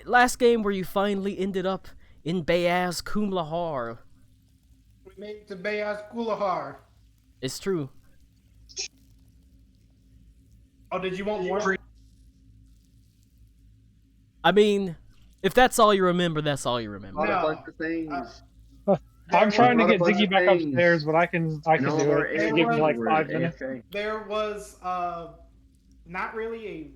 last game where you finally ended up in Bayaz Kumlahar. We made it to Bayaz Kulahar. It's true. Oh, did you want more? I mean, if that's all you remember, that's all you remember. No. A bunch of things. I'm trying to Not a get bunch Ziggy of back things. upstairs, but I can do it. Just give me like 5 minutes. There was not really a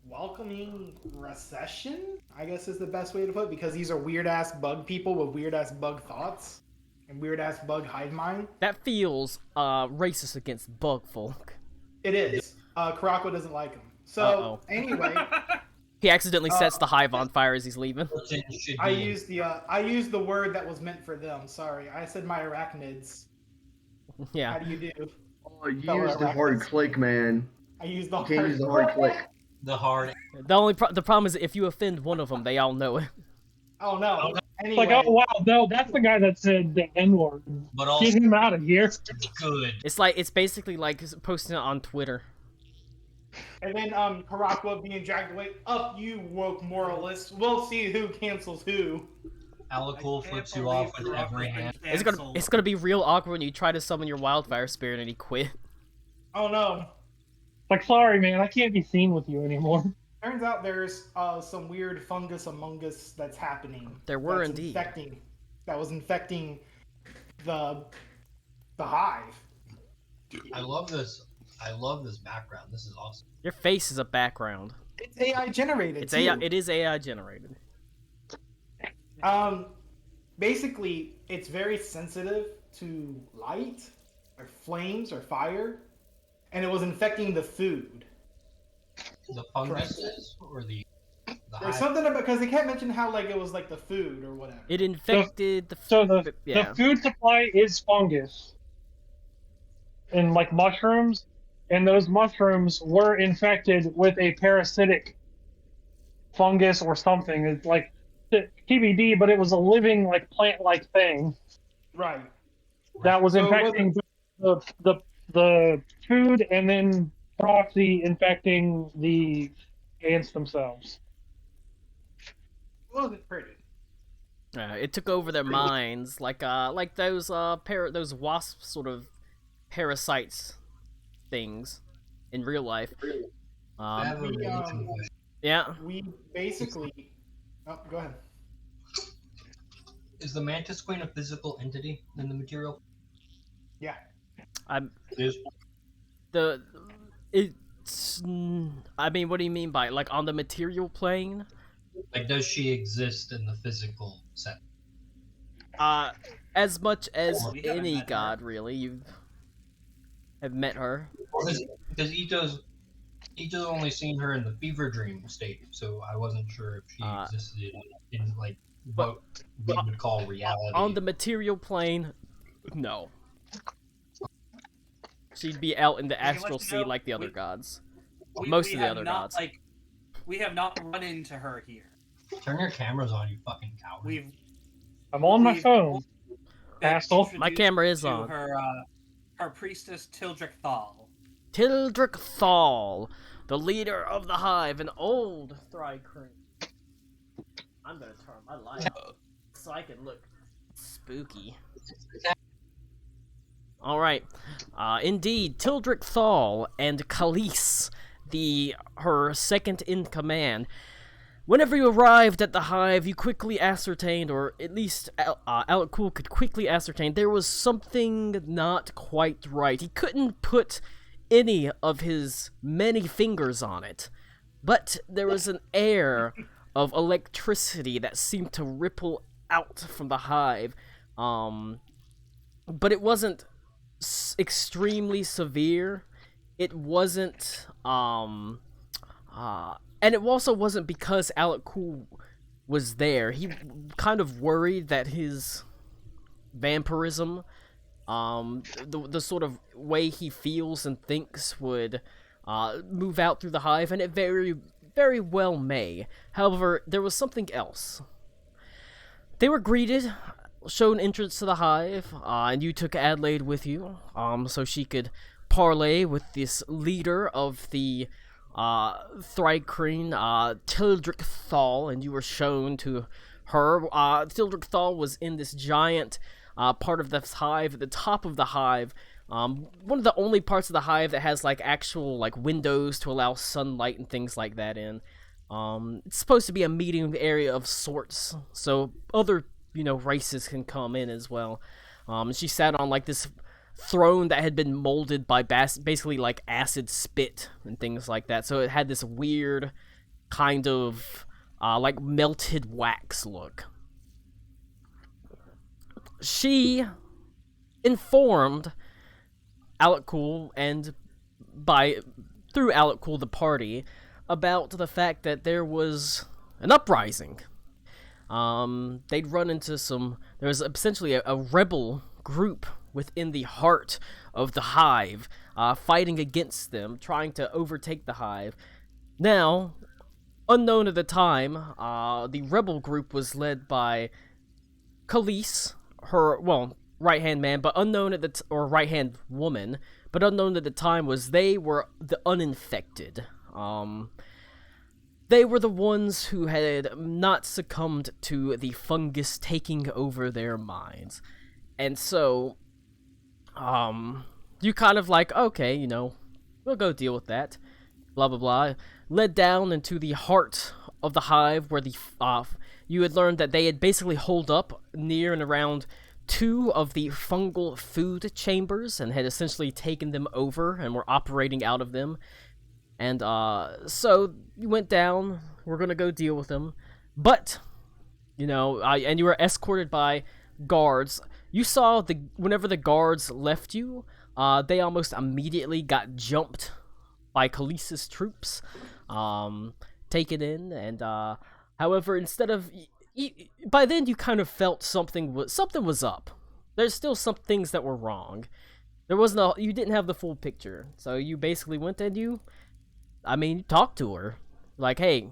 welcoming recession, I guess is the best way to put it, because these are weird-ass bug people with weird-ass bug thoughts and weird-ass bug hive mind. That feels racist against bug folk. It is. Karako doesn't like them. So, anyway... He accidentally sets the hive on fire as he's leaving. I used the word that was meant for them. Sorry, I said my arachnids. Yeah. How do you do? Oh, you used the hard click, man. I used the You can't use the hard click. The hard. The problem is that if you offend one of them, they all know it. Oh no. Anyway. Like, oh wow, no, that's the guy that said the N-word. But also, Get him out of here. good. It's basically like posting it on Twitter. And then Karako being dragged away. Up you woke moralists. We'll see who cancels who. Alakul flips you off with every hand. It's gonna be real awkward when you try to summon your wildfire spirit and he quit. Oh no. Like, sorry man, I can't be seen with you anymore. Turns out there's some weird fungus among us that's happening. There were indeed. That was infecting the hive. I love this background. This is awesome. Your face is a background. It's AI generated. It's AI. It is AI generated. Basically, it's very sensitive to light, or flames, or fire, and it was infecting the food. The funguses or the There's something about, because they can't mention how like it was like the food or whatever. It infected the. The food supply is fungus, and like mushrooms, and those mushrooms were infected with a parasitic fungus or something. It's like TBD, but it was a living like plant-like thing. Right. That was infecting the food, and then proxy infecting the ants themselves. It wasn't pretty. It took over their minds, like those those wasp sort of parasites things in real life. Yeah. We basically. Oh, go ahead. Is the Mantis Queen a physical entity in the material? Yeah. It's. I mean, what do you mean by it? Like on the material plane? Like, does she exist in the physical set? As much as any god, really. You have met her. Because Ito's only seen her in the fever dream state, so I wasn't sure if she existed in like what we would call reality. On the material plane, no. She'd be out in the astral sea like the other gods. Most of the other gods. We have not run into her here. Turn your cameras on, you fucking coward. I'm on my phone. Asshole. My camera is on. Her priestess Tildrick Thal. Tildrick Thal, the leader of the hive, an old Thrycrane. I'm gonna turn my light up so I can look spooky. Alright. Indeed, Tildrick Thal and Khalees, her second in command. Whenever you arrived at the hive, you quickly ascertained, or at least Alec Cool could quickly ascertain, there was something not quite right. He couldn't put any of his many fingers on it, but there was an air of electricity that seemed to ripple out from the hive. But it wasn't extremely severe. It wasn't, and it also wasn't because Alec Cool was there. He kind of worried that his vampirism, the sort of way he feels and thinks would move out through the hive, and it very, very well may. However, there was something else. They were greeted, shown entrance to the hive, and you took Adelaide with you, so she could parley with this leader of the Thrycreen, Tildrick Thal, and you were shown to her. Tildrick Thal was in this giant part of this hive, at the top of the hive. One of the only parts of the hive that has like actual like windows to allow sunlight and things like that in. It's supposed to be a meeting area of sorts, so other races can come in as well. She sat on like this throne that had been molded by basically like acid spit and things like that, so it had this weird kind of like melted wax look. She informed Alec Cool and through Alec Cool the party about the fact that there was an uprising. They'd run into there was essentially a rebel group within the heart of the hive, fighting against them, trying to overtake the hive. Now, unknown at the time, the rebel group was led by Khalees, her, right-hand man, but unknown or right-hand woman, but unknown at the time was they were the uninfected. They were the ones who had not succumbed to the fungus taking over their minds. And so, you kind of like, okay, we'll go deal with that. Blah, blah, blah. Led down into the heart of the hive where you had learned that they had basically holed up near and around 2 of the fungal food chambers and had essentially taken them over and were operating out of them. And so you went down. We're gonna go deal with them, but and you were escorted by guards. You saw whenever the guards left you, they almost immediately got jumped by Khalees's troops, taken in, and however, instead of by then you kind of felt something was up. There's still some things that were wrong. You didn't have the full picture, so you basically went and you talked to her, like, hey,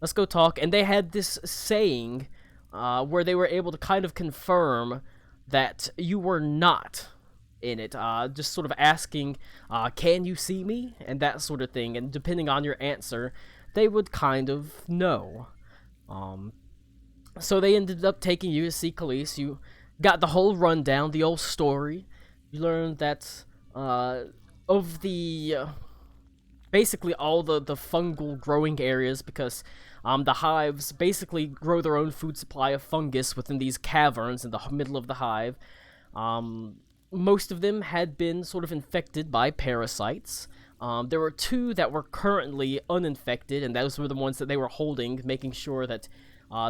let's go talk. And they had this saying, where they were able to kind of confirm that you were not in it, just sort of asking, can you see me? And that sort of thing, and depending on your answer, they would kind of know. So they ended up taking you to see Khalees. You got the whole rundown, the old story. You learned that, of the... basically all the fungal growing areas, because the hives basically grow their own food supply of fungus within these caverns in the middle of the hive. Most of them had been sort of infected by parasites. There were 2 that were currently uninfected, and those were the ones that they were holding, making sure that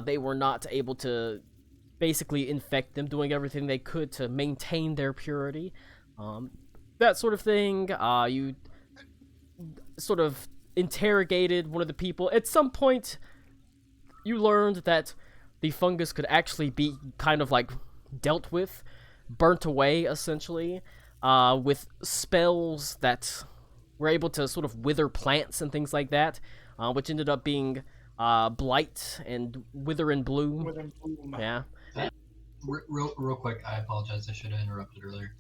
they were not able to basically infect them, doing everything they could to maintain their purity. That sort of thing. You sort of interrogated one of the people. At some point, you learned that the fungus could actually be kind of like dealt with, burnt away, essentially, with spells that were able to sort of wither plants and things like that, which ended up being Blight and Wither and Bloom. Yeah. Real quick, I apologize. I should have interrupted earlier.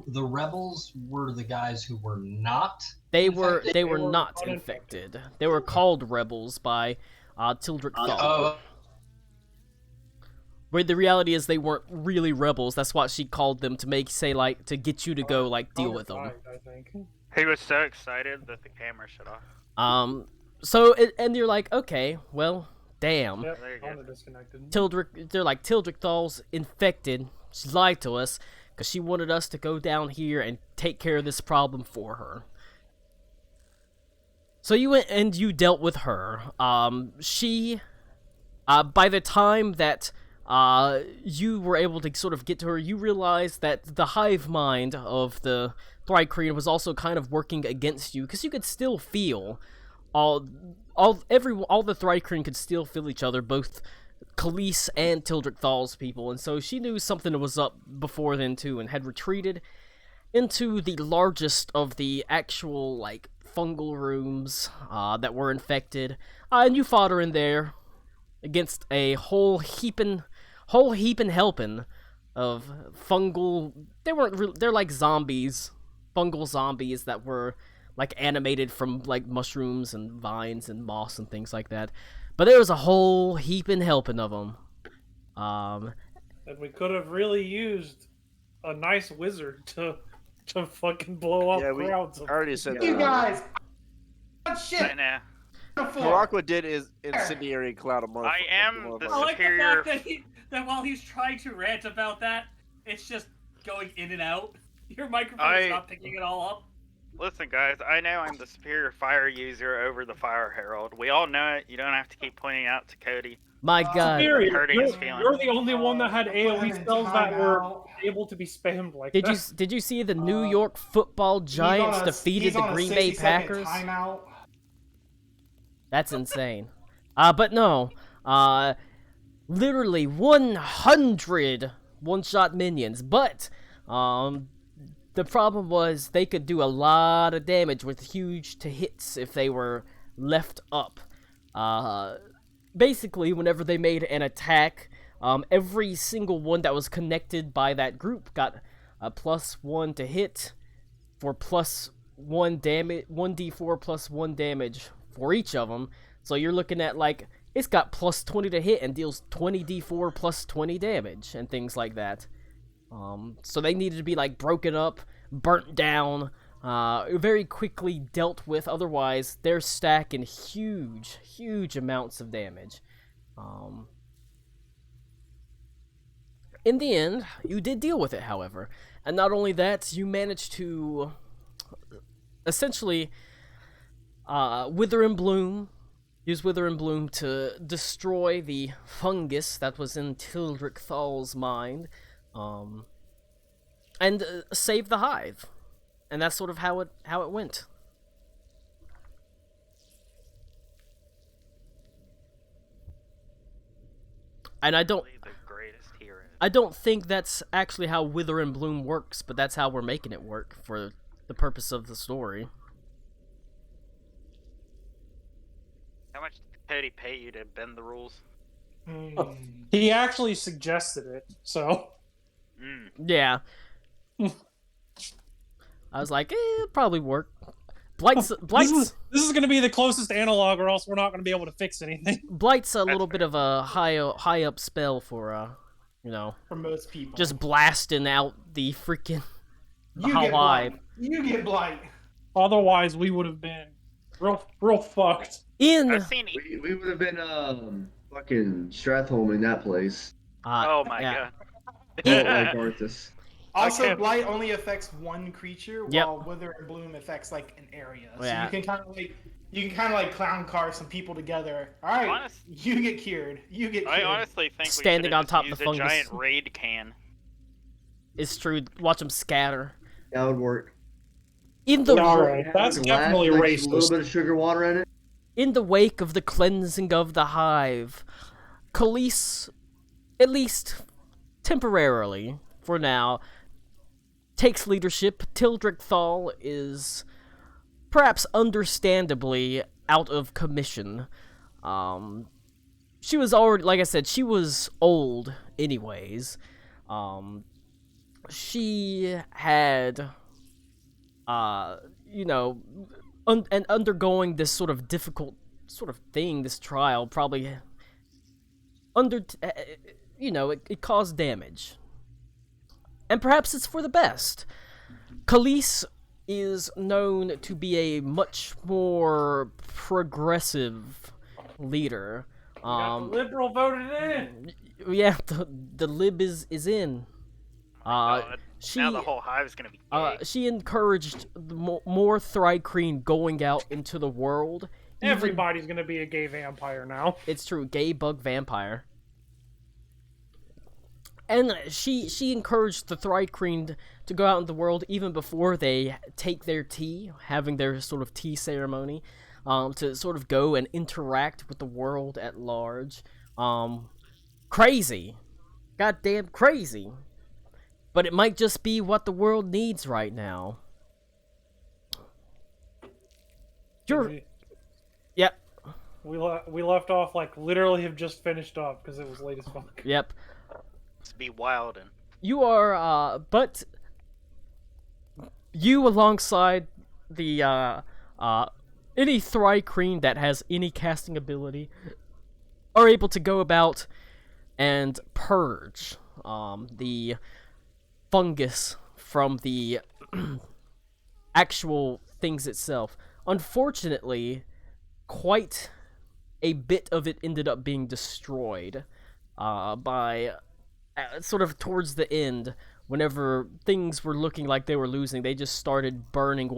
The rebels were the guys who were not. They were not infected. They were called rebels by Tildrick Thal. Where the reality is they weren't really rebels. That's what she called them to to get you to go deal with them. I think. He was so excited that the camera shut off. And you're like, okay, well, damn. Yep, There you go. disconnected. They're like, Tildrick Thal's infected. She lied to us because she wanted us to go down here and take care of this problem for her. So you went and you dealt with her. She, by the time that you were able to sort of get to her, you realized that the hive mind of the Thrycreen was also kind of working against you, because you could still feel all the Thrycreen could still feel each other, both Khalees and Tildrick Thal's people, and so she knew something was up before then too, and had retreated into the largest of the actual fungal rooms that were infected, and you fought her in there against a whole heaping helping of fungal. They're like zombies, fungal zombies that were like animated from like mushrooms and vines and moss and things like that. But there was a whole heaping helping of them. And we could have really used a nice wizard to fucking blow up crowds. I already said You that. guys. Oh, I shit. know. Harakwa did is incendiary cloud a month. I am the I like the superior. fact that while he's trying to rant about that, it's just going in and out. Your microphone is not picking it all up. Listen, guys, I know I'm the superior fire user over the Fire Herald. We all know it. You don't have to keep pointing out to Cody. My God. Superior, Hurting his feelings. you're the only one that had AoE spells that were able to be spammed like that. Did you see the New York Football Giants defeated the Green Bay Packers? Timeout. That's insane. But no. Literally 100 one-shot minions. But the problem was they could do a lot of damage with huge to hits if they were left up. Basically, whenever they made an attack, every single one that was connected by that group got a +1 to hit for +1 damage, 1d4 +1 damage for each of them. So you're looking at like it's got +20 to hit and deals 20d4 +20 damage and things like that. So they needed to be like broken up, burnt down, very quickly dealt with. Otherwise, they're stacking huge amounts of damage. In the end, you did deal with it, however. And not only that, you managed to essentially Wither and Bloom. Use Wither and Bloom to destroy the fungus that was in Tildrick Thal's mind. And save the hive. And that's sort of how it went. And I don't think that's actually how Wither and Bloom works, but that's how we're making it work for the purpose of the story. How much did Cody pay you to bend the rules? He actually suggested it, so. Yeah. I was like, it'll probably work. Blight's This is going to be the closest analog, or else we're not going to be able to fix anything. Blight's a little bit of a high up spell for for most people. just blasting out the freaking you get hive. blight. You get blight. Otherwise, we would have been real fucked. We would have been fucking Strathholm in that place. Oh my god. In- like Arthas. Also, blight only affects one creature, while Wither and Bloom affects like an area. So Yeah. you can kind of like clown car some people together. All right, you get cured. You get cured. I honestly think Standing we on top of use the a fungus. giant raid can. It's true. Watch them scatter. That would work. In the That's definitely A racist. little bit of sugar water in it. In the wake of the cleansing of the hive, Khalees, at least temporarily, for now, takes leadership. Tildrick Thal is perhaps understandably out of commission. She was already, like I said, she was old anyways. She had, and undergoing this sort of difficult sort of thing, this trial, probably it caused damage. And perhaps it's for the best. Khalees is known to be a much more progressive leader. The liberal voted in. Yeah, the lib is in. Now the whole hive's gonna be gay. She encouraged more Thrycreen going out into the world. Everybody's gonna be a gay vampire now. It's true, gay bug vampire. And she encouraged the Thrycreen to go out in the world even before they take their tea, having their sort of tea ceremony, to sort of go and interact with the world at large. Crazy. Goddamn crazy. But it might just be what the world needs right now. Yep. We left off like literally have just finished up because it was late as fuck. Yep. To be wild and You are, but you alongside any Thri-kreen that has any casting ability are able to go about and purge the fungus from the actual things itself. Unfortunately, quite a bit of it ended up being destroyed by sort of towards the end. Whenever things were looking like they were losing, they just started burning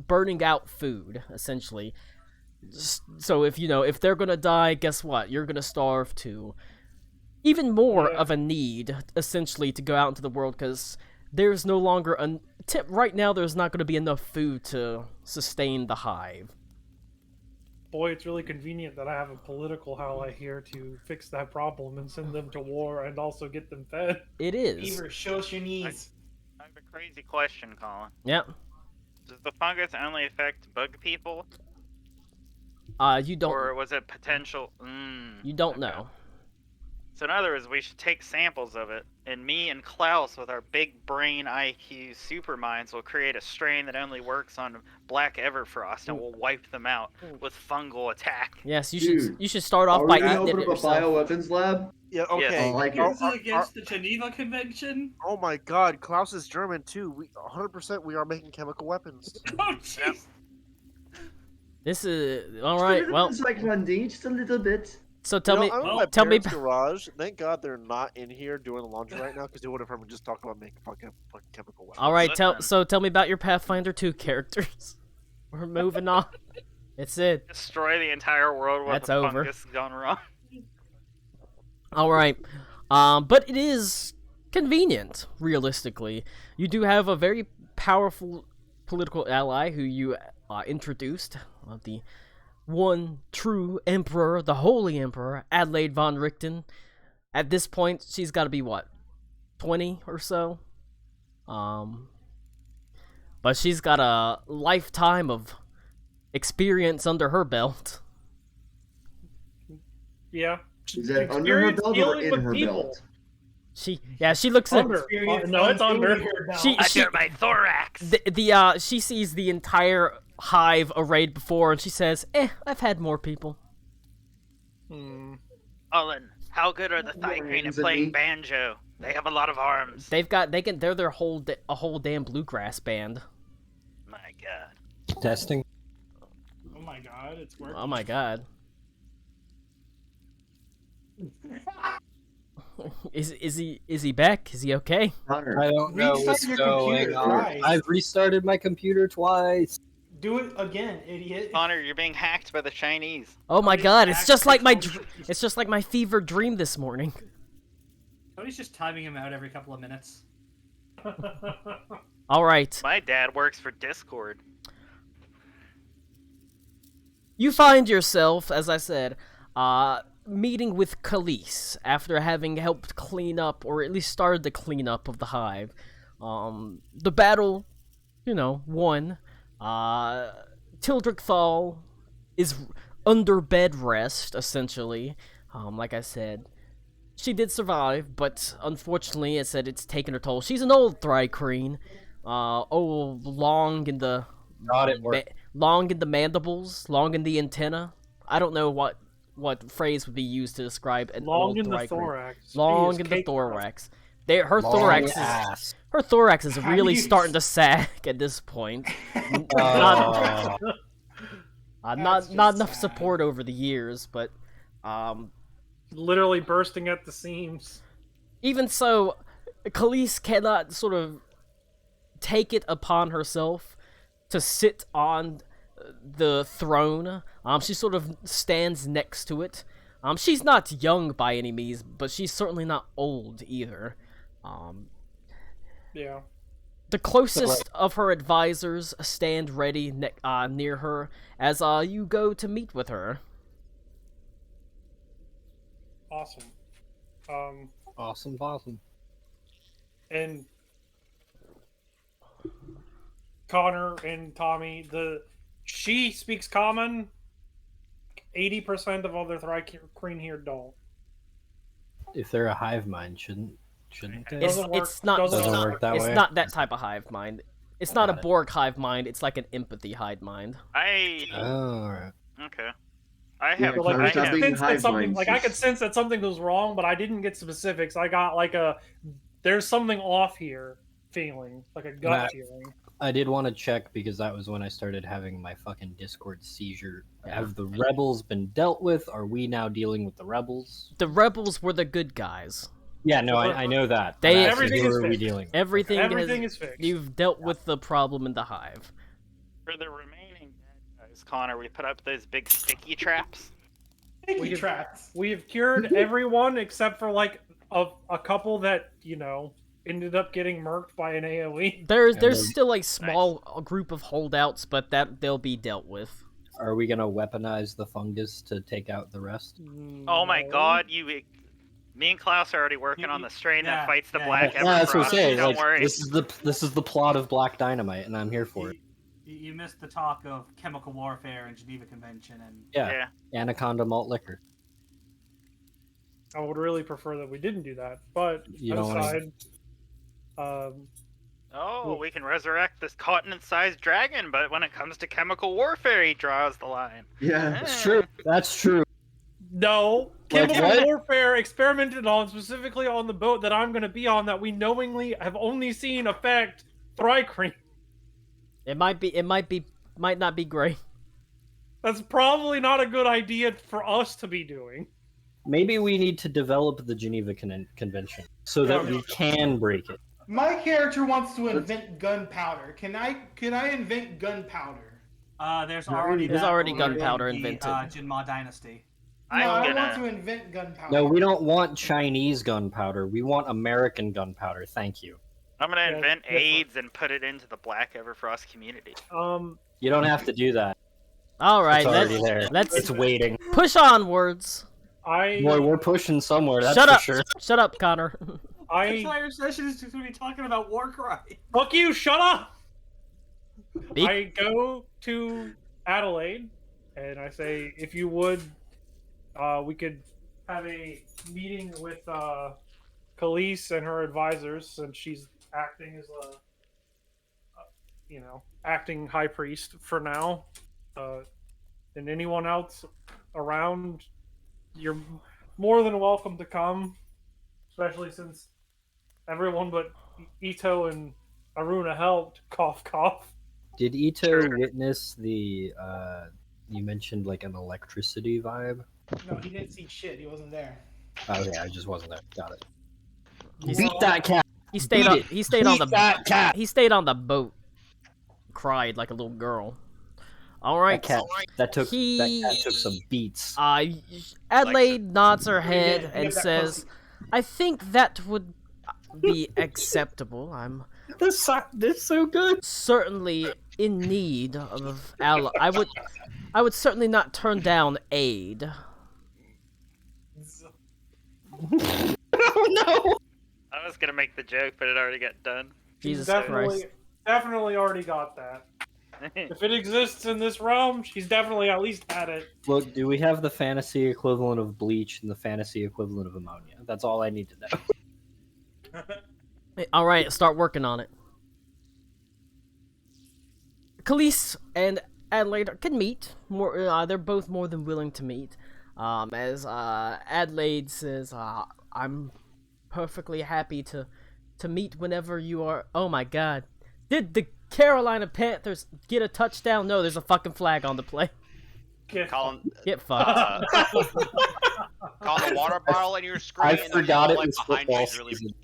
burning out food, essentially. So if they're gonna die, guess what? You're gonna starve too. Even more of a need, essentially, to go out into the world, because there's no longer right now. There's not going to be enough food to sustain the hive. Boy, it's really convenient that I have a political ally here to fix that problem and send them to war and also get them fed. It is. Beaver, show us your knees. I have a crazy question, Colin. Yeah. Does the fungus only affect bug people? You don't. Or was it potential? You don't know. So in other words, we should take samples of it, and me and Klaus, with our big brain IQ super minds, will create a strain that only works on black Everfrost, and we'll wipe them out with fungal attack. Yes, you Dude, should. You should start off Are by we gonna eating open it up a yourself. bioweapons lab? Yeah, okay. I like it. This is against the Geneva Convention. Oh my god, Klaus is German too. 100% we are making chemical weapons. Oh jeez. This is all right. Well, It's like Randy, just a little bit. so tell me. I'm in my Tell me. parents' garage. Thank God they're not in here doing the laundry right now, because they would have heard me just talk about making fucking chemical weapons. All right. Listen. Tell me about your Pathfinder 2 characters. We're moving on. It's it. Destroy the entire world with That's the over. fungus gone wrong. All right. But it is convenient, realistically. You do have a very powerful political ally who you introduced, the one true emperor, the holy emperor, Adelaide von Richten. At this point, she's got to be, what, 20 or so? But she's got a lifetime of experience under her belt. Yeah. Is that under her Experience belt or dealing in with her people. belt? She looks at... Under. No, it's under. She Under my thorax. she sees the entire hive arrayed before, and she says, I've had more people. Colin, how good are the Thri-kreen at playing banjo? They have a lot of arms. They're a whole damn bluegrass band. My God. Testing. Oh my god, it's working. Oh my god. Is he back? Is he okay? Connor, I don't know Restart what's your going computer on. twice. I've restarted my computer twice. Do it again, idiot. Connor, you're being hacked by the Chinese. Oh my Tony's god, it's back. just like my Tony's- it's just like my fever dream this morning. Tony's just timing him out every couple of minutes. All right. My dad works for Discord. You find yourself, as I said, meeting with Khalees after having helped clean up, or at least started the cleanup of the hive. The battle, won. Tildrick Thal is under bed rest, essentially. Like I said, she did survive, but unfortunately, it said it's taken her toll. She's an old Thri-kreen. Long in the God, it worked. long in the mandibles, long in the antenna. I don't know what phrase would be used to describe an Long old in the Thri-kreen. thorax. Long Jeez, in the cake thorax. Her Long thorax is ass. her thorax is How really do you- starting to sag at this point. Oh. That's Not just enough sad. support over the years, but Literally bursting at the seams. even so, Khalees cannot sort of take it upon herself to sit on the throne. She sort of stands next to it. She's not young by any means, but she's certainly not old either. Yeah. The closest of her advisors stand ready near her as you go to meet with her. Awesome. Awesome. And Connor and Tommy, she speaks common. 80% of other Thri-kreen here don't. If they're a hive mind, shouldn't they? Doesn't work- It's not doesn't work that it's way. not that type of hive mind. It's not a Got it. Borg hive mind. It's like an empathy hive mind. I Oh, alright. okay. I Yeah, have. So, like, Connor, I stop could being sense that hive something, minds. like, I could sense that something was wrong, but I didn't get specifics. I got like a there's something off here feeling, like a gut Right. feeling. I did want to check because that was when I started having my fucking Discord seizure. Yeah. Have the rebels been dealt with? Are we now dealing with the rebels? The rebels were the good guys. Yeah, no, I know that. They- I'm asking, Everything who is are we fixed. dealing with? Everything has, is fixed. You've dealt with the problem in the hive. For the remaining bad guys, Connor, we put up those big sticky traps. Sticky traps. We have cured everyone except for like a couple that ended up getting murked by an AOE. There's still a small group of holdouts, but that they'll be dealt with. Are we gonna weaponize the fungus to take out the rest? Oh my No. God, me and Klaus are already working on the strain that fights the black Yeah, that's what I'm Everfrost. saying. Don't Like, worry. this is the plot of Black Dynamite, and I'm here for it. You missed the talk of chemical warfare and Geneva Convention and Yeah, Anaconda malt liquor. I would really prefer that we didn't do that, but You don't wanna- aside, Oh, we can resurrect this continent-sized dragon, but when it comes to chemical warfare, he draws the line. Yeah. That's true. That's true. no, Like chemical what? warfare experimented on specifically on the boat that I'm going to be on that we knowingly have only seen affect Thrycreen. It might not be great. That's probably not a good idea for us to be doing. Maybe we need to develop the Geneva Convention so that we can break it. My character wants to invent gunpowder. Can I invent gunpowder? there's already gunpowder the, invented. Jinma Dynasty. No, I'm I want to gonna. invent gunpowder. No, we don't want Chinese gunpowder. We want American gunpowder. Thank you. I'm gonna Yeah, invent different. AIDS and put it into the Black Everfrost community. You don't have to do that. All right, It's already let's there. let's It's waiting. push onwards. Boy, we're pushing somewhere. That's Shut for up! sure. Shut up, Connor. The entire session is just going to be talking about Warcry. Fuck you! Shut up! Be- I go to Adelaide, and I say, if you would, we could have a meeting with Khalees and her advisors, since she's acting as acting high priest for now. And anyone else around, you're more than welcome to come, especially since everyone but Ito and Aruna helped. Cough, cough. Did Ito witness the? You mentioned like an electricity vibe. No, he didn't see shit. He wasn't there. Okay, I just wasn't there. Got it. He's- Beat that cat. He stayed Beat on. it. He stayed on Beat that cat. He stayed on the boat. Cried like a little girl. All right. That cat He- took some beats. Adelaide nods her head get and that says, pussy. "I think that would be acceptable. I'm This so good. certainly in need of ally. I would certainly not turn down aid." Oh no! I was gonna make the joke, but it already got done. Jesus definitely, Christ. definitely already got that. If it exists in this realm, she's definitely at least had it. Look, do we have the fantasy equivalent of bleach and the fantasy equivalent of ammonia? That's all I need to know. All right, start working on it. Khalees and Adelaide can meet. They're both more than willing to meet. As Adelaide says, "I'm perfectly happy to meet whenever you are." Oh my God! Did the Carolina Panthers get a touchdown? No, there's a fucking flag on the play. Colin, Get fucked. Colin, the water bottle in your screen. I and the forgot it light was behind you football is really season.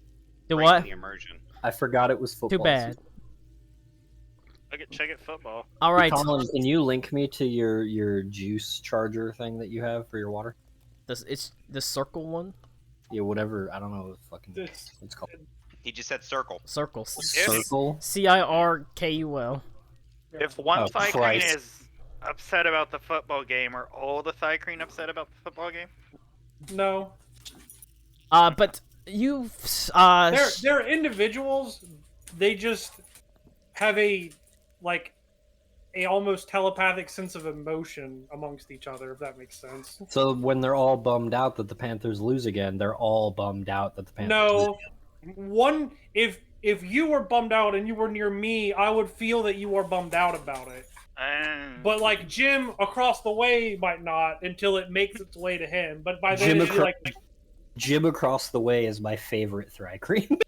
Do breaking what? the immersion. I forgot it was football. Too bad. season. Check it football. All right. Colin, can you link me to your juice charger thing that you have for your water? It's the circle one. Yeah, whatever. I don't know what fucking This- it's called. He just said circle. Circle. Circle. CIRKUL. If one Oh, Thycreen Christ. is upset about the football game, are all the Thycreen upset about the football game? No, But you they're individuals. They just have a almost telepathic sense of emotion amongst each other, if that makes sense. So when they're all bummed out that the Panthers lose again, they're all bummed out that the Panthers lose. No, one if if you were bummed out and you were near me, I would feel that you were bummed out about it. But like Jim across the way might not until it makes its way to him. But by then, it'd be like Jim across the way is my favorite Thrycreen.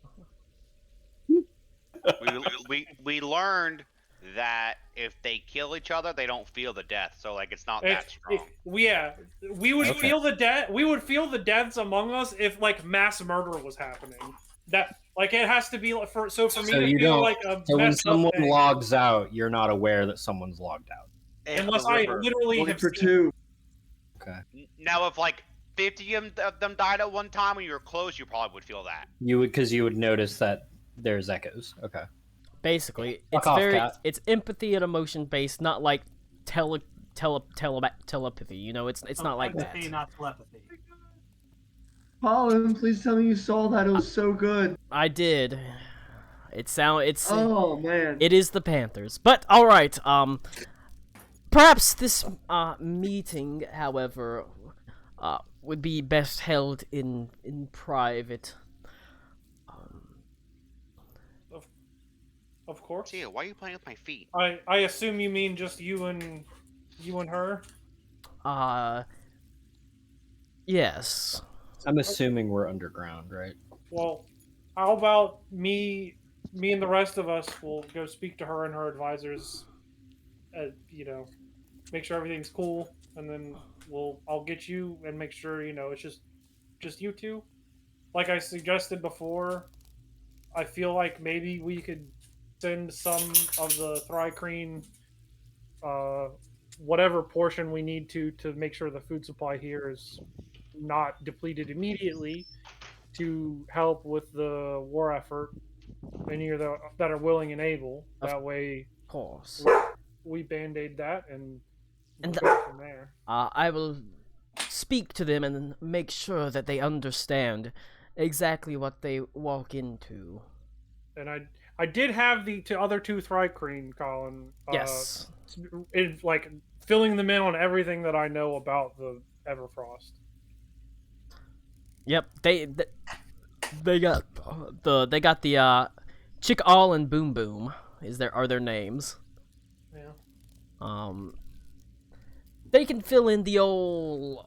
we learned that if they kill each other, they don't feel the death. So like, it's not that strong. We would feel the death. We would feel the deaths among us if like mass murder was happening. That like it has to be for me to feel like a. So when someone logs out, you're not aware that someone's logged out. Unless I literally have for seen... two. Okay. Now, if like 50 of them died at one time when you were close, you probably would feel that. You would, because you would notice that there's echoes. Okay. Basically, Cat. it's empathy and emotion based, not like telepathy. You know, it's not like that. Not telepathy. Colin, please tell me you saw that. It was so good. I did. Oh man. It is the Panthers, but all right. Perhaps this meeting, however, would be best held in private. Of course. Tia, why are you playing with my feet? I assume you mean just you and her? Yes. I'm assuming we're underground, right? Well, how about me and the rest of us will go speak to her and her advisors, make sure everything's cool, and then I'll get you and make sure, it's just you two. Like I suggested before, I feel like maybe we could send some of the Thrycreen, whatever portion we need to make sure the food supply here is not depleted immediately, to help with the war effort. Any of the that are willing and able. That way, of course, we band-aid that and go from there. I will speak to them and make sure that they understand exactly what they walk into. And I did have the other two Thrycreen, Colin. Yes. Like filling them in on everything that I know about the Everfrost. Yep, they got the Chick All and Boom Boom are their names. Yeah. They can fill in the old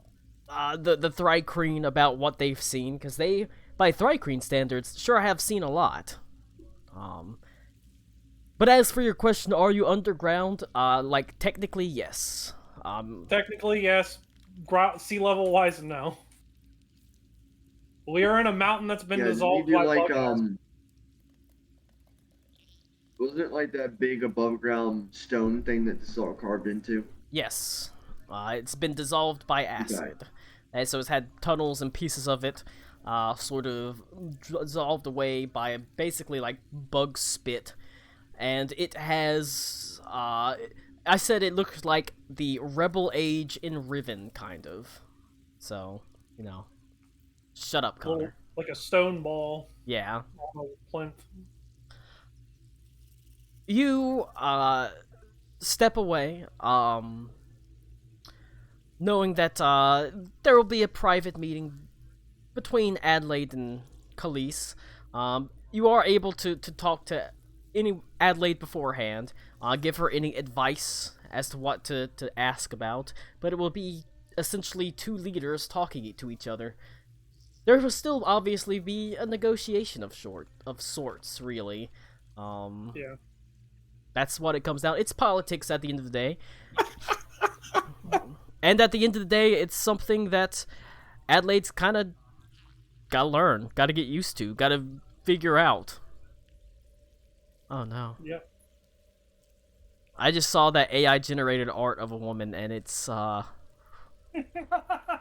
the Thrycreen about what they've seen, because they, by Thrycreen standards, sure have seen a lot. But as for your question, are you underground? Like technically, yes. Technically, yes. Sea level wise, no. We are in a mountain that's been dissolved by like wasn't it like that big above ground stone thing that this is all carved into? Yes. It's been dissolved by acid. And so it's had tunnels and pieces of it sort of dissolved away by basically like bug spit. And it has, I said it looked like the Rebel Age in Riven, kind of. So, shut up, Connor. Like a stone ball. Yeah. On a plinth. You, step away, knowing that, there will be a private meeting between Adelaide and Khalees. You are able to talk to Adelaide beforehand, give her any advice as to what to ask about, but it will be essentially two leaders talking to each other. There will still obviously be a negotiation of sorts, really. Yeah. That's what it comes down. It's politics at the end of the day. And at the end of the day, it's something that Adelaide's kind of gotta learn, gotta get used to, gotta figure out. Oh no. Yep. I just saw that AI-generated art of a woman, and it's,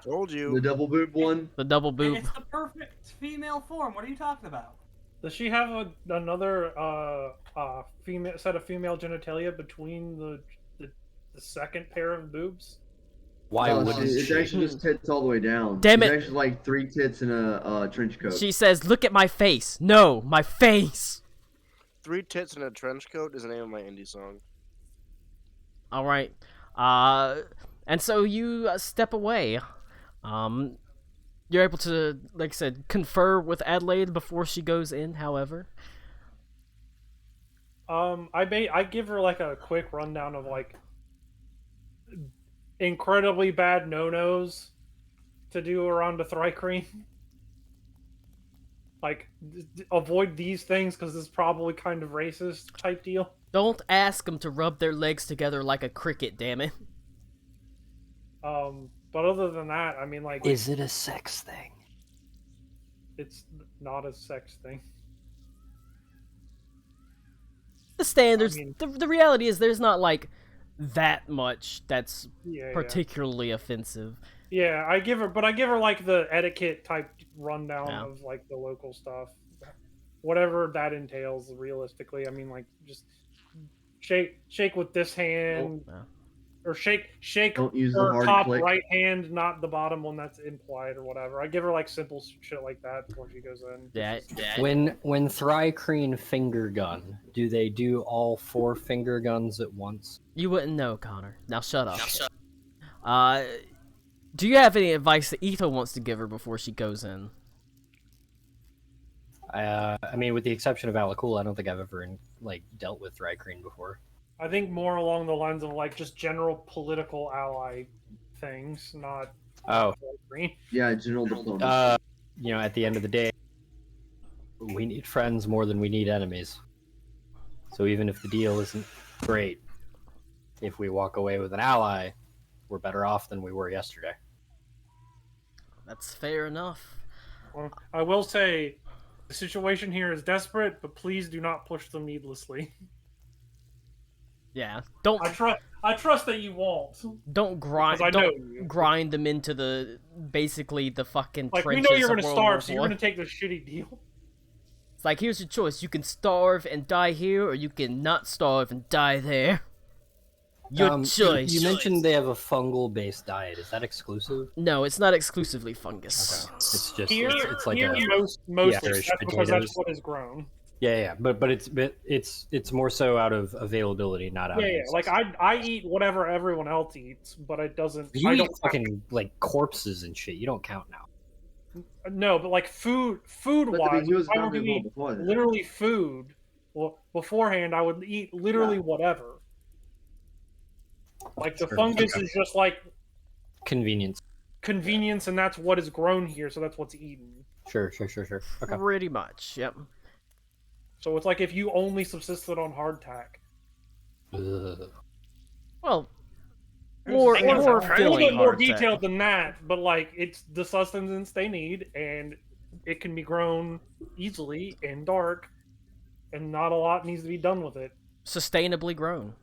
Told you. The double boob one? The double boob. It's the perfect female form. What are you talking about? Does she have another female set of female genitalia between the second pair of boobs? Why would it's actually just tits all the way down. Damn it! It's actually like 3 tits in a trench coat. She says, "Look at my face." No, my face. 3 tits in a trench coat is the name of my indie song. All right. And so you step away. You're able to, like I said, confer with Adelaide before she goes in, however. I give her like a quick rundown of like incredibly bad no-nos to do around the Thrycreen. Like, avoid these things because it's probably kind of racist type deal. Don't ask them to rub their legs together like a cricket, damn it. But other than that, I mean, like, Is it a sex thing? it's not a sex thing. The standards. I mean- the reality is there's not like that much that's Yeah, particularly offensive. yeah. I give her like the etiquette type rundown Yeah. of like the local stuff, whatever that entails. Realistically, I mean, like just shake with this hand, Yeah. or shake Don't use the her hard top click. right hand, not the bottom one that's implied or whatever. I give her like simple shit like that before she goes in. Yeah. When Thrycreen finger gun, do they do all 4 finger guns at once? You wouldn't know, Connor. Now shut up. Do you have any advice that Etho wants to give her before she goes in? I mean, with the exception of Alakul, I don't think I've ever dealt with Thrycreen before. I think more along the lines of like just general political ally things, not Oh, green. Yeah, general diplomacy. you know, at the end of the day, we need friends more than we need enemies. So even if the deal isn't great, if we walk away with an ally, we're better off than we were yesterday. That's fair enough. Well, I will say, the situation here is desperate, but please do not push them needlessly. Yeah. Don't I trust that you won't. don't grind. 'Cause I know Don't you. grind them into the basically the fucking Like, we trenches know you're of gonna World War starve, so you're One. gonna take the shitty deal. It's like, here's your choice. You can starve and die here, or you can not starve and die there. Your choice. You mentioned they have a fungal-based diet. Is that exclusive? No, it's not exclusively fungus. Okay. It's just Here, it's like here a mostly Irish that's because potatoes. that's what is grown. yeah, but it's more so out of availability, not out. Yeah, of yeah. Like I eat whatever everyone else eats, but it doesn't. You I eat don't fucking like corpses and shit. You don't count now. No, but like food But I wise, mean, he was if I were to valuable eat before that. literally food. Well, beforehand, I would eat literally whatever. Like the Sure, fungus okay. is just like Convenience. convenience, and that's what is grown here, so that's what's eaten. Sure. Okay. Pretty much. Yep. So it's like if you only subsisted on hardtack. Ugh. Well, There's more things more that are A little filling bit more hardtack. detailed than that, but like it's the sustenance they need, and it can be grown easily in dark, and not a lot needs to be done with it. Sustainably grown.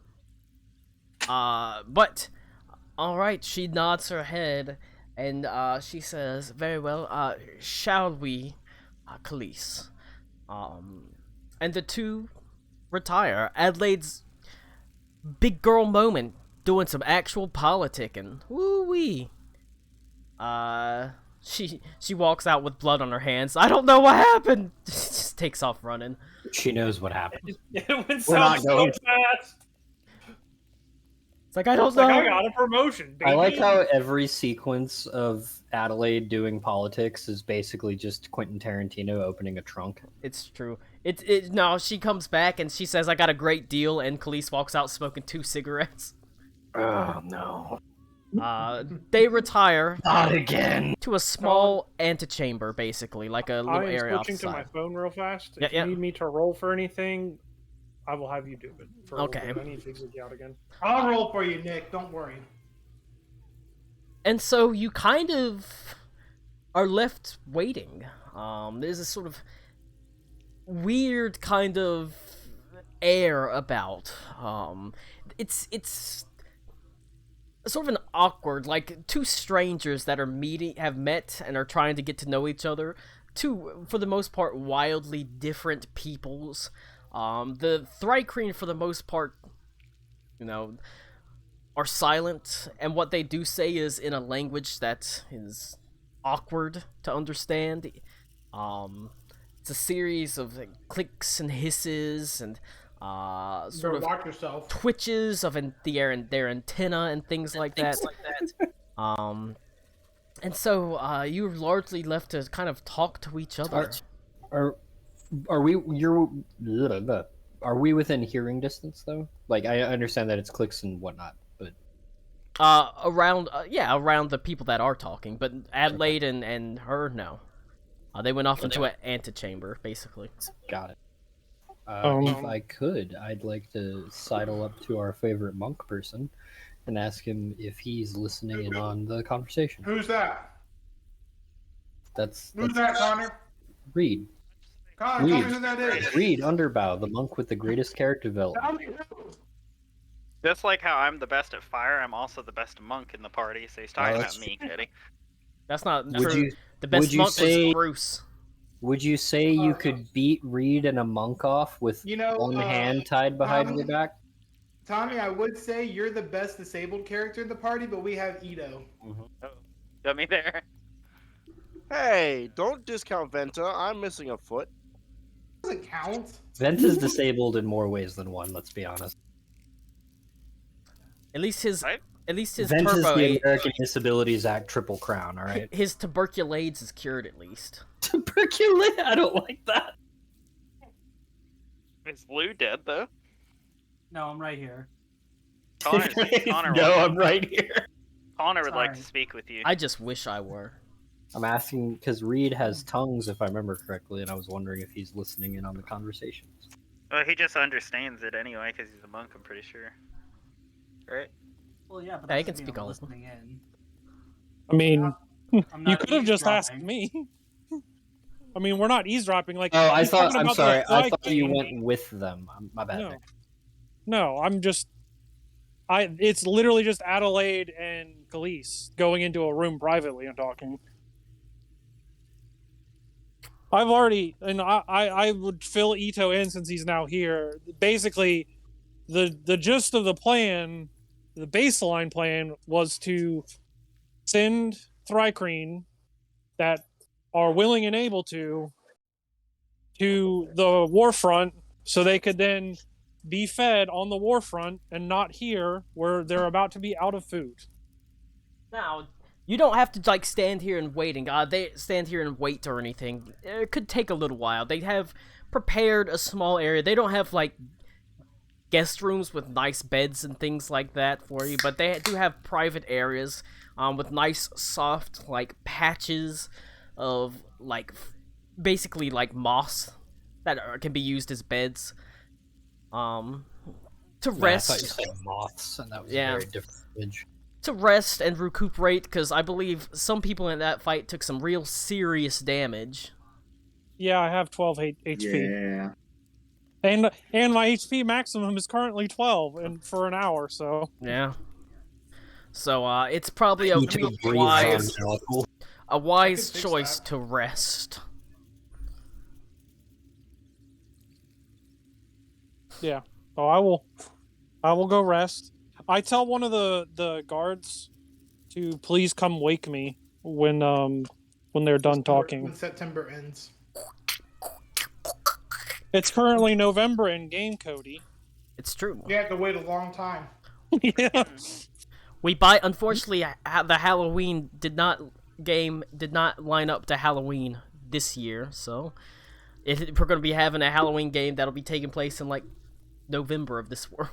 But all right, she nods her head and she says, "Very well. Shall we, Khalees?" And the two retire. Adelaide's big girl moment, doing some actual politicking. Woo wee. She walks out with blood on her hands. I don't know what happened. Just takes off running. She knows what happened. It went We're not so going- fast. It's like, I don't It's like know. I got a promotion, baby. I like how every sequence of Adelaide doing politics is basically just Quentin Tarantino opening a trunk. It's true. No, she comes back and she says, "I got a great deal," and Khalees walks out smoking 2 cigarettes. Oh no. They retire Not again. to a small antechamber, basically, like a little I am area switching to my outside. phone real fast. Yeah, If yeah. you need me to roll for anything, I will have you do it. For a little Okay. bit. I need to exit you out again. I'll roll for you, Nick. Don't worry. And so you kind of are left waiting. There's a sort of weird kind of air about. It's sort of an awkward, like two strangers that have met and are trying to get to know each other. Two, for the most part, wildly different peoples. The Thrycreen, for the most part, are silent, and what they do say is in a language that is awkward to understand. It's a series of clicks and hisses and sort Go of lock yourself. twitches of their antenna and things like that. And so you're largely left to kind of talk to each other. Are we Are we within hearing distance though? Like I understand that it's clicks and whatnot, but around the people that are talking, but Adelaide and her, no. They went off into an antechamber, basically. got it. Um, If I could, I'd like to sidle up to our favorite monk person and ask him if he's listening in on the conversation. Who's that? That's Who's that, Connor? Reed. Connor, tell me who that is. Reed Underbow, the monk with the greatest character development. Tell me who. Just like how I'm the best at fire, I'm also the best monk in the party. So he's talking about me, kidding. That's not Would true. you- The best would you monk say- was Bruce. Would you say you could beat Reed and a monk off with one hand tied behind Tommy- your back? Tommy, I would say you're the best disabled character in the party, but we have Ito. Got me there. Hey, don't discount Venta. I'm missing a foot. Doesn't count. Venta's disabled in more ways than one, let's be honest. At least his Venta's turbo the American Disabilities Act Triple Crown, his, alright? his tuberculosis is cured at least. Tuberculosis? I don't like that. Is Lou dead though? No, I'm right here. Connor No, I'm right here. Connor would like to Sorry. speak with you. I just wish I were. I'm asking because Reed has tongues, if I remember correctly, and I was wondering if he's listening in on the conversations. Well, he just understands it anyway because he's a monk. I'm pretty sure. Right? Well, yeah, but Yeah, he that's can just speak all listening in. I mean, I'm you not could have just asked eavesdropping. me. I mean, we're not eavesdropping. Like, Oh, he's talking I'm about sorry. the I thought fly you king. went with them. My bad. No, Nick. no, I'm just. It's literally just Adelaide and Khalees going into a room privately and talking. I've already, and I would fill Ito in since he's now here. Basically, the gist of the plan, the baseline plan, was to send Thrycreen that are willing and able to the war front so they could then be fed on the war front and not here where they're about to be out of food. Now, you don't have to like stand here and wait and they stand here and wait or anything. It could take a little while. They have prepared a small area. They don't have like guest rooms with nice beds and things like that for you, but they do have private areas with nice soft like patches of like basically like moss that can be used as beds. To Yeah, I rest. thought you said moths, and that was Yeah. a very different image. To rest and recuperate, because I believe some people in that fight took some real serious damage. Yeah, I have 12 HP. Yeah. And my HP maximum is currently 12 and for an hour, so Yeah. So it's probably You two breathe wise evangelical. a wise fix choice that. to rest. yeah. So I will go rest. I tell one of the guards to please come wake me when they're done talking. When September ends. It's currently November in game, Cody. It's true. You have to wait a long time. Yeah. Unfortunately, the Halloween did not line up to Halloween this year, so if we're going to be having a Halloween game, that'll be taking place in like November of this world.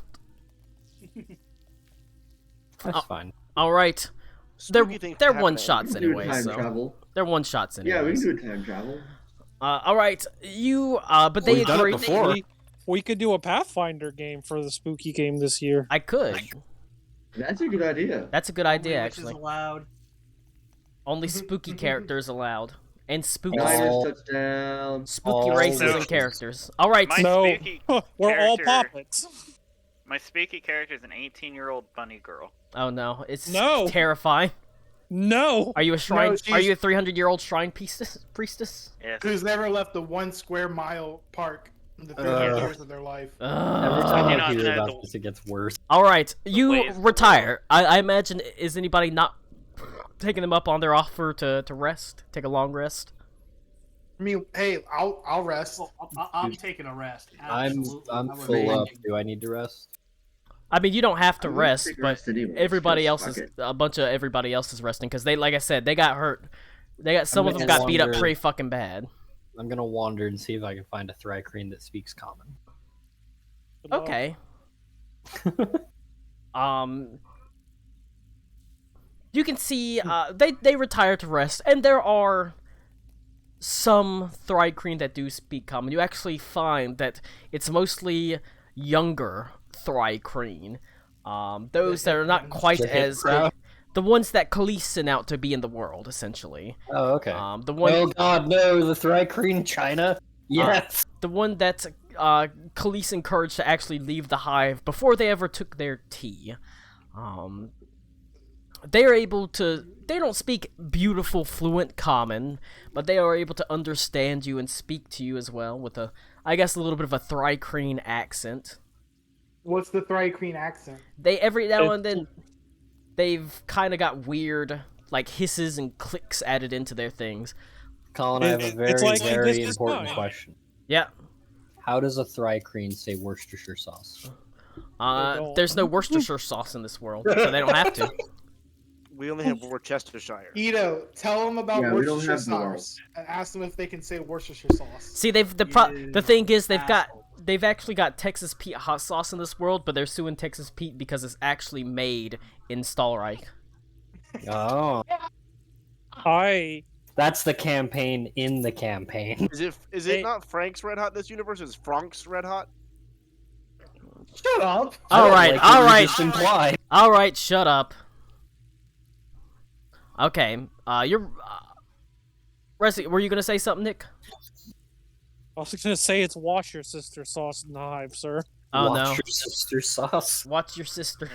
That's fine. All right. Spooky things They're happen one at shots We can do anyway, time so travel. they're one shots anyway. Yeah, we can do time travel. All right, but they We've done it agree. before. We could do a Pathfinder game for the spooky game this year. I could. That's a good idea. That's a good idea, Which is actually. allowed. Only spooky characters allowed, and spooky All- Niners touchdown. spooky all races So- and characters. All right, My No, spooky we're all character- puppets. My spooky character is an 18-year-old bunny girl. Oh no, it's No. terrifying. No. Are you a shrine? No, Are she's- you a 300-year-old shrine priestess? Yes. Who's never left the 1 square mile park in the 300 years of their life. Every Ugh. time do I not hear know about the- this, it gets worse. All right, you ways of the retire. I imagine is anybody not taking them up on their offer to rest, take a long rest? I mean, hey, I'll rest. Well, I'm taking a rest. I'm Absolutely. I'm I would full be- up. Do I need to rest? I mean, you don't have to I'm gonna rest, take a but rest anyways, everybody just else fuck is it. a bunch of everybody else is resting because they, like I said, they got hurt. They got some of them gonna got beat up wander- pretty fucking bad. I'm gonna wander and see if I can find a Thrycreen that speaks common. Good luck. Okay. You can see they retire to rest, and there are some Thri-kreen that do speak common. You actually find that it's mostly younger Thri-kreen. Those that are not quite The hip as crowd? the ones that Khalees sent out to be in the world, essentially. Oh, okay. The one, Oh god, no, the Thri-kreen China? Yes! the one that Khalees encouraged to actually leave the hive before they ever took their tea. They are able to. They don't speak beautiful, fluent common, but they are able to understand you and speak to you as well with I guess, a little bit of a Thri-kreen accent. What's the Thri-kreen accent? They every now and then they've kind of got weird like hisses and clicks added into their things. Colin, I have a very, it's like, very this is important mine. question. Yeah. How does a Thri-kreen say Worcestershire sauce? There's no Worcestershire sauce in this world, so they don't have to. We only have Worcestershire. Ito, tell them about Yeah, we don't Worcestershire have the sauce. And ask them if they can say Worcestershire sauce. See, the thing is they've actually got Texas Pete hot sauce in this world, but they're suing Texas Pete because it's actually made in Stahlreich. Oh. That's the campaign in the campaign. Is it not Frank's Red Hot in this universe? Is Frank's Red Hot? Shut up! Alright, Imply. Alright, shut up. Okay, you're... Resi, were you gonna say something, Nick? I was gonna say it's wash your sister sauce in the hive, sir. Oh Watch no. your sister sauce. Watch your sister.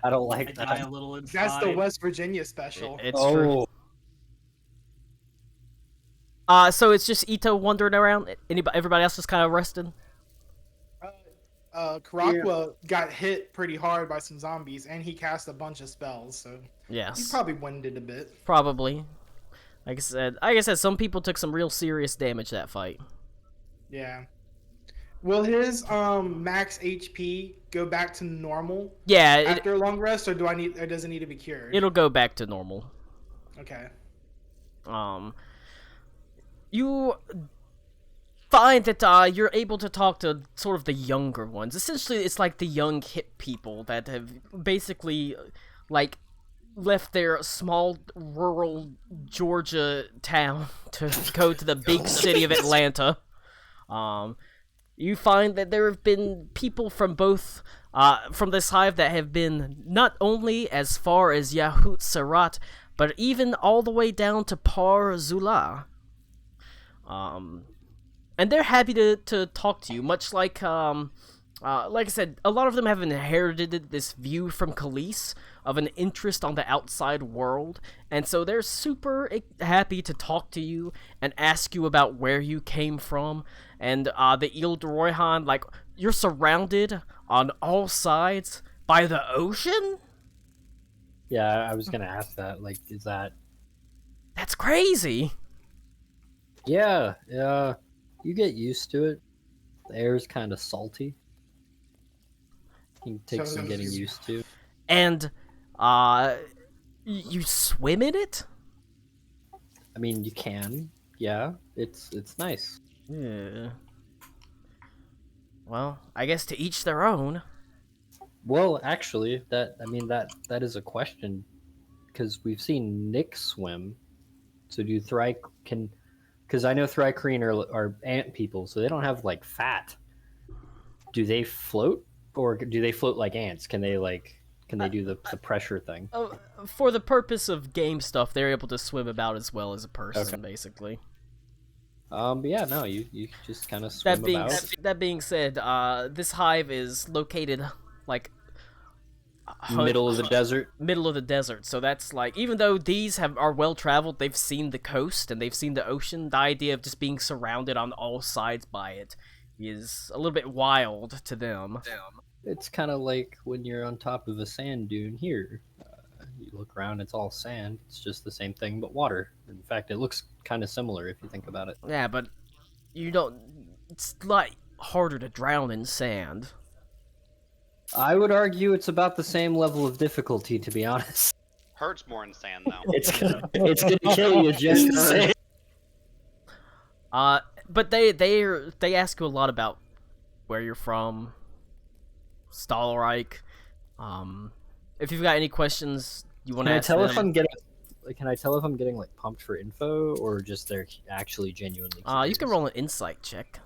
I don't like I die that. a little inside. That's the West Virginia special. It's true. So it's just Ito wandering around? Everybody else just kind of resting? Karakwa got hit pretty hard by some zombies, and he cast a bunch of spells, so Yes. he's probably winded a bit. Probably. Like I said, some people took some real serious damage that fight. Yeah. Will his max HP go back to normal? Yeah. After a long rest, or does it need to be cured? It'll go back to normal. Okay. You find that you're able to talk to sort of the younger ones. Essentially, it's like the young hip people that have basically, like, left their small rural Georgia town to go to the big city of Atlanta. You find that there have been people from both, from this hive that have been not only as far as Yahut Sarat, but even all the way down to Par Zula. And they're happy to talk to you, much like I said, a lot of them have inherited this view from Khalees of an interest on the outside world, and so they're super happy to talk to you and ask you about where you came from, and the Ile de Royhan, like, you're surrounded on all sides by the ocean? Yeah, I was gonna ask that, like, is that... That's crazy! Yeah, you get used to it. The air's kind of salty. It takes some getting used to. And, you swim in it? I mean, you can. Yeah, it's nice. Yeah. Well, I guess to each their own. Well, actually, that is a question, because we've seen Nick swim. So do because I know Thri-kreen are ant people, so they don't have, like, fat. Do they float, or do they float like ants? Can they do the pressure thing? For the purpose of game stuff, they're able to swim about as well as a person, basically. But yeah, no, you just kind of swim about. That being said, this hive is located, like, middle of the desert. Middle of the desert. So that's like, even though these are well traveled, they've seen the coast and they've seen the ocean. The idea of just being surrounded on all sides by it is a little bit wild to them. It's kind of like when you're on top of a sand dune here. You look around, it's all sand. It's just the same thing, but water. In fact, it looks kind of similar if you think about it. Yeah, but you don't. It's like harder to drown in sand. I would argue it's about the same level of difficulty, to be honest. Hurts more in sand, though. It's gonna kill you just the same. But they ask you a lot about where you're from, Stahlreich. If you've got any questions you want to Can I ask tell them, if I'm getting? Can I tell if I'm getting like pumped for info or just they're actually genuinely curious? you can roll an insight check.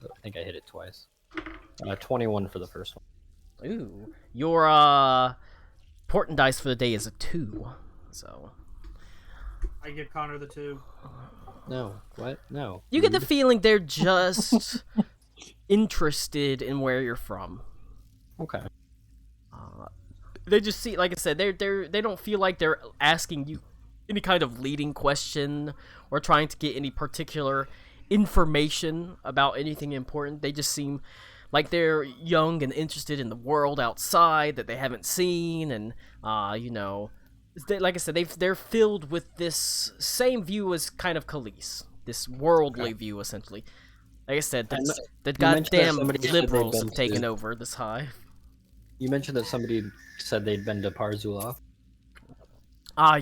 I think I hit it twice. 21 for the first one. Ooh, your important dice for the day is a 2. So I give Connor the 2. No, what? No. you get the feeling they're just interested in where you're from. Okay. They just see, like I said, they don't feel like they're asking you any kind of leading question or trying to get any particular information about anything important. They just seem like they're young and interested in the world outside that they haven't seen, and like I said, they're filled with this same view as kind of Khalees, this worldly view essentially. Like I said, the goddamn liberals have taken over this hive. You mentioned that somebody said they'd been to Parzula.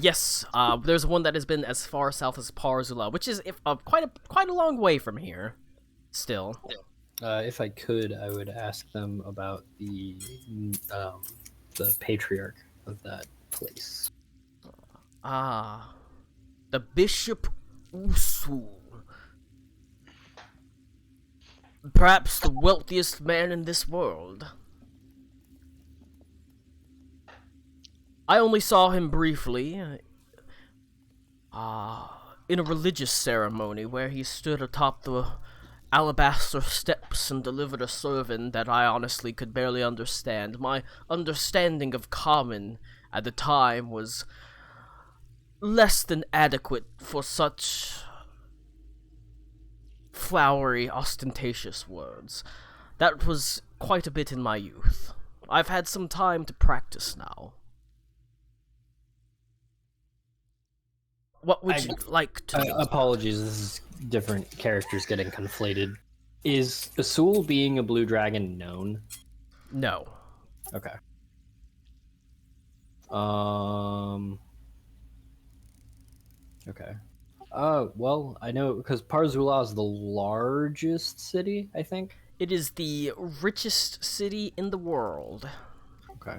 Yes. There's one that has been as far south as Parzula, which is quite a long way from here. Still. If I could, I would ask them about the patriarch of that place. The Bishop Usul. Perhaps the wealthiest man in this world. I only saw him briefly, in a religious ceremony where he stood atop the alabaster steps and delivered a sermon that I honestly could barely understand. My understanding of common at the time was less than adequate for such flowery, ostentatious words. That was quite a bit in my youth. I've had some time to practice now. What would you like to do? Apologies, this is different characters getting conflated. Is Asul being a blue dragon known? No. Okay. Okay. Well, I know because Parzula is the largest city, I think. It is the richest city in the world. Okay.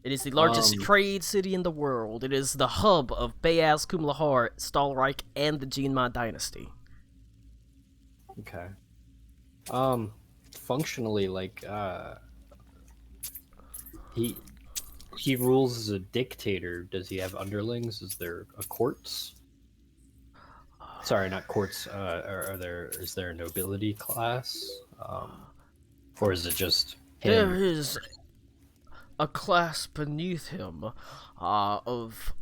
It is the largest trade city in the world. It is the hub of Bayaz Kumlahar, Stahlreich, and the Jinma dynasty. Okay. Functionally, like, he rules as a dictator. Does he have underlings? Is there a courts? Sorry, not courts. Is there a nobility class? Or is it just him? There is a class beneath him of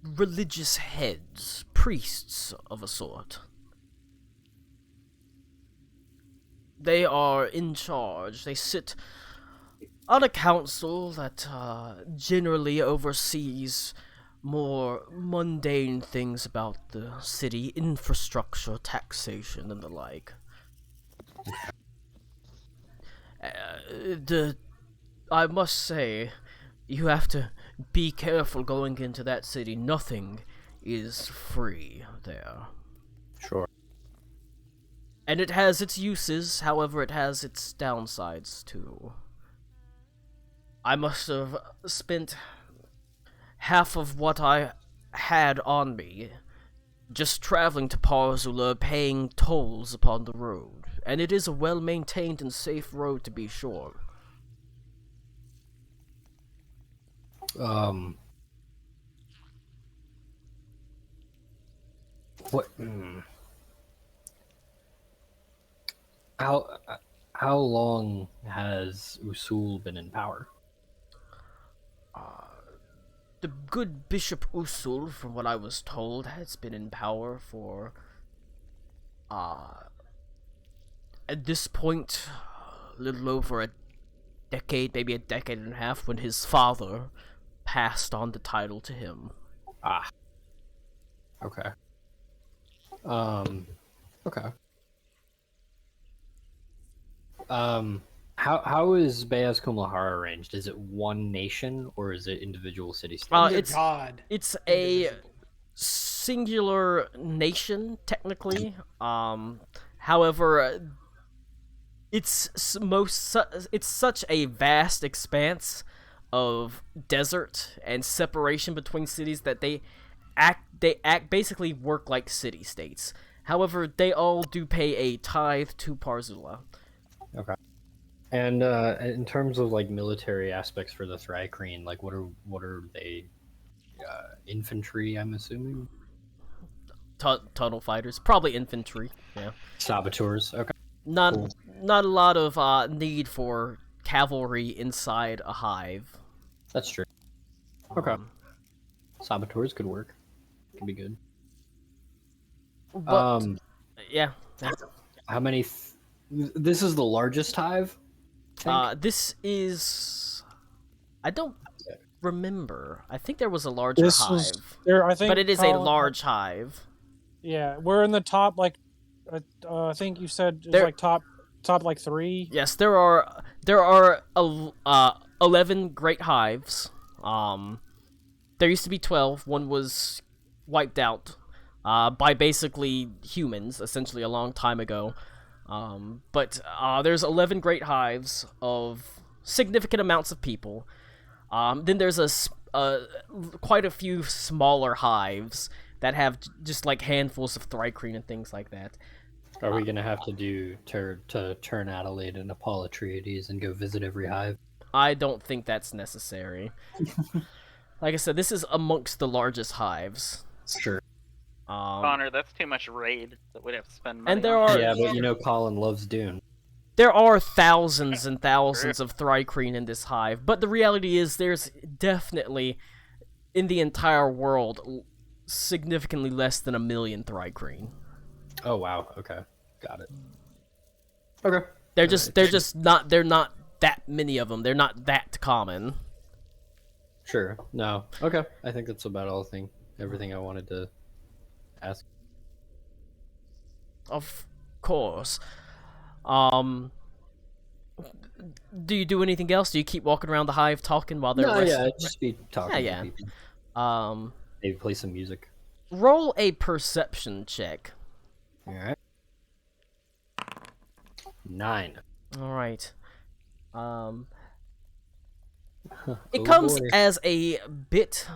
religious heads, priests of a sort. They are in charge. They sit on a council that generally oversees more mundane things about the city, infrastructure, taxation, and the like. I must say, you have to be careful going into that city. Nothing is free there. Sure. And it has its uses, however, it has its downsides too. I must have spent half of what I had on me just traveling to Parzula, paying tolls upon the road. And it is a well-maintained and safe road to be sure. What? How long has Usul been in power? The good Bishop Usul, from what I was told, has been in power for at this point a little over a decade, maybe a decade and a half, when his father passed on the title to him. Okay. Okay. How is Bayaz Kumlahar arranged? Is it one nation or is it individual city-states? It's a singular nation, technically. However, it's such a vast expanse of desert and separation between cities that they basically work like city states. However, they all do pay a tithe to Parzula. Okay. And in terms of like military aspects for the Thrycreen, like what are they? Infantry, I'm assuming. Tunnel fighters, probably infantry. Yeah. Saboteurs. Okay. Not Cool. not a lot of need for cavalry inside a hive. That's true. Okay. Um, Saboteurs could work. Could be good. but yeah. How many? This is the largest hive. This is. I don't remember. I think there was a larger This hive, was there. I think, but it is a Colin, large hive. Yeah, we're in the top. Like, I think you said it was There- like top like 3. Yes, there are 11 great hives. There used to be 12. One was wiped out by basically humans, essentially a long time ago. But there's 11 great hives of significant amounts of people. Then there's quite a few smaller hives that have just like handfuls of Thrycreen and things like that. Are we gonna have to do to turn Adelaide into Paul Atreides and go visit every hive? I don't think that's necessary. Like I said, this is amongst the largest hives. Sure. Connor, that's too much raid that we'd have to spend money And there on. are Yeah, but you know Colin loves Dune. there are thousands and thousands of Thrycreen in this hive, but the reality is there's definitely in the entire world significantly less than 1 million Thrycreen. Oh wow. Okay. Got it. Okay. They're not that many of them. They're not that common. Sure. No. Okay. I think that's about everything I wanted to ask. Of course. Do you do anything else? Do you keep walking around the hive talking while they're resting? just be talking Yeah. to people. Maybe play some music. Roll a perception check. All right. 9. All right. It Oh, comes boy. as a bit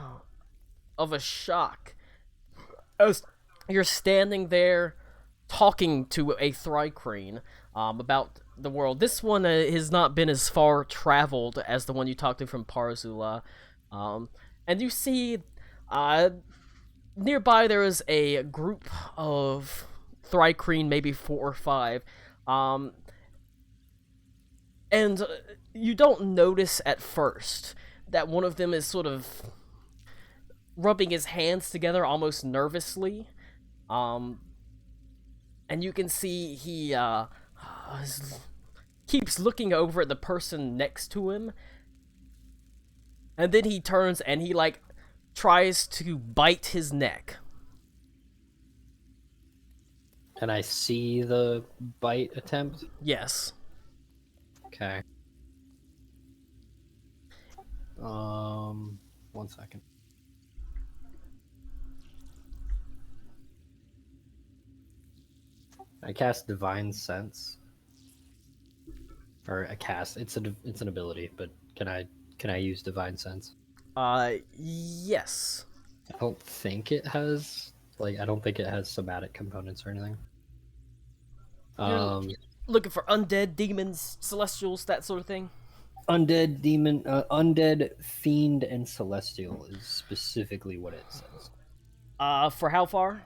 of a shock as you're standing there talking to a Thrycreen about the world. This one has not been as far traveled as the one you talked to from Parzula. And you see nearby there is a group of Thrycreen, maybe 4 or 5. And you don't notice at first that one of them is sort of rubbing his hands together almost nervously. And you can see he keeps looking over at the person next to him. And then he turns and he like tries to bite his neck. Can I see the bite attempt? Yes. Okay. 1 second. I cast Divine Sense. Or I cast. It's an ability, but can I use Divine Sense? Yes. I don't think it has somatic components or anything. You're looking for undead, demons, celestials, that sort of thing. Undead, demon, undead, fiend, and celestial is specifically what it says. For how far?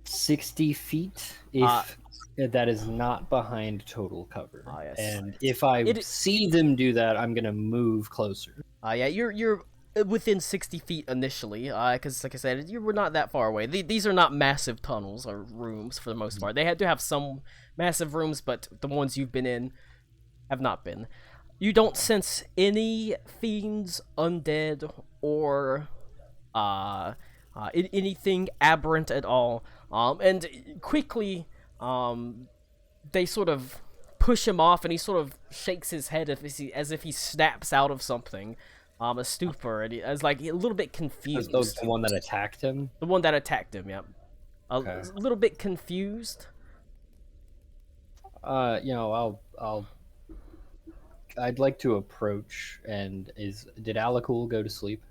60 feet if that is not behind total cover. Yes. And if I see them do that, I'm gonna move closer. Yeah, you're within 60 feet initially, because like I said, you were not that far away. These are not massive tunnels or rooms for the most part. They do have some massive rooms, but the ones you've been in have not been. You don't sense any fiends, undead, or anything aberrant at all. And quickly, they sort of push him off, and he sort of shakes his head as if he snaps out of something. A stupor, and he is like a little bit confused. The one that attacked him? The one that attacked him, yeah. A Okay. little bit confused. I'd like to approach. And did Alakul go to sleep?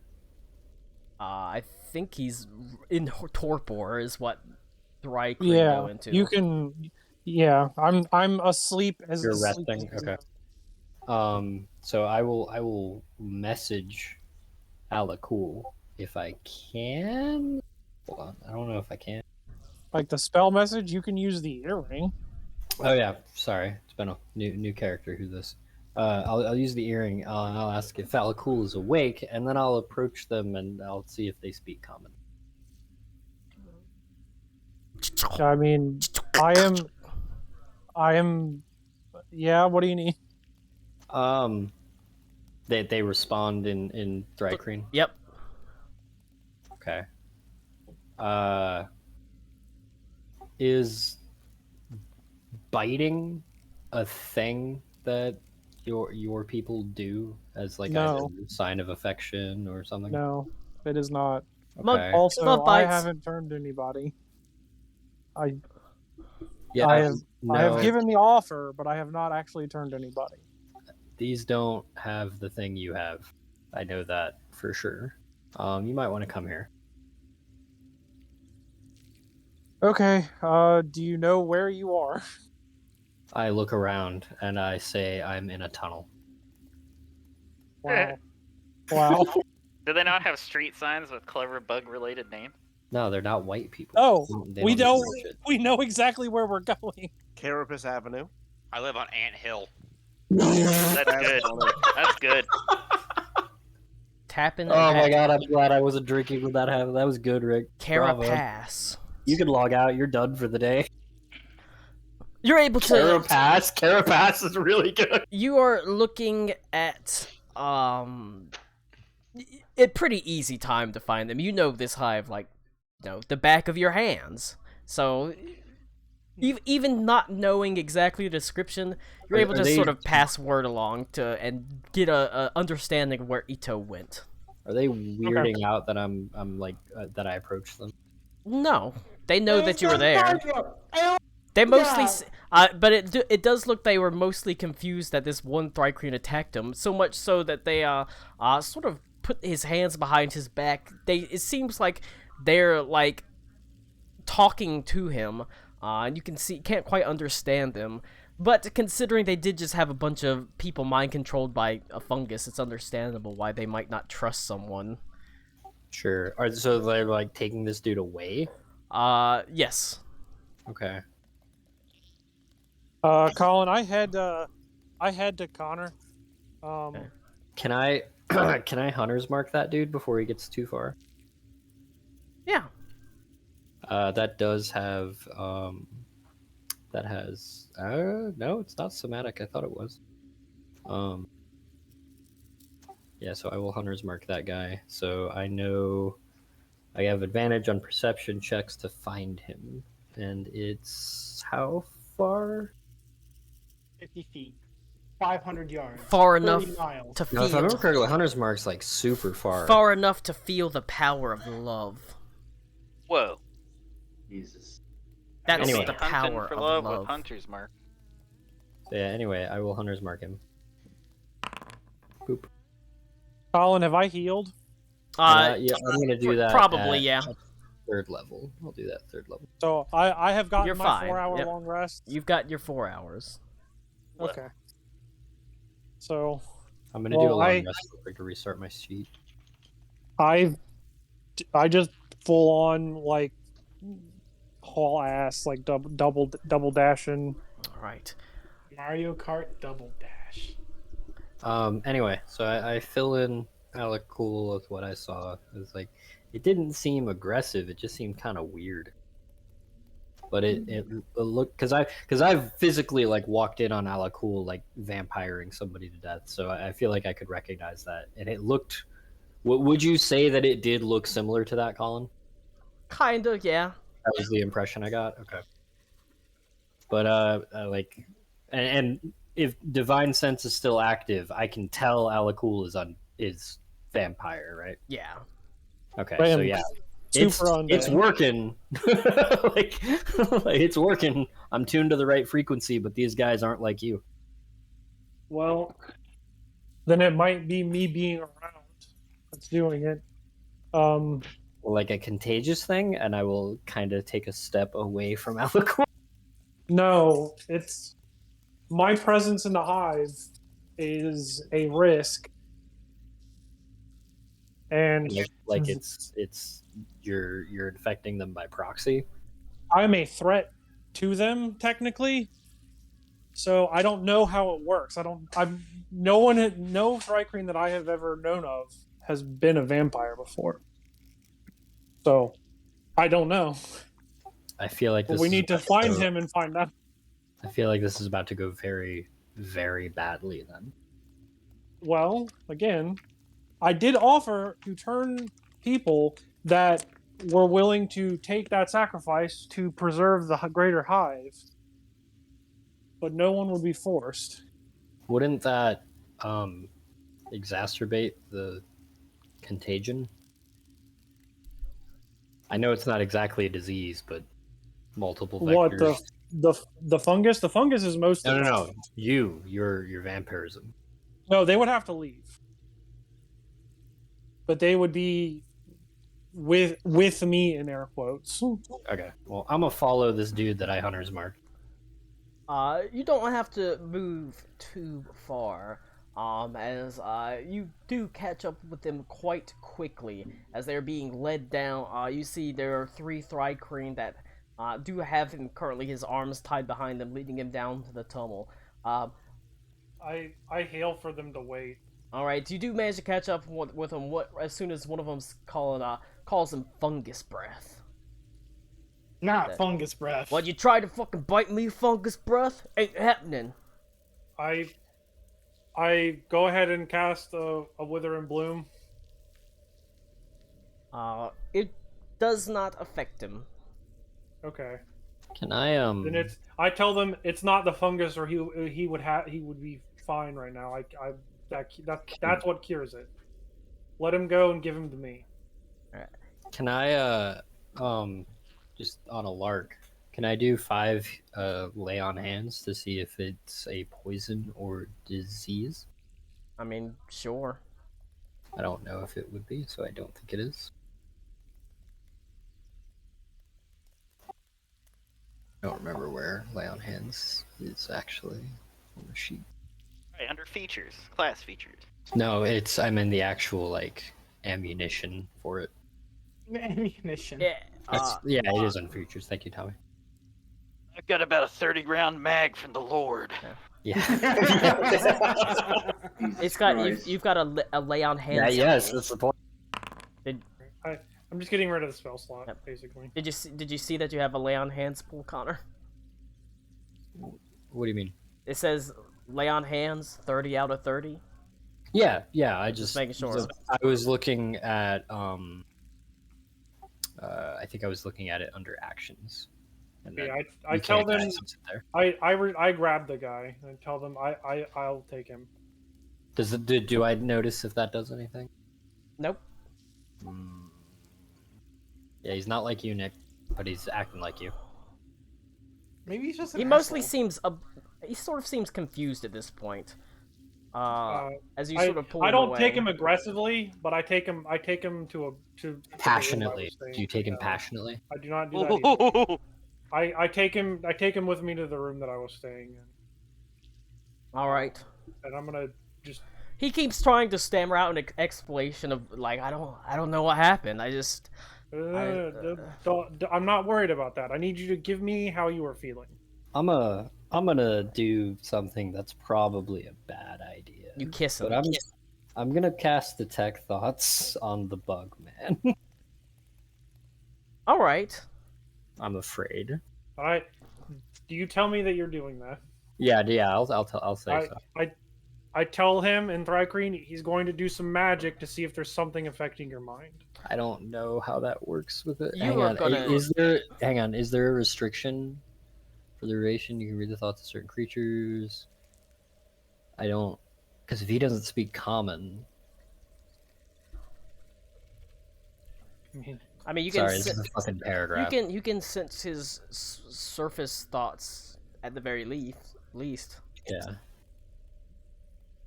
I think he's in torpor, is what Thrycreen go Yeah, into. you can. Yeah, I'm asleep as You're asleep resting. as- Okay. So I will message Alakul if I can. Hold on, I don't know if I can. Like the spell message, you can use the earring. Oh yeah, sorry, it's been a new character. Who's this? I'll use the earring. I'll ask if Alakul is awake, and then I'll approach them and I'll see if they speak common. I mean, I am. Yeah, what do you need? They respond in Thrycreen. Yep. Okay. Is biting a thing that your people do as like No. a sign of affection or something? No, it is not. Okay. Also, Love I bites. haven't turned anybody. Yeah, I have no, given the offer, but I have not actually turned anybody. these don't have the thing you have. I know that for sure. You might want to come here. Okay. Do you know where you are? I look around and I say I'm in a tunnel. Wow. Wow. Do they not have street signs with clever bug-related names? No, they're not white people. Oh, They we don't know. give a shit. We know exactly where we're going. Carapace Avenue. I live on Ant Hill. That's good. That's good. Tapping. Oh my god, I'm glad I wasn't drinking when that happened. That was good, Rick. Bravo. Carapace. You can log out. You're done for the day. You're able to. Carapace. Carapace is really good. You are looking at a pretty easy time to find them. You know this hive like, the back of your hands. So even not knowing exactly the description, you're able to sort of pass word along and get a understanding of where Ito went. Are they weirding out that I'm like that I approached them? No, they know that you were there. They mostly, but it does look they were mostly confused that this one Thrycreen attacked him. So much so that they sort of put his hands behind his back. It seems like they're like talking to him, and you can't quite understand them. But considering they did just have a bunch of people mind controlled by a fungus, it's understandable why they might not trust someone. Sure. So they're like taking this dude away? Yes. Okay. Colin, I had to Connor. Can I can I hunter's mark that dude before he gets too far? Yeah. That does have that has no, it's not somatic. I thought it was. Yeah, so I will hunter's mark that guy. So I know I have advantage on perception checks to find him. And it's how far? 50 feet. 500 yards. Far 30 enough miles. to No, if I remember feel. correctly, hunter's mark's like super far. Far enough to feel the power of love. Whoa. Jesus. That's Anyway. the Hunting power for of love love. with Hunter's Mark. So yeah, anyway, I will hunter's mark him. Boop. Colin, have I healed? Yeah, I'm gonna do that. Probably, at yeah. Third level. I'll do that third level. So I have gotten You're my fine. 4-hour Yep. long rest. You've got your 4 hours. Okay. So I'm gonna do a Well, long I- rest real quick to restart my sheet. I just full on like haul ass like double dashing. All right. Mario Kart Double Dash. Anyway, so I fill in Alec Cool with what I saw. It was like, it didn't seem aggressive. It just seemed kind of weird. But it looked, because I've physically like walked in on Alec Cool like vampiring somebody to death. So I feel like I could recognize that. And it looked. Would you say that it did look similar to that, Colin? Kinda, yeah. That was the impression I got. Okay. But like, and if Divine Sense is still active, I can tell Alakul is vampire, right? Yeah. Okay, Bam. so yeah, it's working. like it's working. I'm tuned to the right frequency, but these guys aren't like you. Well, then it might be me being around that's doing it. Like a contagious thing, and I will kind of take a step away from Alicorn. No, it's my presence in the hive is a risk, and like it's you're infecting them by proxy. I'm a threat to them technically. So I don't know how it works. No Thrycreen that I have ever known of has been a vampire before. So I don't know. I feel like we need to find him and find out. I feel like this is about to go very, very badly then. Well, again, I did offer to turn people that were willing to take that sacrifice to preserve the greater hive, but no one would be forced. Wouldn't that exacerbate the contagion? I know it's not exactly a disease, but multiple vectors. What the fungus? The fungus is most. No. Your vampirism. No, they would have to leave, but they would be with me in air quotes. Okay. Well, I'm gonna follow this dude that I hunter's marked. You don't have to move too far, as you do catch up with them quite quickly as they're being led down. You see there are 3 Thrycreen that do have him currently, his arms tied behind them, leading him down to the tunnel. I hail for them to wait. All right, you do manage to catch up with them. As soon as one of them calls him fungus breath. Not fungus breath. What, you tried to fucking bite me, fungus breath? Ain't happening. I go ahead and cast a Wither and Bloom. It does not affect him. Okay. Can I Then I tell them it's not the fungus, or he would be fine right now. That's what cures it. Let him go and give him to me. Can I just on a lark, can I do 5 lay on hands to see if it's a poison or disease? I mean, sure. I don't know if it would be, so I don't think it is. I don't remember where lay on hands is actually on the sheet. Right, under features, class features. No, I'm in the actual like ammunition for it. Ammunition. Yeah. Yeah, it is on features. Thank you, Tommy. I've got about a 30-round mag from the Lord. Yeah. It's got you've got a lay on hands. Yeah, yes, that's the point. I'm just getting rid of the spell slot, basically. Did you see that you have a lay on hands pool, Connor? What do you mean? It says lay on hands 30 out of 30. Yeah. I just making sure. I was looking at I think I was looking at it under actions. And yeah, I tell them I grab the guy and tell them I'll take him. Do I notice if that does anything? Nope. Yeah, he's not like you, Nick, but he's acting like you. Maybe he's just. He mostly seems he sort of seems confused at this point. As you sort of pull him away. I don't take him aggressively, but I take him to passionately. Do you take him passionately? I do not do that either. I take him with me to the room that I was staying in. All right. And I'm gonna just. He keeps trying to stammer out an explanation of like I don't know what happened. I'm not worried about that. I need you to give me how you are feeling. I'm gonna do something that's probably a bad idea. You kiss him. But I'm gonna cast Detect Thoughts on the bug man. All right. I'm afraid. All right. Do you tell me that you're doing that? Yeah. I'll say so. I tell him in Thrycreen he's going to do some magic to see if there's something affecting your mind. I don't know how that works with it. Hang on. Is there a restriction for the duration? You can read the thoughts of certain creatures. I don't, because if he doesn't speak common, I mean, you can Sorry, this is a fucking paragraph. you can sense his surface thoughts at the very least. Yeah.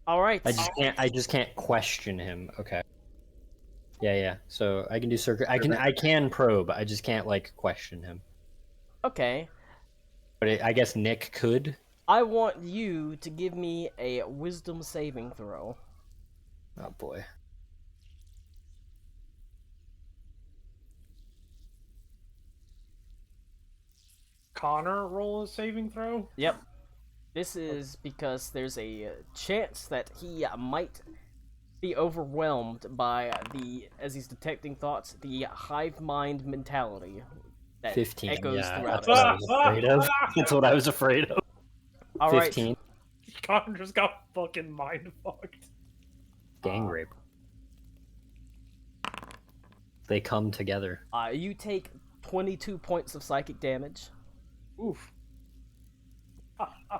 All right. I just can't question him. Okay. Yeah. So I can do I can probe. I just can't like question him. Okay. But I guess Nick could. I want you to give me a wisdom saving throw. Oh boy. Connor roll a saving throw? Yep. This is because there's a chance that he might be overwhelmed by as he's detecting thoughts, the hive mind mentality that 15. echoes Yeah, throughout that's what I was afraid of. That's what I was afraid of. All right. 15. Connor just got fucking mind fucked. Gang rape. They come together. You take 22 points of psychic damage. Oof.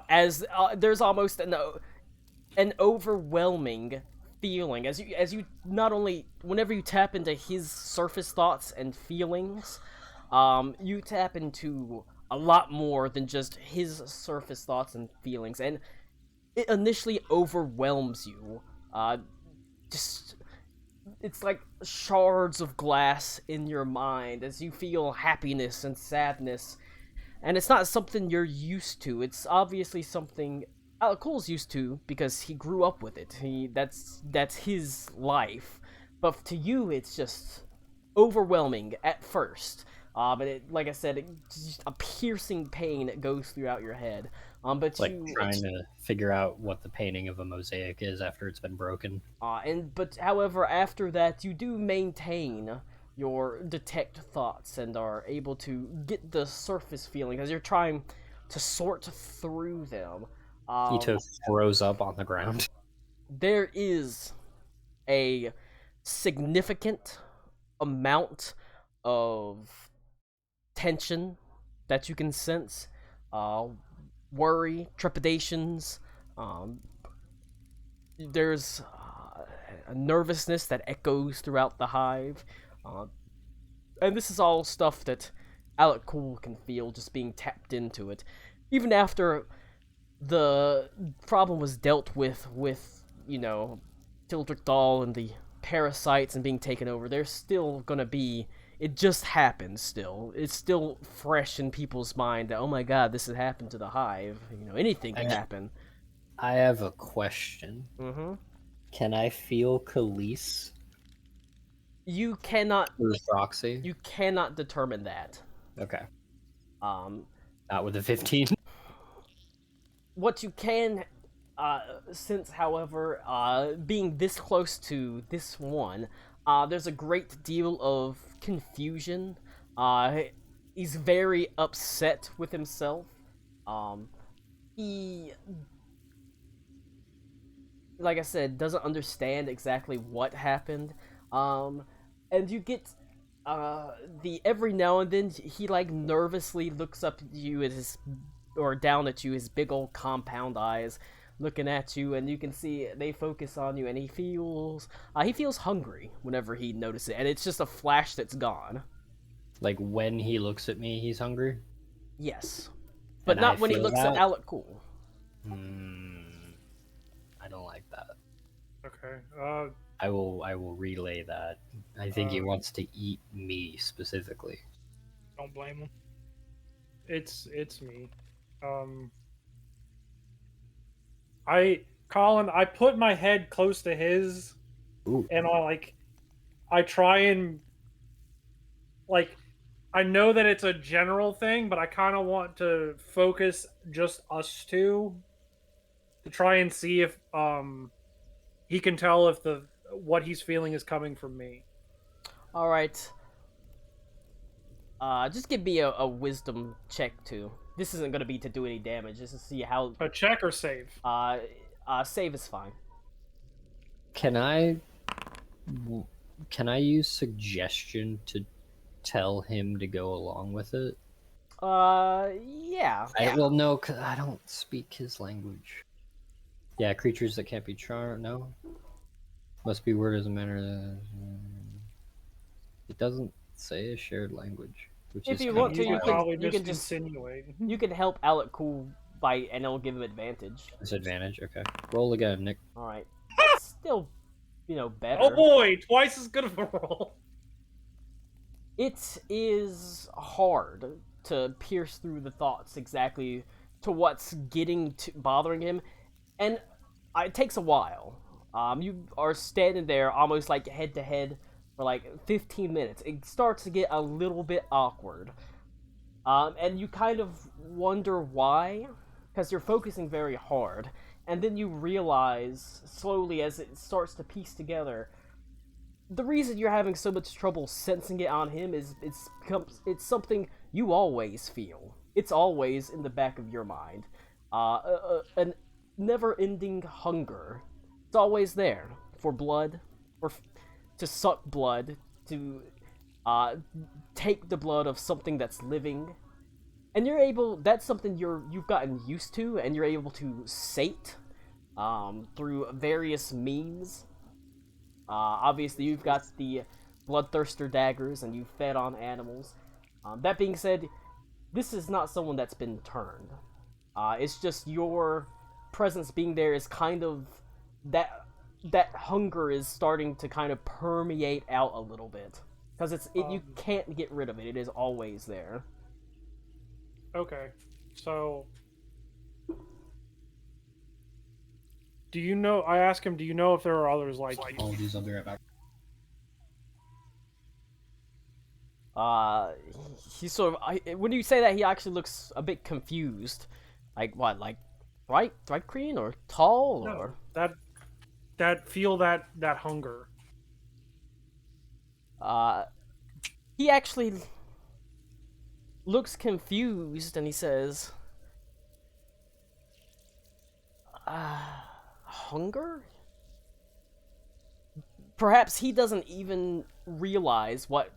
As there's almost an overwhelming feeling as you not only whenever you tap into his surface thoughts and feelings, you tap into a lot more than just his surface thoughts and feelings, and it initially overwhelms you. Just it's like shards of glass in your mind as you feel happiness and sadness. And it's not something you're used to. It's obviously something Alec Cole's used to because he grew up with it. That's his life. But to you, it's just overwhelming at first. But like I said, just a piercing pain goes throughout your head. But like trying to figure out what the painting of a mosaic is after it's been broken. But however, after that, you do maintain your detect thoughts and are able to get the surface feeling as you're trying to sort through them. Ito throws up on the ground. There is a significant amount of tension that you can sense, worry, trepidations. There's a nervousness that echoes throughout the hive. And this is all stuff that Alec Cool can feel just being tapped into it. Even after the problem was dealt with, Tildrick Dahl and the parasites and being taken over, there's still gonna be... It just happened still. It's still fresh in people's mind that, oh my god, this has happened to the hive. Anything can happen. I have a question. Mm-hmm. Can I feel Khalees? You cannot... Proxy? You cannot determine that. Okay. Not with a 15? What you can sense, however, being this close to this one, there's a great deal of confusion. He's very upset with himself. He, like I said, doesn't understand exactly what happened. And you get every now and then he like nervously looks up at you or down at you, his big old compound eyes looking at you, and you can see they focus on you, and he feels hungry whenever he notices it, and it's just a flash that's gone. Like when he looks at me, he's hungry? Yes. But not when he looks at Alec Cool. I don't like that. Okay. I will relay that. I think he wants to eat me specifically. Don't blame him. It's me. Colin, I put my head close to his. Ooh. And I try and I know that it's a general thing, but I kind of want to focus just us two to try and see if he can tell if what he's feeling is coming from me. All right. Just give me a wisdom check too. This isn't gonna be to do any damage. Just to see how. A check or save? Save is fine. Can I use suggestion to tell him to go along with it? Yeah. Well, no, 'cause I don't speak his language. Yeah, creatures that can't be charmed. No, must be word as a manner. It doesn't say a shared language, which If is you kind want of to, You you could can probably you can just just insinuate. you can help Alec Cool by and it'll give him advantage. disadvantage. Okay, roll again, Nick. All right, that's still better. Oh boy, twice as good of a roll. It is hard to pierce through the thoughts exactly to what's bothering him, and it takes a while. You are standing there almost like head to head for like 15 minutes. It starts to get a little bit awkward, and you kind of wonder why, because you're focusing very hard, and then you realize slowly as it starts to piece together the reason you're having so much trouble sensing it on him is it's something you always feel. It's always in the back of your mind. A never-ending hunger. It's always there for blood, to suck blood, to take the blood of something that's living. And that's something you've gotten used to, and you're able to sate through various means. Obviously, you've got the bloodthirster daggers, and you fed on animals. That being said, this is not someone that's been turned. It's just your presence being there is kind of that hunger is starting to kind of permeate out a little bit because you can't get rid of it. It is always there. Okay, so do you know? I asked him, do you know if there are others like you? Apologies, I'll be right back. He sort of when you say that, he actually looks a bit confused. Like what? Like bright green or tall or that feel that hunger. He actually looks confused and he says, hunger? Perhaps he doesn't even realize what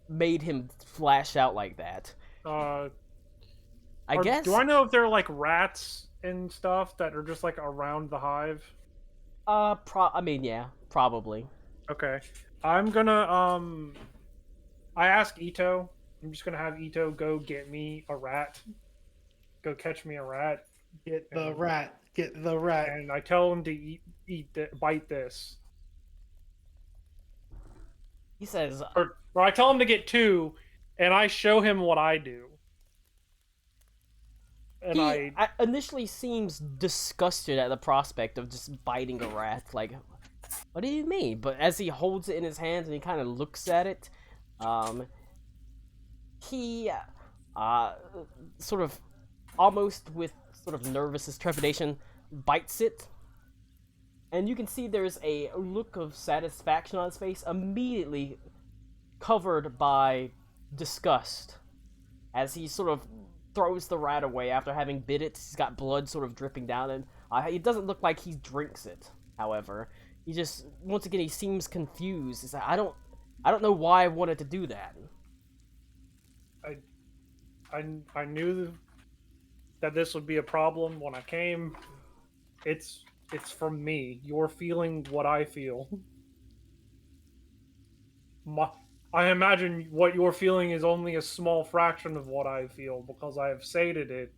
made him flash out like that. I guess. Do I know if they're like rats and stuff that are just like around the hive? I mean, yeah, probably. Okay. I'm gonna, I asked Ito. I'm just gonna have Ito go get me a rat. Go catch me a rat. Get the rat. Get the rat. And I tell him to bite this. He says... Or I tell him to get 2, and I show him what I do. And he initially seems disgusted at the prospect of just biting a rat. Like, what do you mean? But as he holds it in his hands and he kind of looks at it, he sort of, almost with sort of nervous trepidation, bites it. And you can see there's a look of satisfaction on his face, immediately covered by disgust, as he sort of throws the rat away after having bit it. He's got blood sort of dripping down, and it doesn't look like he drinks it. However, he just, once again, he seems confused. He's like, I don't know why I wanted to do that. I knew that this would be a problem when I came. It's from me. You're feeling what I feel. I imagine what you're feeling is only a small fraction of what I feel, because I have sated it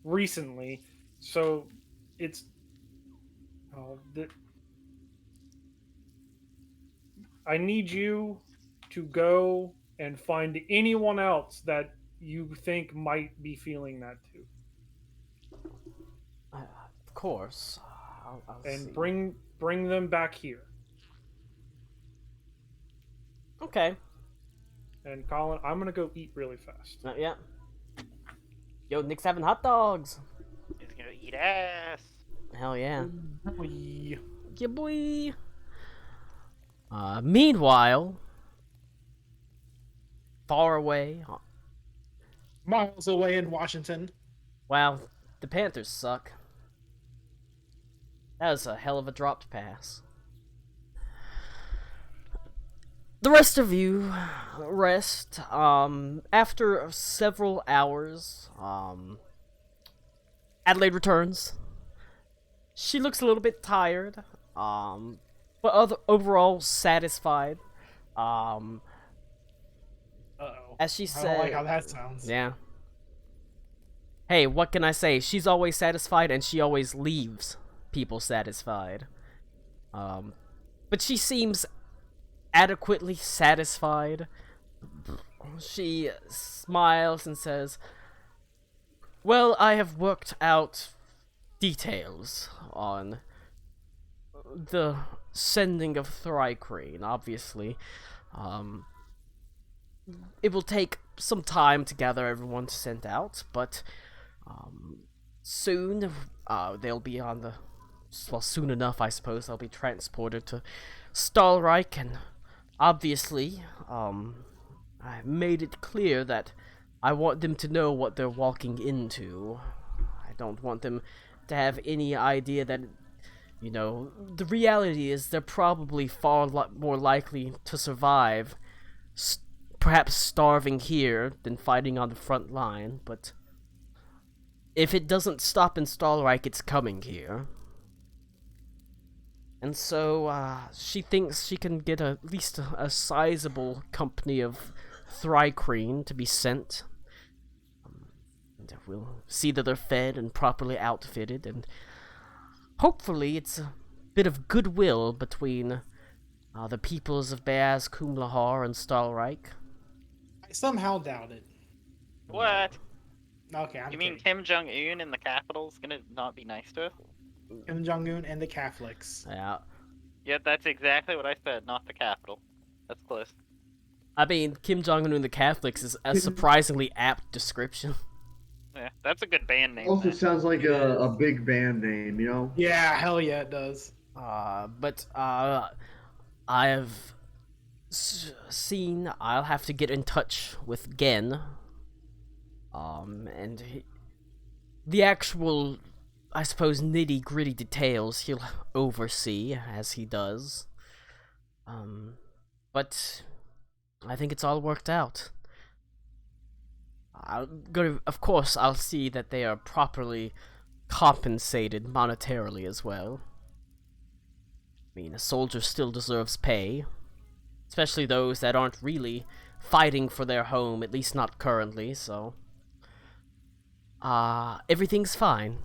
recently. So it's I need you to go and find anyone else that you think might be feeling that too. Of course. I'll and see. bring them back here. Okay. And Colin, I'm gonna go eat really fast. Yeah. Yo, Nick's having hot dogs. He's gonna eat ass. Hell yeah. Boy. Yeah, boy. Meanwhile, far away. Miles away in Washington. Wow, the Panthers suck. That was a hell of a dropped pass. The rest of you rest. After several hours, Adelaide returns. She looks a little bit tired. but overall satisfied. Um, Uh-oh. as she I said, don't like how that sounds. yeah. Hey, what can I say? She's always satisfied, and she always leaves people satisfied. But she seems adequately satisfied. She smiles and says, "Well, I have worked out details on the sending of Thrycrane, obviously. It will take some time to gather everyone sent out, but soon they'll be on the... Well, soon enough, I suppose, they'll be transported to Stahlreich, and obviously, I made it clear that I want them to know what they're walking into. I don't want them to have any idea that, you know, the reality is they're probably far more likely to survive, perhaps starving here than fighting on the front line, but if it doesn't stop in Stahlreich, it's coming here. And so, she thinks she can get at least a sizable company of Thrycrane to be sent. And we'll see that they're fed and properly outfitted, and hopefully it's a bit of goodwill between the peoples of Beaz, Kumlahar, and Stahlreich. I somehow doubt it. What? Okay, You mean Kim Jong-un in the capital's gonna not be nice to us? Kim Jong-un and the Catholics. Yeah. Yeah, that's exactly what I said, not the capital. That's close. I mean, Kim Jong-un and the Catholics is a surprisingly apt description. Yeah, that's a good band name. Also man. sounds like a big band name, you know? Yeah, hell yeah, it does. But I've seen I'll have to get in touch with Gen. And the actual, I suppose, nitty-gritty details he'll oversee, as he does. But I think it's all worked out. Of course, I'll see that they are properly compensated monetarily as well. I mean, a soldier still deserves pay, especially those that aren't really fighting for their home, at least not currently, so... everything's fine.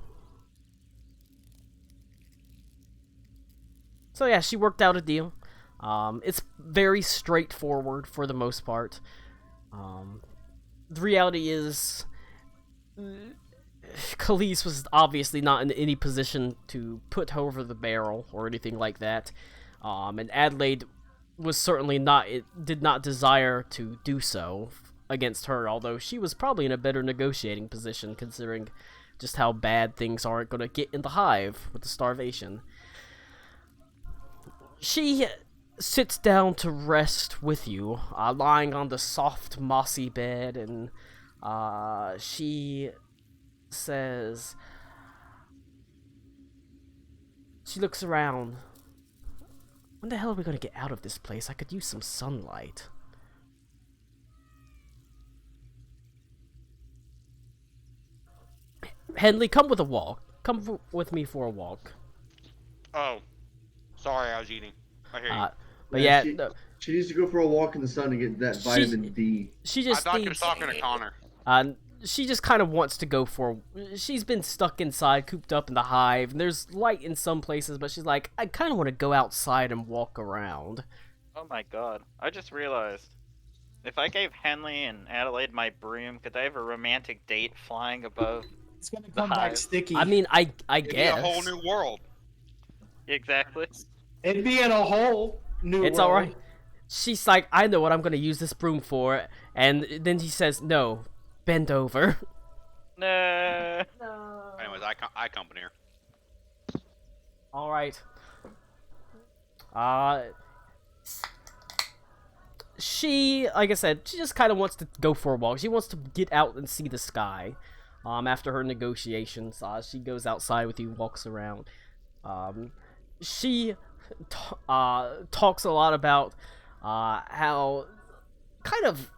So yeah, she worked out a deal. It's very straightforward for the most part. The reality is, Khalees was obviously not in any position to put her over the barrel or anything like that. And Adelaide was certainly not, did not desire to do so against her, although she was probably in a better negotiating position considering just how bad things aren't going to get in the hive with the starvation. She sits down to rest with you, lying on the soft mossy bed, and she says, she looks around. When the hell are we going to get out of this place? I could use some sunlight. Henley, come with a walk. Come with me for a walk. Oh, sorry, I was eating. I hear you. But yeah, she needs to go for a walk in the sun to get that vitamin D. She just I thought you were needs, talking to Connor. she just kind of wants to go for... She's been stuck inside, cooped up in the hive, and there's light in some places, but she's like, I kind of want to go outside and walk around. Oh my god. I just realized. If I gave Henley and Adelaide my broom, could they have a romantic date flying above? It's gonna come back hive? sticky. I mean, I It'd be guess. a whole new world. Exactly. It'd be in a whole new It's world. alright. She's like, I know what I'm going to use this broom for, and then she says, no, bend over. No. Anyways, I company her. Alright. She, like I said, she just kind of wants to go for a walk. She wants to get out and see the sky. After her negotiations, she goes outside with you, walks around. She talks a lot about how kind of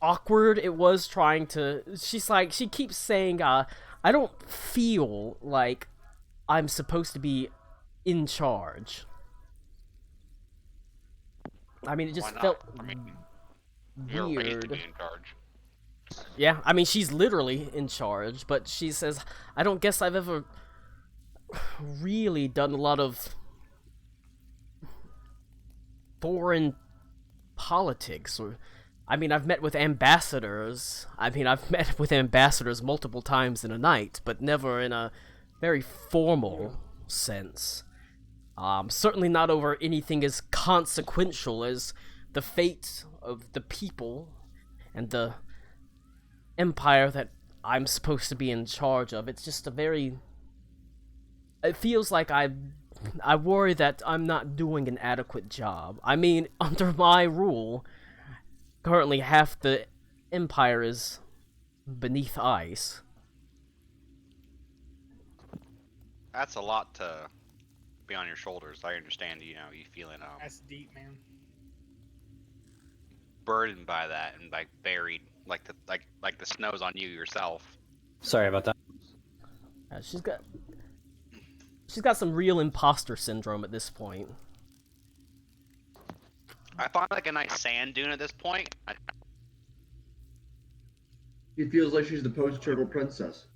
awkward it was trying to... She's like, she keeps saying, I don't feel like I'm supposed to be in charge. I mean, it just Why not? felt I mean, you're raised to weird. be in charge. Yeah, I mean, she's literally in charge, but she says, I don't guess I've ever really done a lot of foreign politics. Or, I mean, I've met with ambassadors. I mean, I've met with ambassadors multiple times in a night, but never in a very formal sense. Certainly not over anything as consequential as the fate of the people and the empire that I'm supposed to be in charge of. It's just a very... It feels like I worry that I'm not doing an adequate job. I mean, under my rule, currently half the empire is beneath ice. That's a lot to be on your shoulders. I understand, you feeling That's deep, man. burdened by that and like buried, like the snow's on you yourself. Sorry about that. She's got some real imposter syndrome at this point. I find like a nice sand dune at this point. She feels like she's the post-turtle princess.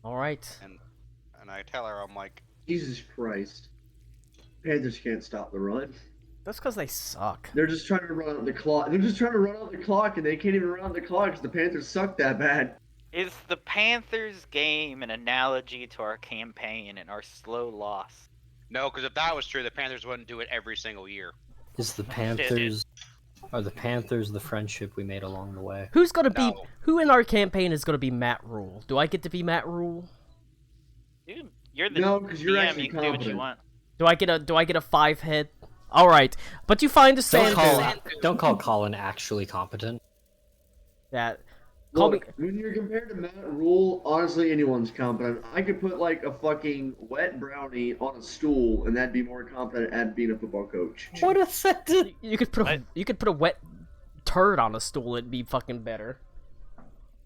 All right. And I tell her, I'm like, Jesus Christ. Panthers can't stop the run. That's because they suck. They're just trying to run out the clock. They're just trying to run out the clock, and they can't even run out the clock because the Panthers suck that bad. Is the Panthers game an analogy to our campaign and our slow loss? no, because if that was true, the Panthers wouldn't do it every single year. Is the Panthers... Are the Panthers the friendship we made along the way? Who's gonna be... No. Who in our campaign is gonna be Matt Rule? Do I get to be Matt Rule? Dude, you're the No, because you're DM, actually you can do what you competent. want. Do I get a 5-head? All right, but you find a sand Don't call Colin actually competent. that. Call me. Look, when you're compared to Matt Rule, honestly, anyone's competent. I could put like a fucking wet brownie on a stool, and that'd be more competent at being a football coach. What a sentence! You could put a wet turd on a stool. It'd be fucking better.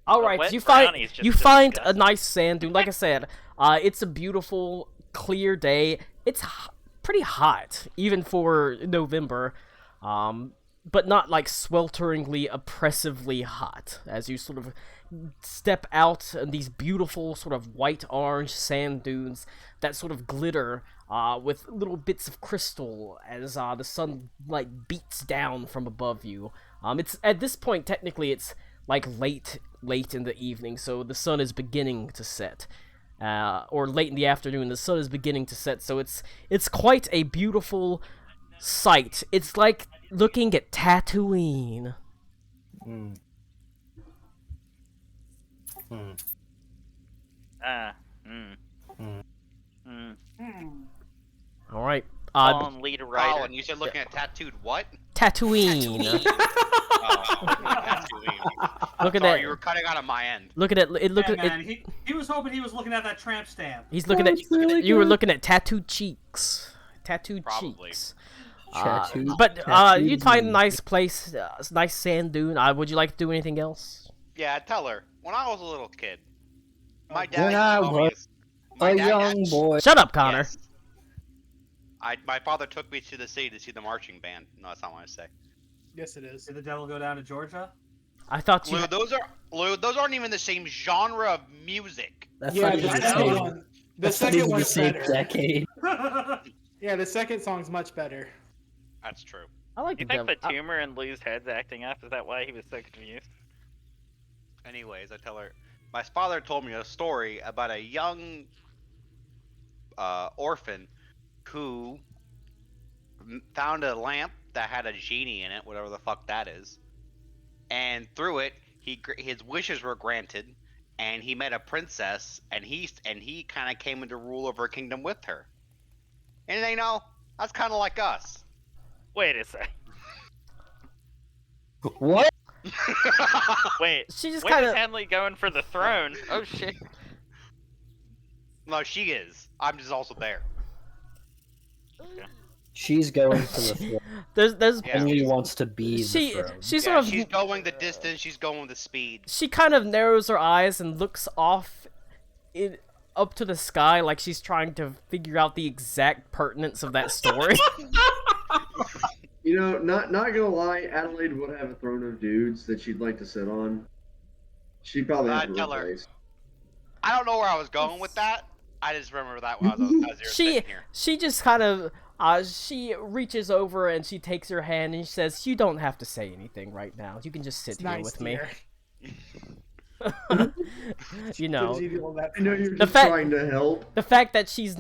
All right, wet you find brownie's just you find a disgusting. nice sand dune. Like I said, it's a beautiful, clear day. It's pretty hot, even for November. But not like swelteringly, oppressively hot. As you sort of step out in these beautiful sort of white-orange sand dunes that sort of glitter with little bits of crystal as the sun like beats down from above you. It's at this point technically it's like late in the evening, so the sun is beginning to set. Or late in the afternoon, the sun is beginning to set. So it's quite a beautiful sight. It's like looking at Tatooine. Mm. Mm. All right. Colin, lead writer. Colin, you said looking at tattooed what? Tatooine. Look at Sorry, that. you were cutting out on my end. Looking at it. Look Yeah, at man, it. he was hoping he was looking at that tramp stamp. He's looking at. really You were good. looking at tattooed cheeks. Tattooed Probably. cheeks. Tattooed- But tattooed you'd find a cheeks. nice place, nice sand dune. Would you like to do anything else? Yeah, tell her. When I was a little kid, my dad When used I to tell me was this- my A dad young actually- boy. Shut up, Connor. Yes. My father took me to the city to see the marching band. No, that's not what I say. Yes, it is. Did the devil go down to Georgia? I thought you. Lou, those aren't even the same genre of music. That's Yeah, not the even the second same. one. The That's not second even the one's same better. decade. Yeah, the second song's much better. That's true. I like You the think the devil. tumor in Lou's head's acting up? Is that why he was so confused? Anyways, I tell her. My father told me a story about a young orphan who found a lamp that had a genie in it, whatever the fuck that is, and through it, his wishes were granted, and he met a princess, and he kind of came into rule over a kingdom with her. And that's kind of like us. Wait a sec. What? Wait. She just when kind is of. Henley going for the throne? Oh shit. No, she is. I'm just also there. She's going for the throne. There's. Yeah. Only wants to be the She throne. she's Yeah, sort of. she's going the distance. She's going the speed. She kind of narrows her eyes and looks off it up to the sky like she's trying to figure out the exact pertinence of that story. You know, not gonna lie, Adelaide would have a throne of dudes that she'd like to sit on. She'd probably have a tell her. replace. I don't know where I was going with that. I just remember that as you were sitting here. She just kind of she reaches over and she takes her hand and she says, "You don't have to say anything right now. You can just sit here with me." You know, I know you're just trying to help. The fact that she is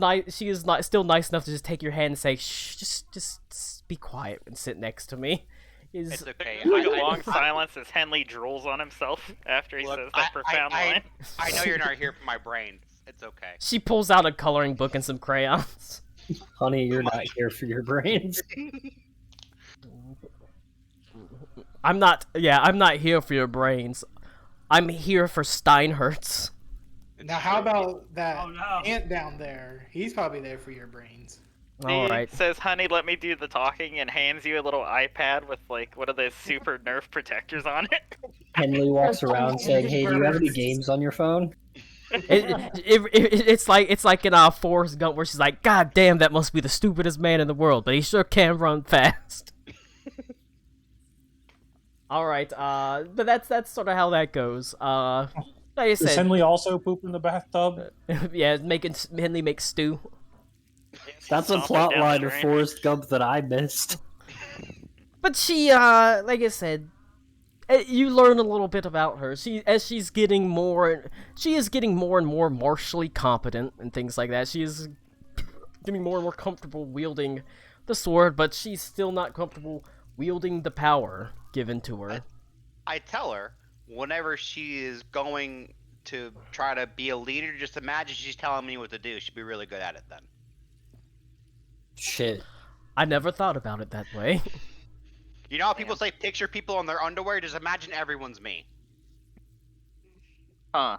not still nice enough to just take your hand and say, "Shh, just be quiet and sit next to me." It's okay. Like a long silence as Henley drools on himself after he says that profound line. I know you're not here for my brain. It's okay. She pulls out a coloring book and some crayons. Honey, you're not here for your brains. I'm not here for your brains. I'm here for Steinhertz. Now, how about that ant down there? He's probably there for your brains. All right. He says, "Honey, let me do the talking," and hands you a little iPad with like one of those super Nerf protectors on it. Henley walks around saying, "Hey, do you have any games on your phone?" It's like in Forrest Gump where she's like, "God damn, that must be the stupidest man in the world, but he sure can run fast." All right, but that's sort of how that goes. Like I said, Does Henley also poop in the bathtub? Yeah, Henley makes stew. That's a plot line of Forrest Gump that I missed. But she, like I said, you learn a little bit about her. She is getting more and more martially competent and things like that. She is getting more and more comfortable wielding the sword, but she's still not comfortable wielding the power given to her. I tell her whenever she is going to try to be a leader, just imagine she's telling me what to do. She'd be really good at it then. Shit. I never thought about it that way. You know how people say picture people in their underwear? Just imagine everyone's me. Huh.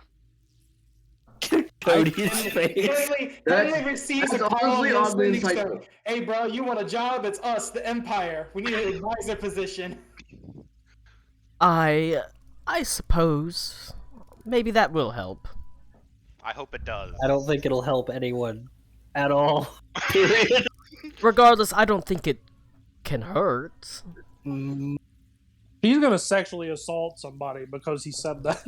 Cody's face. Henley receives a call honestly on oddly his insightful. show. Hey, bro, you want a job? It's us, the Empire. We need an advisor position. I suppose maybe that will help. I hope it does. I don't think it'll help anyone at all. Period. Regardless, I don't think it can hurt. He's gonna sexually assault somebody because he said that.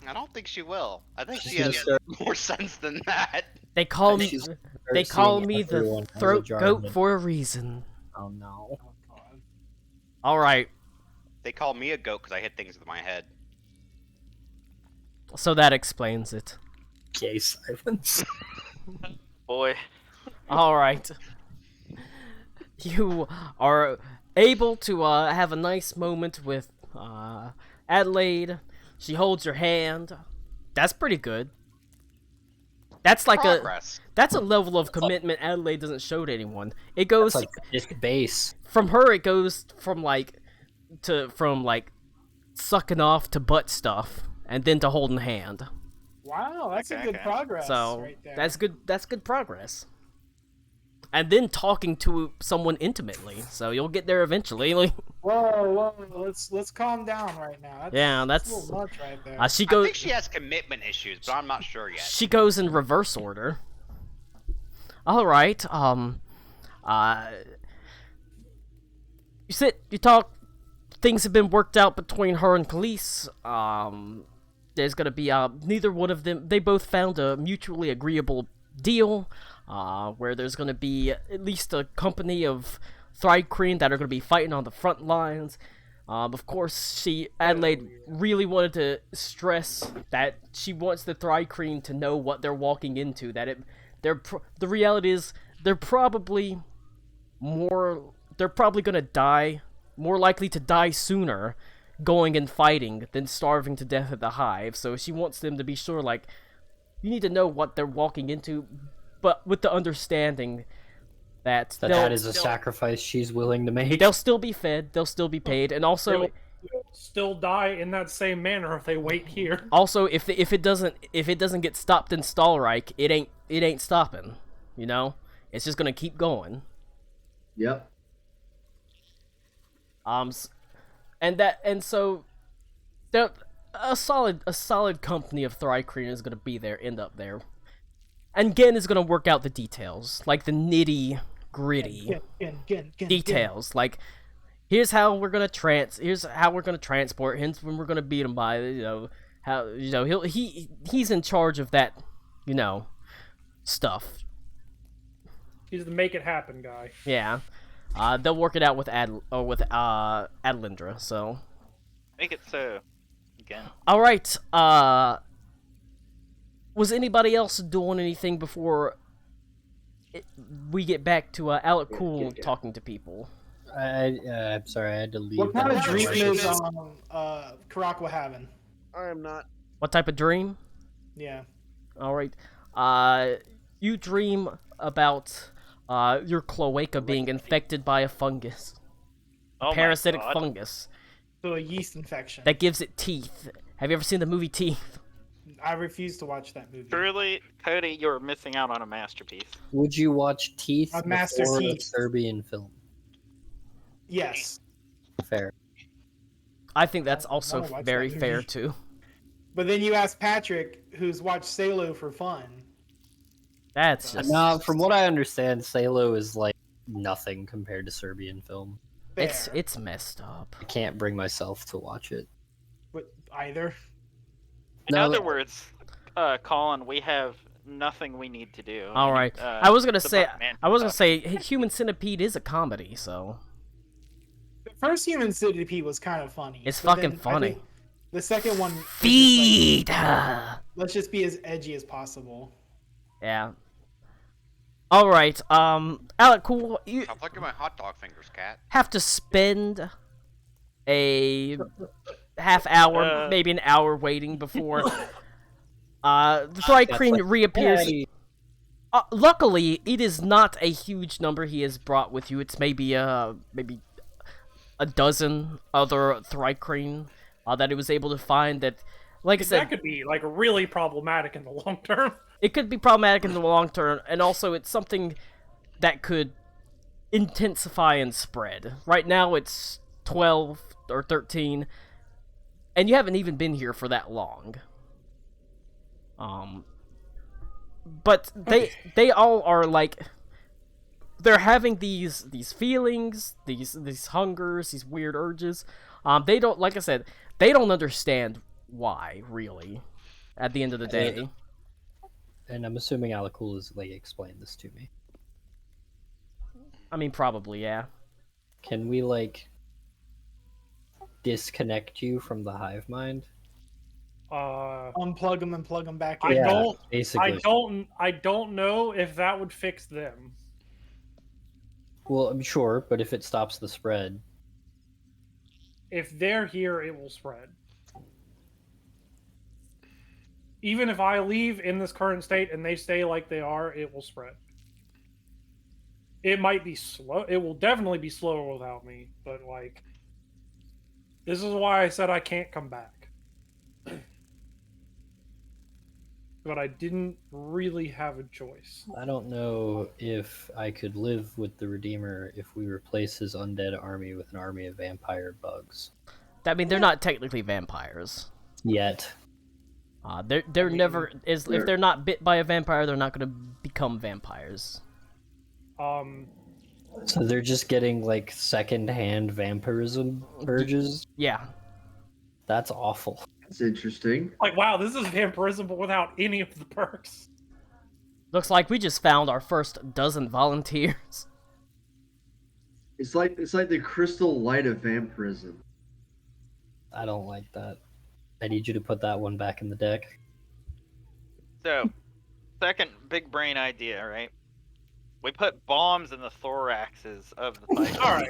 I don't think she will. I think she has more sense than that. They call me the everyone has a throat jar goat of for a reason. Oh no. All right, They call me a goat because I hit things with my head. so that explains it. Gay silence. Boy. All right. You are able to have a nice moment with Adelaide. She holds your hand. That's pretty good. That's like Progress. that's a level of commitment Adelaide doesn't show to anyone. It goes That's like just base. from her. It goes from like sucking off to butt stuff, and then to holding hand. Wow, that's a good progress So right there. that's good. That's good progress. And then talking to someone intimately, so you'll get there eventually. Like, Whoa, let's calm down right now. That's a little much right there. she I goes. think she has commitment issues, but I'm not sure yet. She goes in reverse order. All right. You talk. Things have been worked out between her and police. There's gonna be neither one of them. They both found a mutually agreeable deal, where there's gonna be at least a company of Thrycreen that are gonna be fighting on the front lines. Of course, Adelaide really wanted to stress that she wants the Thrycreen to know what they're walking into. That the reality is they're probably gonna die, more likely to die sooner going and fighting than starving to death at the hive. So she wants them to be sure, like, you need to know what they're walking into, but with the understanding that that is a sacrifice she's willing to make. They'll still be fed, they'll still be paid, and also They'll still die in that same manner if they wait here. also if it doesn't get stopped in Stallreich, it ain't stopping. You know, it's just gonna keep going. Yep. And so a solid company of Thrycreen is gonna be there, end up there, and Gen is gonna work out the details, like the nitty gritty Gen. details. Like, here's how we're gonna transport. Hence, when we're gonna beat him by, how he's in charge of that, stuff. He's the make it happen guy. Yeah, they'll work it out with Adlindra. So Make it so. Again. all right. Was anybody else doing anything before we get back to Alec Cool talking to people? I'm sorry, I had to leave. What kind of that. dream is Karakwa having? I am not. What type of dream? Yeah. All right. You dream about your cloaca being infected by a fungus, Oh my parasitic God. fungus So a yeast infection. that gives it teeth. Have you ever seen the movie Teeth? I refuse to watch that movie. Truly, Cody, you're missing out on a masterpiece. Would you watch Teeth A Master before a Teeth. Serbian film? Yes. Fair. I think that's also wanna watch very that fair movie. too. But then you ask Patrick, who's watched Salo for fun. That's just No, from what I understand, Salo is like nothing compared to Serbian film. Fair. it's messed up. I can't bring myself to watch it. But either. In No, other that- words, Colin, we have nothing we need to do. All right. I was gonna say Human Centipede is a comedy, so The first Human Centipede was kind of funny. It's but fucking then I funny. think The second one. was just feed. like, let's just be as edgy as possible. Yeah. All right. Alec, cool. You Stop looking at my hot dog fingers, cat. have to spend a half hour, maybe an hour waiting before the Thrycreen reappears. Luckily, it is not a huge number he has brought with you. It's maybe a dozen other Thrycreen that he was able to find. That, like I said, That could be like really problematic in the long term. it could be problematic in the long term, and also it's something that could intensify and spread. Right now, it's 12 or 13, and you haven't even been here for that long. But they all are like, they're having these feelings, these hungers, these weird urges. They don't, like I said, they don't understand why, really, at the end of the day. And I'm assuming Alakul has like explained this to me. I mean, probably, yeah. Can we like disconnect you from the hive mind? Unplug them and plug them back in. Basically. I don't know if that would fix them. Well, I'm sure, but if it stops the spread, If they're here, it will spread. Even if I leave in this current state and they stay like they are, it will spread. It might be slow. It will definitely be slower without me, but like, this is why I said I can't come back. But I didn't really have a choice. I don't know if I could live with the Redeemer if we replace his undead army with an army of vampire bugs. I mean, they're not technically vampires. Yet. They're never if they're not bit by a vampire, they're not going to become vampires. So they're just getting like second-hand vampirism urges? Yeah. That's awful. That's interesting. Like, wow, this is vampirism, but without any of the perks. Looks like we just found our first dozen volunteers. It's like the crystal light of vampirism. I don't like that. I need you to put that one back in the deck. So, second big brain idea, right? We put bombs in the thoraxes of the fight. All right.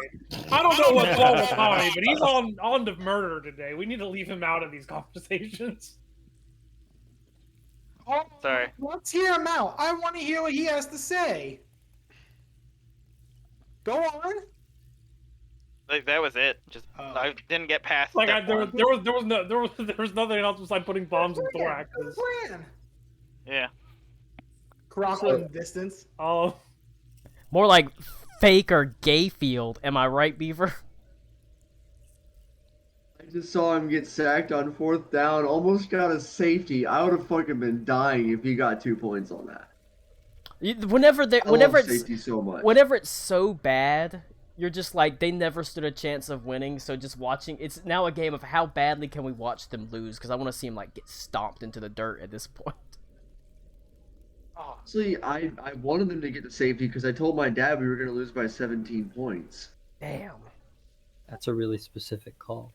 I don't know what's wrong with Tommy, but he's on to murder today. We need to leave him out of these conversations. Sorry. Let's hear him out. I want to hear what he has to say. Go on. Like, that was it. Just I didn't get past. Like, step there one. was nothing else besides putting bombs in thoraxes. Plan. Yeah. Karakwa in the distance. Oh. More like fake or gay field. Am I right, Beaver? just saw him get sacked on 4th down, almost got a safety. I would have fucking been dying if he got 2 points on that. Whenever love it's safety so much. whenever it's so bad, you're just like, they never stood a chance of winning. So just watching, it's now a game of how badly can we watch them lose, because I want to see them like get stomped into the dirt at this point. Honestly, I wanted them to get the safety because I told my dad we were going to lose by 17 points. Damn. That's a really specific call,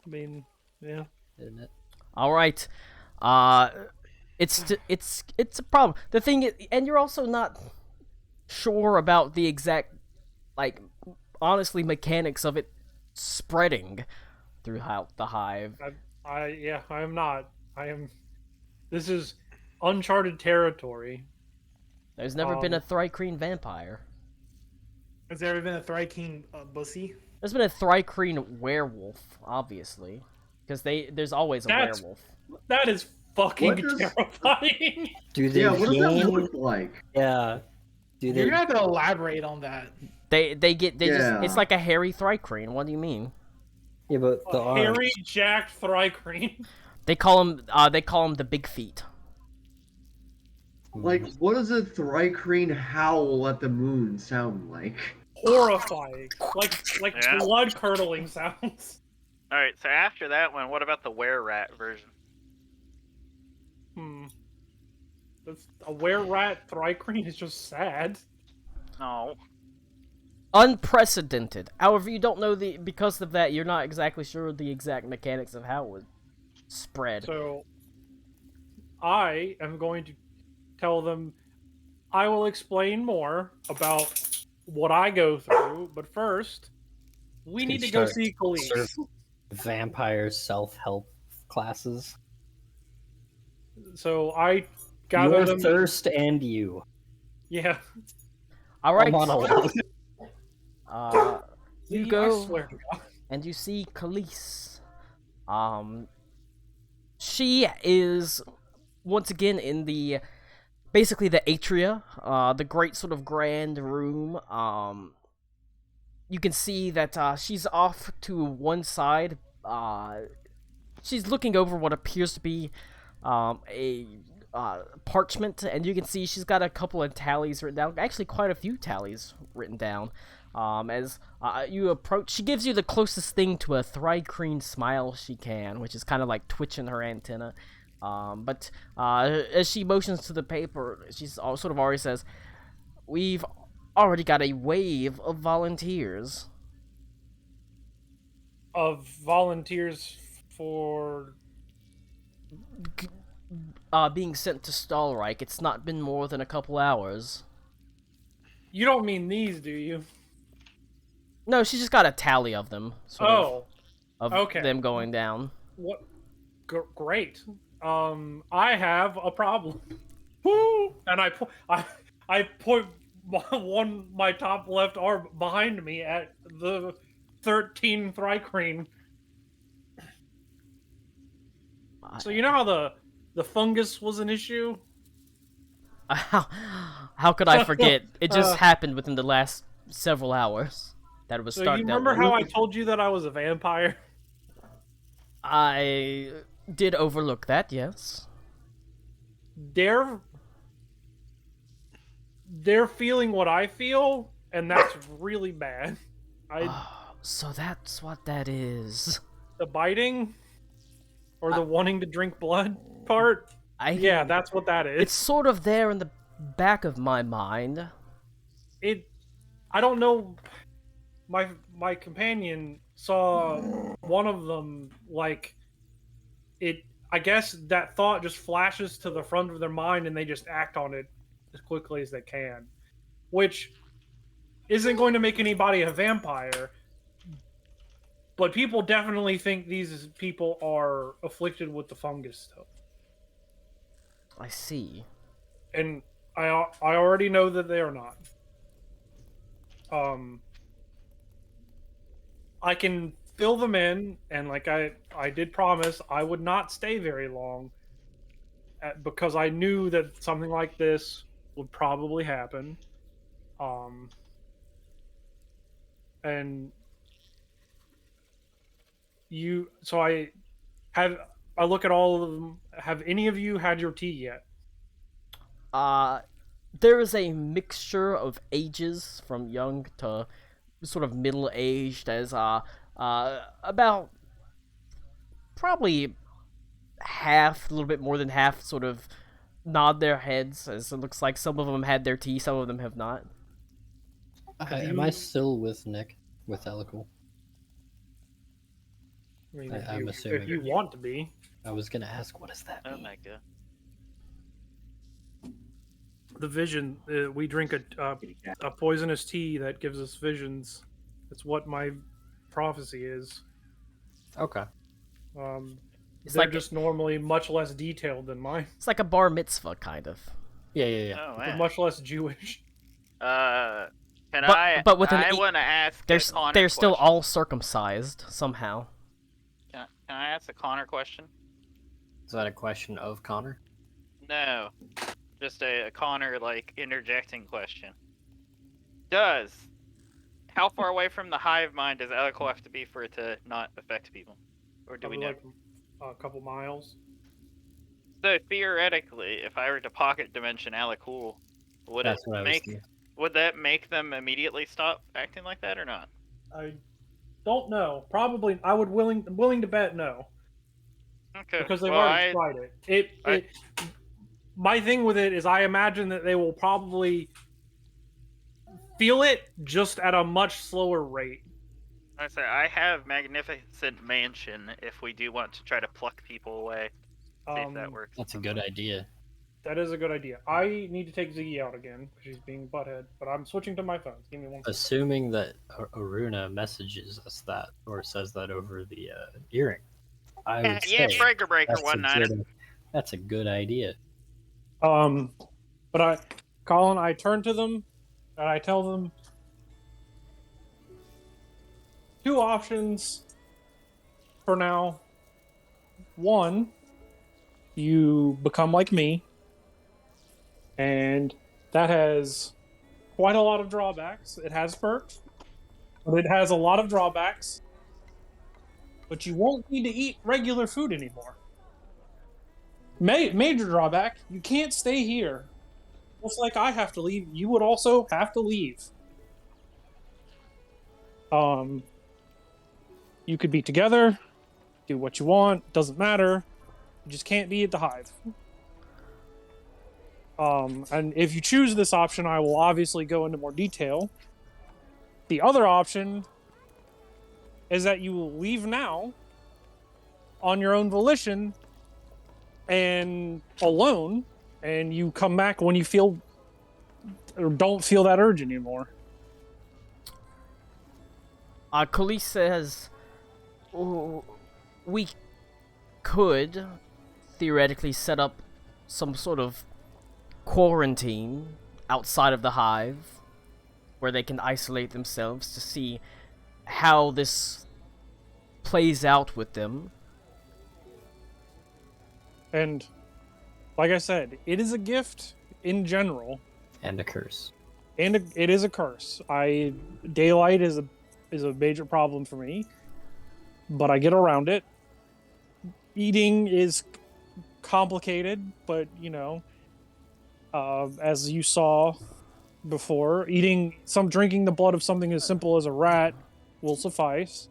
I mean, yeah. isn't it? All right. It's a problem. The thing is, and you're also not sure about the exact, like, honestly, mechanics of it spreading throughout the hive. I am not. I am. This is uncharted territory. There's never been a Thrycreen vampire. Has there ever been a Thrycreen bussy? There's been a Thrycreen werewolf, obviously, because there's always a werewolf. That is fucking terrifying. Do they what does that gain- look like? Yeah. Do they? You're gonna have to elaborate on that. They just, it's like a hairy Thrycreen. What do you mean? Yeah, but the arms. Hairy jacked Thrycreen. They call him the Big Feet. Like, what does a Thrycreen howl at the moon sound like? Horrifying. Like Yeah. blood curdling sounds. All right, so after that one, what about the were-rat version? That's, a were-rat Thrycreen is just sad. No. Unprecedented. However, you don't know because of that, you're not exactly sure the exact mechanics of how it would spread. So, I am going to tell them I will explain more about what I go through, but first, we need to go see Khalees. Vampire self-help classes. So I gather Your them. thirst and you. Yeah. All right. Monologue. You I go swear to God. and you see Khalees. She is once again in basically the atria, the great sort of grand room. You can see that she's off to one side. She's looking over what appears to be a parchment, and you can see she's got a couple of tallies written down. Actually, quite a few tallies written down. As you approach, she gives you the closest thing to a Thrycreen smile she can, which is kind of like twitching her antenna. But as she motions to the paper, she's sort of already says, "We've already got a wave of volunteers." Of volunteers for Being sent to Stahlreich. It's not been more than a couple hours. You don't mean these, do you? No, she's just got a tally of them. Of okay. them going down. What? Great. I have a problem. Woo! And I put my top left arm behind me at the 13 Thrycreen. So you know how the fungus was an issue? How could I forget? It just happened within the last several hours that it was So starting. you remember how I told you that I was a vampire? I did overlook that, yes. They're feeling what I feel, and that's really bad. So that's what that is. The biting? Or the wanting to drink blood part? Yeah, that's what that is. It's sort of there in the back of my mind. I don't know. My companion saw one of them, like, I guess that thought just flashes to the front of their mind and they just act on it as quickly as they can. Which isn't going to make anybody a vampire. But people definitely think these people are afflicted with the fungus stuff. I see. And I already know that they are not. I can fill them in, and like I did promise, I would not stay very long. Because I knew that something like this would probably happen. And I look at all of them. Have any of you had your tea yet? There is a mixture of ages from young to sort of middle aged, as about probably half, a little bit more than half, sort of nod their heads, as it looks like some of them had their tea, some of them have not. Am I still with Nick with Elicool? I mean, I'm assuming. if you want to be. I was gonna ask, what does that mean? Oh my god. The vision. We drink a poisonous tea that gives us visions. It's what my prophecy is. Okay. It's They're like just normally much less detailed than mine. It's like a bar mitzvah, kind of. Yeah. Oh They're man. much less Jewish. But with an I want to ask. they're still all circumcised somehow. Can I ask a Connor question? Is that a question of Connor? No, just a Connor interjecting question. How far away from the hive mind does Elico have to be for it to not affect people, or do we know? Like a couple miles. So theoretically, if I were to pocket dimension Elicool, would that make them immediately stop acting like that or not? I don't know. Probably, I would willing to bet no. Okay. Because they've already tried it. My thing with it is, I imagine that they will probably feel it just at a much slower rate. I say I have Magnificent Mansion if we do want to try to pluck people away. See if that works. That's a good idea. That is a good idea. I need to take Ziggy out again because she's being butthead, but I'm switching to my phone. Give me one. Assuming that Aruna messages us that or says that over the earring, I would say breaker one-nighter. That's a good idea. But Colin, I turn to them and I tell them two options for now. One, you become like me, and that has quite a lot of drawbacks. It has perks, but it has a lot of drawbacks. But you won't need to eat regular food anymore. Major drawback, you can't stay here. Just like I have to leave, you would also have to leave. You could be together, do what you want, doesn't matter. You just can't be at the hive. And if you choose this option, I will obviously go into more detail. The other option is that you will leave now on your own volition and alone, and you come back when you feel or don't feel that urge anymore. Khalees says, we could theoretically set up some sort of quarantine outside of the hive where they can isolate themselves to see how this plays out with them. And like I said, it is a gift in general. And a curse. And it is a curse. Daylight is a major problem for me, but I get around it. Eating is complicated, but as you saw before, drinking the blood of something as simple as a rat will suffice.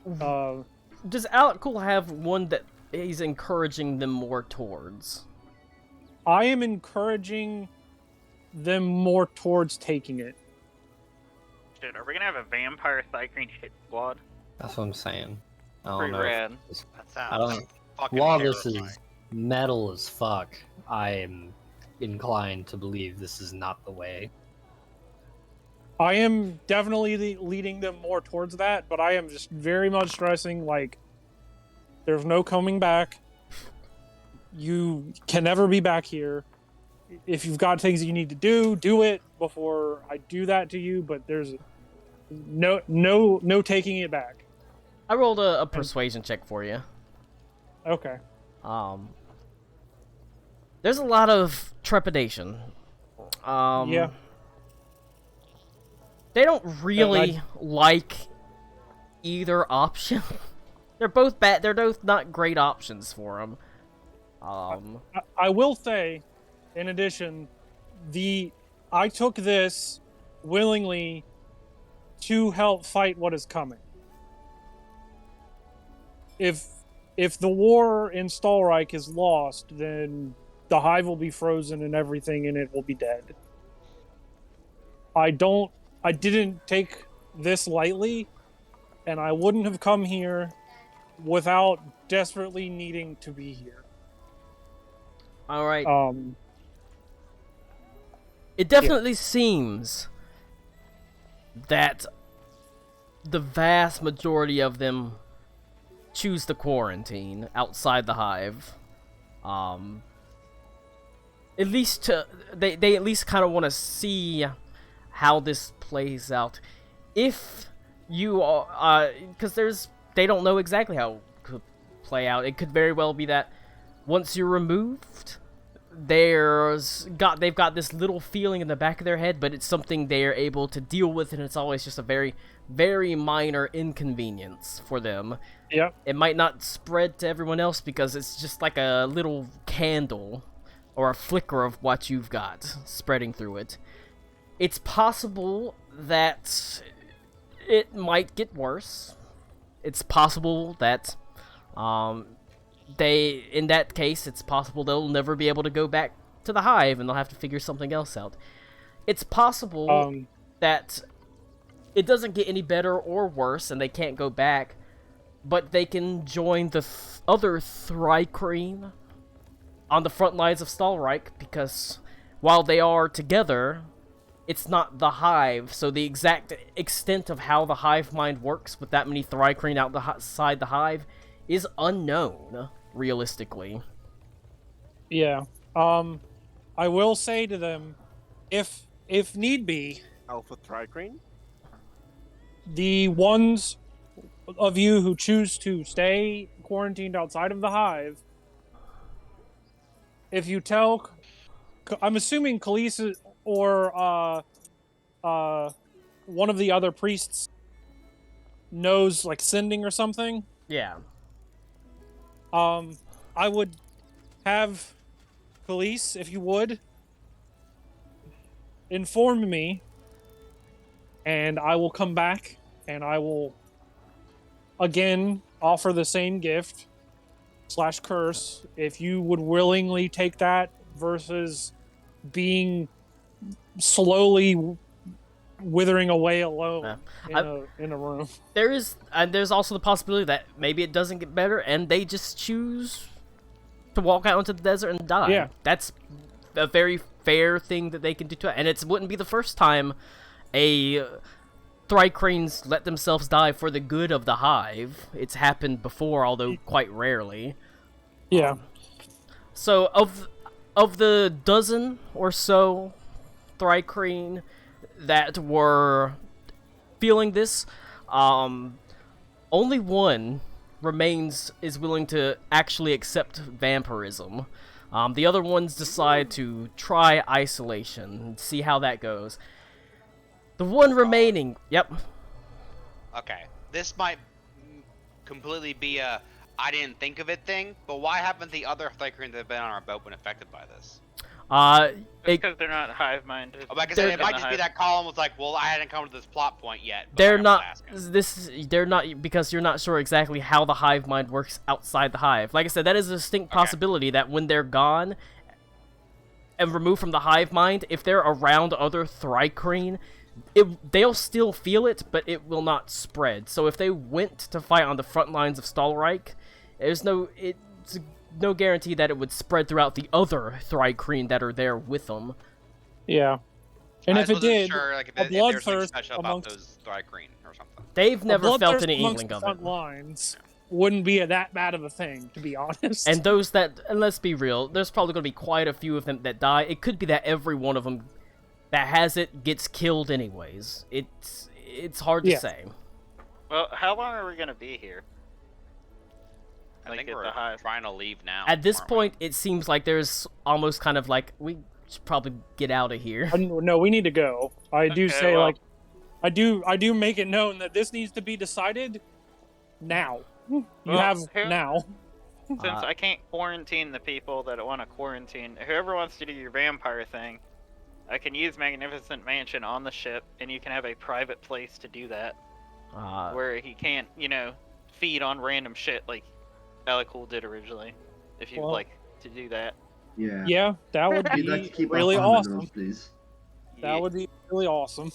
Does Alec Cool have one that he's encouraging them more towards? I am encouraging them more towards taking it. Shit, are we gonna have a vampire Cycrene hit squad? That's what I'm saying. I don't Pretty know. rad. That sounds I don't. fucking While this terrifying. is metal as fuck, I am inclined to believe this is not the way. I am definitely leading them more towards that, but I am just very much stressing, there's no coming back. You can never be back here. If you've got things you need to do it before I do that to you, but there's no taking it back. I rolled a persuasion check for you. Okay. There's a lot of trepidation. Yeah. They don't really like either option. They're both bad. They're both not great options for him. I will say, in addition, I took this willingly to help fight what is coming. If the war in Stallreich is lost, then the hive will be frozen and everything in it will be dead. I didn't take this lightly, and I wouldn't have come here without desperately needing to be here. All right. It definitely seems that the vast majority of them choose the quarantine outside the hive. At least they at least kind of want to see how this plays out. If you are, because they don't know exactly how it could play out. It could very well be that once you're removed, they've got this little feeling in the back of their head, but it's something they're able to deal with, and it's always just a very, very minor inconvenience for them. Yeah. It might not spread to everyone else because it's just like a little candle or a flicker of what you've got spreading through it. It's possible that it might get worse. It's possible that in that case, it's possible they'll never be able to go back to the hive and they'll have to figure something else out. It's possible that it doesn't get any better or worse and they can't go back, but they can join the other Thrycreen on the front lines of Stallreich, because while they are together, it's not the hive, so the exact extent of how the hive mind works with that many Thrycreen outside the hive is unknown, realistically. Yeah. I will say to them, if need be, Alpha Thrycreen? the ones of you who choose to stay quarantined outside of the hive, if you tell, I'm assuming Khalees or one of the other priests knows, like, sending or something. Yeah. I would have Khalees, if you would, inform me, and I will come back, and I will, again, offer the same gift / curse, if you would willingly take that versus being slowly withering away alone in a room. There's also the possibility that maybe it doesn't get better and they just choose to walk out into the desert and die. Yeah. That's a very fair thing that they can do to it, and it wouldn't be the first time a Thrycreens let themselves die for the good of the hive. It's happened before, although quite rarely. Yeah. So of the dozen or so Thrycreen that were feeling this, only one is willing to actually accept vampirism. The other ones decide to try isolation and see how that goes. The one remaining... Yep. Okay. This might completely be a I didn't think of it thing, but why haven't the other Thrycreens that have been on our boat been affected by this? Because they're not hive-minded. Like I said, it might just be that Colin was like, well, I hadn't come to this plot point yet. They're not because you're not sure exactly how the hive mind works outside the hive. Like I said, that is a distinct possibility that when they're gone and removed from the hive mind, if they're around other Thrycreen, they'll still feel it, but it will not spread. So if they went to fight on the front lines of Stallreich, it's no guarantee that it would spread throughout the other Thrycreen that are there with them. Yeah. And if it did, sure, like, a bloodthirst special about those Thrycreen or something. They've never felt any amongst inkling the of front it. lines wouldn't be that bad of a thing, to be honest. And let's be real, there's probably going to be quite a few of them that die. It could be that every one of them that has it gets killed anyways. It's hard to say. Well, how long are we going to be here? I think we're trying to leave now. At this point, it seems like there's almost kind of like, we should probably get out of here. No, we need to go. I do say, I do make it known that this needs to be decided now. You Well, have who- now. Since I can't quarantine the people that want to quarantine, whoever wants to do your vampire thing, I can use Magnificent Mansion on the ship, and you can have a private place to do that, where he can't, feed on random shit like Elicool did originally. If you'd like to do that. Yeah. Yeah, that would We'd like be to keep really our fundamentals, awesome. please. That would be really awesome.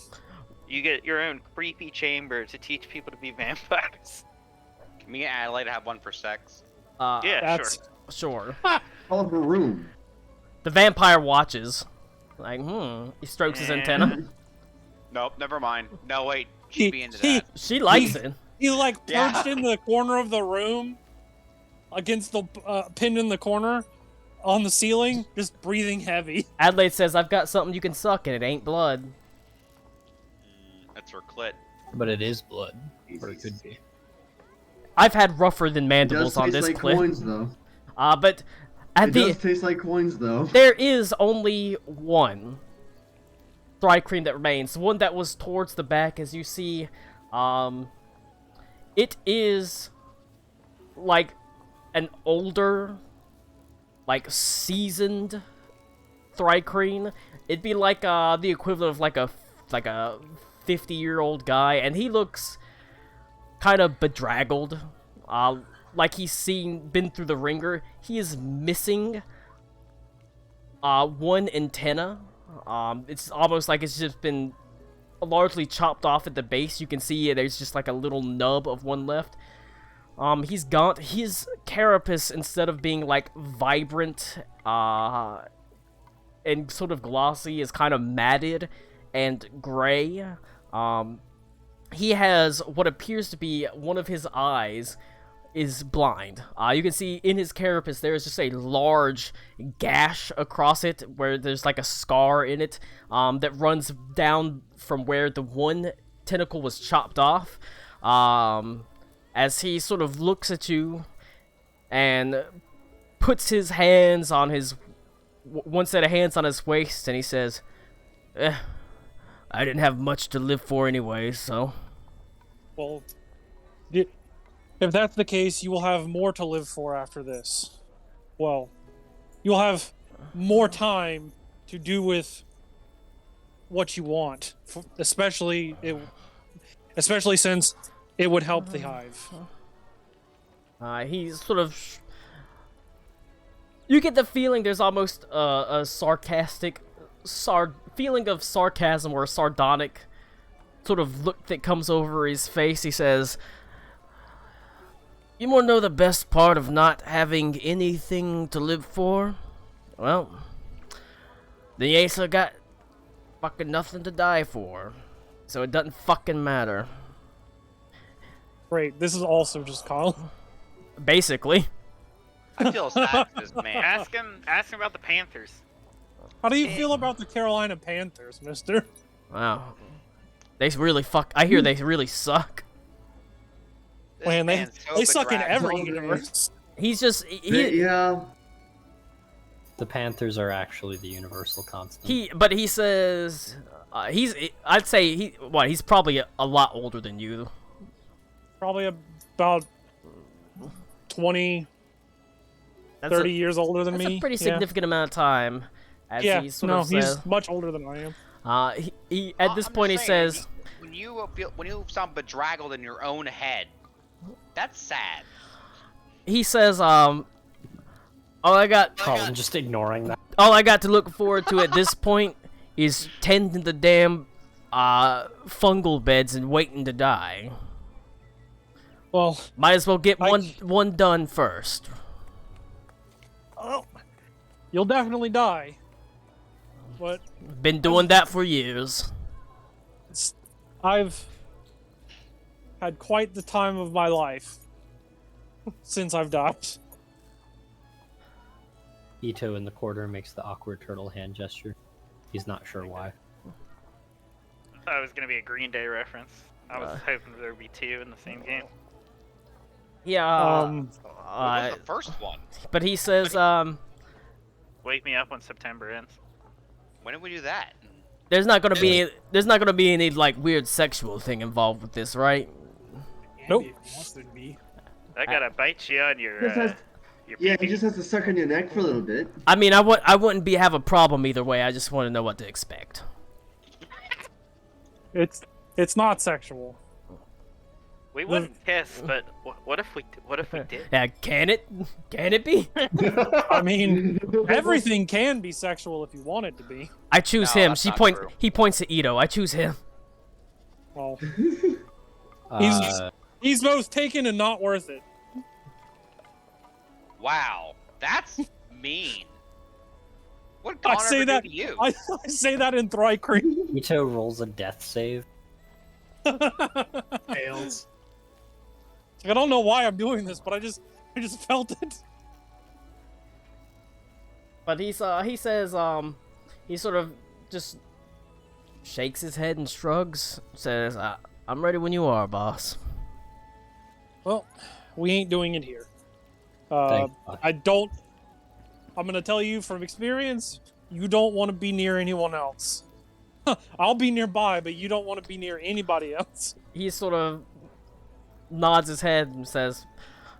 You get your own creepy chamber to teach people to be vampires. Me and Adelaide have one for sex. Yeah, Sure. Call it a room. The vampire watches. Like, he strokes his antenna. Nope, never mind. No, wait. She'd be into that. She likes it. He like Yeah. perched in the corner of the room, against the pinned in the corner, on the ceiling, just breathing heavy. Adelaide says, "I've got something you can suck, and it ain't blood." That's her clit. But it is blood, or it could be. I've had rougher than It mandibles does on taste this like clip. coins, though. But at It the does taste like coins, though. there is only one Thri-kreen that remains. The one that was towards the back, as you see. It is like an older, like seasoned Thri-kreen. It'd be like the equivalent of like a 50-year-old guy, and he looks kind of bedraggled, like he's been through the ringer. He is missing one antenna. It's almost like it's just been largely chopped off at the base. You can see there's just like a little nub of one left. He's gaunt. His carapace, instead of being like vibrant and sort of glossy, is kind of matted and gray. He has what appears to be one of his eyes is blind. You can see in his carapace there is just a large gash across it where there's like a scar in it that runs down from where the one tentacle was chopped off. As he sort of looks at you and puts his hands on his one set of hands on his waist, and he says, I didn't have much to live for anyway, so... Well, if that's the case, you will have more to live for after this. Well, you'll have more time to do with what you want, especially since it would help the hive. He's sort of... You get the feeling there's almost a sarcastic... feeling of sarcasm or a sardonic sort of look that comes over his face. He says, "You want to know the best part of not having anything to live for? Well, the Asa got fucking nothing to die for, so it doesn't fucking matter." Great, this is also just Kyle. Basically. I feel sad for this man. Ask him about the Panthers. How do you feel about the Carolina Panthers, mister? Wow. They really I hear they really suck. This Man, they man's so suck in bedraggled. every universe. He's just... Yeah. The Panthers are actually the universal constant. But he says... I'd say he's probably a lot older than you. Probably about 20, 30 years older than me. That's a pretty significant amount of time. As Yeah, he sort of says. he's much older than I am. He at this I'm point he just saying, says, when you sound bedraggled in your own head, that's sad. he says, all I got just ignoring that. all I got to look forward to at this point is tending the damn fungal beds and waiting to die. Well, Might as well get one done first. Oh, you'll definitely die. But Been doing that for years. I've had quite the time of my life since I've died. Ito in the corner makes the awkward turtle hand gesture. He's not sure why. I thought it was going to be a Green Day reference. I was hoping there would be two in the same game. Yeah. What was the first one? But he says, Wake me up when September ends. When did we do that? there's not gonna be any like weird sexual thing involved with this, right? Nope. Maybe if he wants to be. I gotta bite you on your. Yeah, he just has to suck on your neck for a little bit. I mean, I wouldn't have a problem either way. I just want to know what to expect. It's not sexual. We wouldn't kiss, but what if we did? Yeah, can it be? I mean, everything can be sexual if you want it to be. I choose No, him. that's not true. He points to Ito. I choose him. Well, Uh, he's both taken and not worth it. Wow, that's mean. What I Connor say ever that. do to you? I say that in Thrycreen. Ito rolls a death save. Fails. I don't know why I'm doing this, but I just felt it. But he says he sort of just shakes his head and shrugs. Says, "I'm ready when you are, boss." Well, we ain't doing it here. Thank God. I'm gonna tell you from experience, you don't want to be near anyone else. I'll be nearby, but you don't want to be near anybody else. He sort of nods his head and says,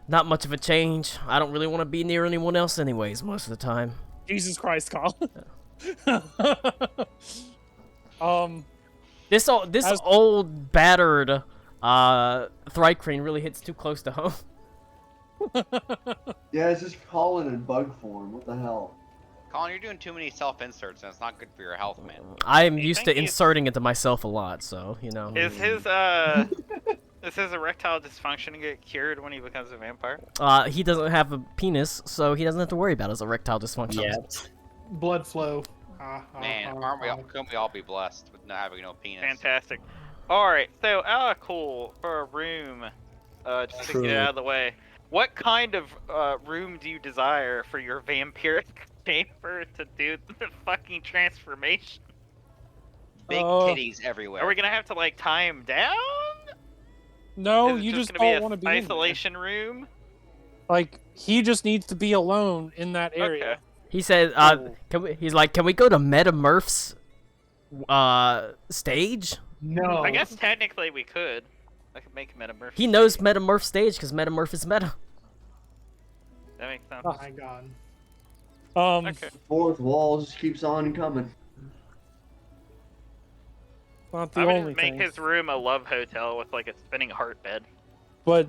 "Not much of a change. I don't really want to be near anyone else anyways most of the time." Jesus Christ, Kyle. This old battered Thrycreen really hits too close to home. Yeah, it's just pollen in bug form. What the hell? Colin, you're doing too many self-inserts, and it's not good for your health, man. I am Do you used to think he's- inserting into myself a lot, so you know. Is his erectile dysfunction get cured when he becomes a vampire? He doesn't have a penis, so he doesn't have to worry about his erectile dysfunction. Yet. Blood flow. Man, couldn't we all be blessed with not having no penis? Fantastic. Alright, so cool for a room. Just to get out of the way. What kind of room do you desire for your vampiric chamber to do the fucking transformation? Big titties everywhere. Are we gonna have to like tie him down? No, Is it you just gonna don't want to be be an in there. isolation room? Like, he just needs to be alone in that area. Okay. He said, "Can we go to Metamurph's stage?" No. I guess technically we could. I could make Metamorph. He knows Metamurph's stage because Metamurph is meta. That makes sense. Oh my god. Okay. Fourth wall just keeps on coming. Not the I'm gonna only make thing. his room a love hotel with like a spinning heart bed. But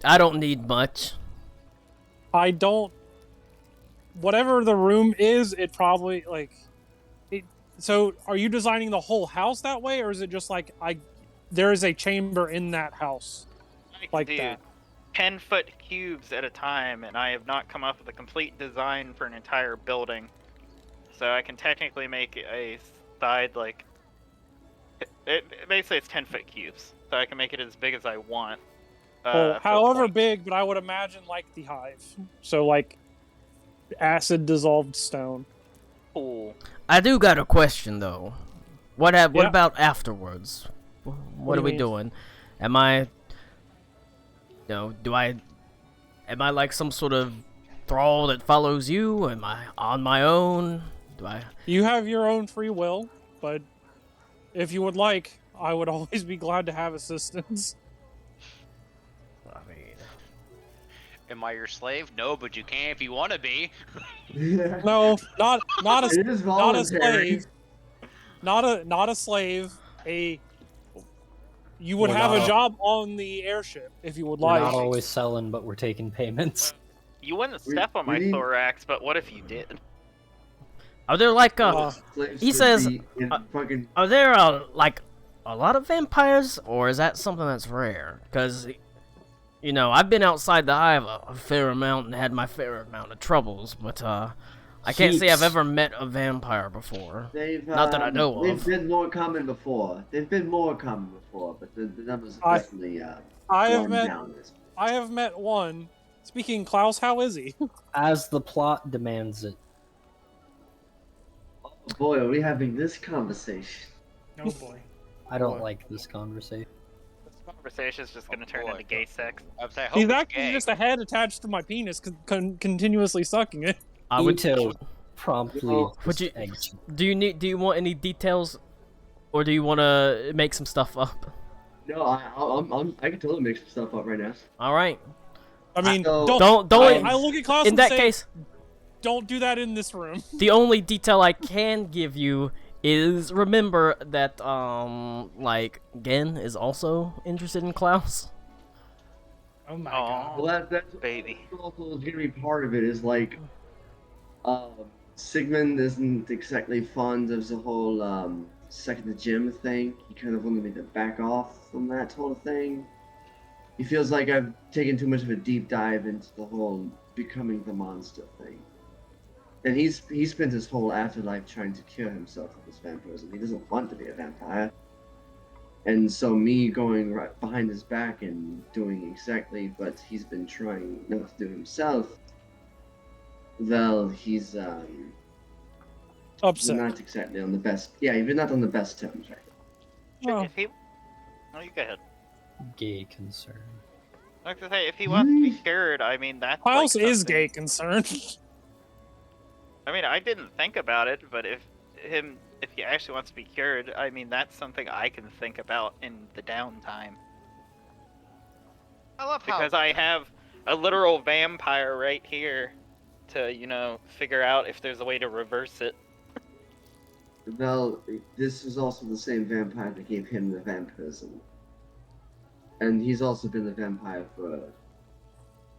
I don't need much. I don't. Whatever the room is, it probably like. So, are you designing the whole house that way, or is it just like there is a chamber in that house, like Dude, that? 10-foot cubes at a time, and I have not come up with a complete design for an entire building. So I can technically make a side like. Basically, it's 10-foot cubes, so I can make it as big as I want. Well, for however points. big, but I would imagine like the hive. So like acid dissolved stone. Cool. I do got a question though. What Yeah. about afterwards? What do are you we mean? doing? Am I am I like some sort of thrall that follows you? Am I on my own? You have your own free will, but if you would like, I would always be glad to have assistance. I mean, Am I your slave? No, but you can if you want to be. No, not a It is not a voluntary. slave. Not a slave. You would We're have a not- job on the airship if you would We're like. not always selling, but we're taking payments. You wouldn't We- step on my we need- thorax, but what if you did? are there like Slaves he should says, be in fucking are there like a lot of vampires, or is that something that's rare? Because I've been outside the hive a fair amount and had my fair amount of troubles, but I can't say I've Heaps. ever met a vampire before. They've, Not that I know they've of. been more common before. They've been more common before, but the numbers I- have definitely I have gone met down. This. I have met one. Speaking, Klaus, how is he? As the plot demands it. Oh boy, are we having this conversation? Oh boy. I don't like this conversation. This conversation's just gonna turn boy. into gay sex. I would say, I hope He's it's actually gay. just a head attached to my penis, continuously sucking it. I would. Ito promptly Well, would just you- eggs. Do you want any details, or do you want to make some stuff up? No, I can totally make some stuff up right now. All right. I mean, So- Don't. I look at Klaus In and that say, case, don't do that in this room. the only detail I can give you is remember that like Gen is also interested in Klaus. Oh my Aw. god. Well, that's Baby. also gonna be part of it. Is like, Sigmund isn't exactly fond of the whole second the gym thing. He kind of wanted me to back off from that whole thing. He feels like I've taken too much of a deep dive into the whole becoming the monster thing. And he spent his whole afterlife trying to cure himself of his vampirism. He doesn't want to be a vampire. And so me going right behind his back and doing exactly what he's been trying not to do himself, well, he's Upset. not exactly on the best. Yeah, he's not on the best terms right now. Oh. If he, no, you go ahead. Gay concern. Like to say, if he wants to be cured, I mean that's. Klaus like is something- gay concerned. I mean, I didn't think about it, but if he actually wants to be cured, I mean that's something I can think about in the downtime. I love how Because I have a literal vampire right here to, figure out if there's a way to reverse it. Well, this is also the same vampire that gave him the vampirism. And he's also been a vampire for a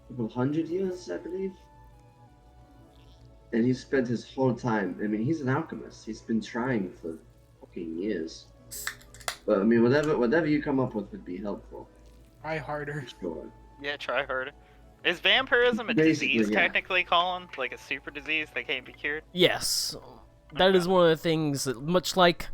couple hundred years, I believe. And he's spent his whole time, I mean, he's an alchemist. He's been trying for fucking years. But, I mean, whatever you come up with would be helpful. Try harder. Sure. Yeah, try harder. Is vampirism a Basically, disease yeah. technically, Colin? Like a super disease that can't be cured? Yes, that is one of the things that, much like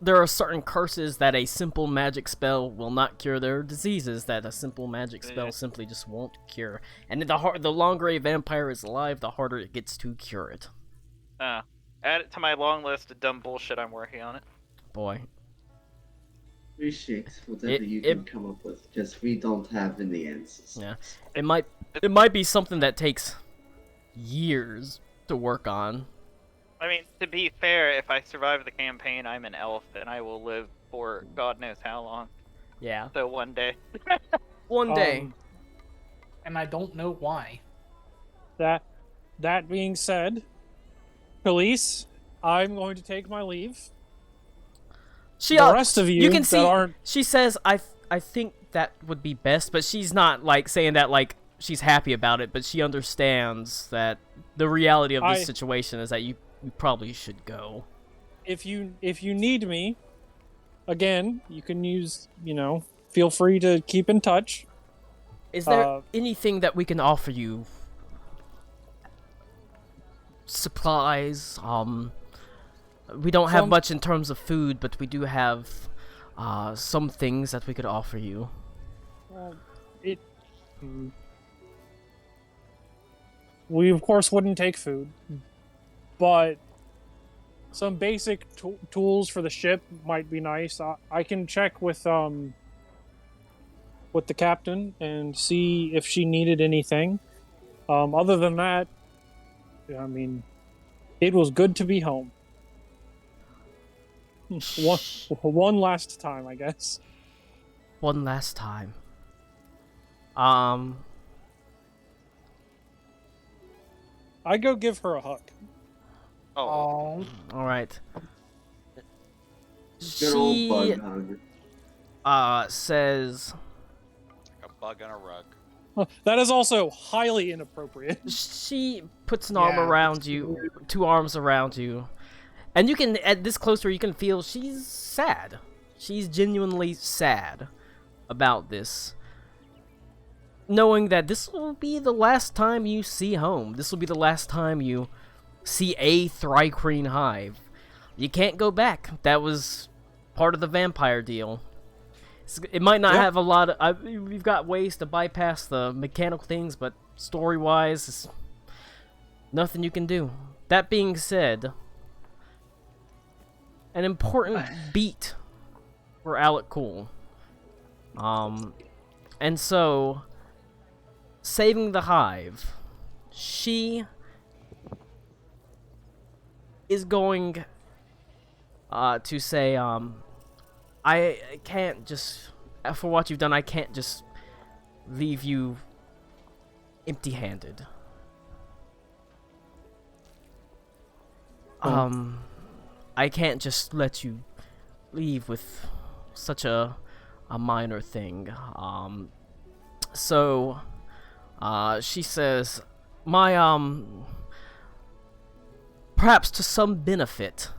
there are certain curses that a simple magic spell will not cure, there are diseases that a simple magic spell simply just won't cure. And the longer a vampire is alive, the harder it gets to cure it. Add it to my long list of dumb bullshit I'm working on it. Boy. Appreciate whatever you can come up with, because we don't have any answers. Yeah, it might be something that takes years to work on. I mean, to be fair, if I survive the campaign, I'm an elf, and I will live for God knows how long. Yeah. So one day. One day. And I don't know why. That being said, police, I'm going to take my leave. The rest of you can that see, aren't- she says, I think that would be best, but she's not, like, saying that, like, she's happy about it, but she understands that the reality of this situation is that you probably should go. If you need me, again, you can use, feel free to keep in touch. Is there anything that we can offer you? Supplies, we don't have much in terms of food, but we do have some things that we could offer you. We of course wouldn't take food, but some basic tools for the ship might be nice. I can check with the captain and see if she needed anything. Other than that, I mean, it was good to be home. One last time, I guess. One last time. I go give her a hug. Oh. All right. Good old She bug hug. says a bug on a rug. That is also highly inappropriate. she puts an arm around you, two arms around you, and you can, at this closer, you can feel she's sad. She's genuinely sad about this. Knowing that this will be the last time you see home. This will be the last time you see a Thrycreen hive. You can't go back. That was part of the vampire deal. It might not have a lot of... we've got ways to bypass the mechanical things, but story-wise, it's nothing you can do. That being said, an important beat for Alec Cool. And so, saving the hive, she is going to say, I can't just for what you've done, I can't just leave you empty-handed. I can't just let you leave with such a minor thing. So, she says, perhaps to some benefit,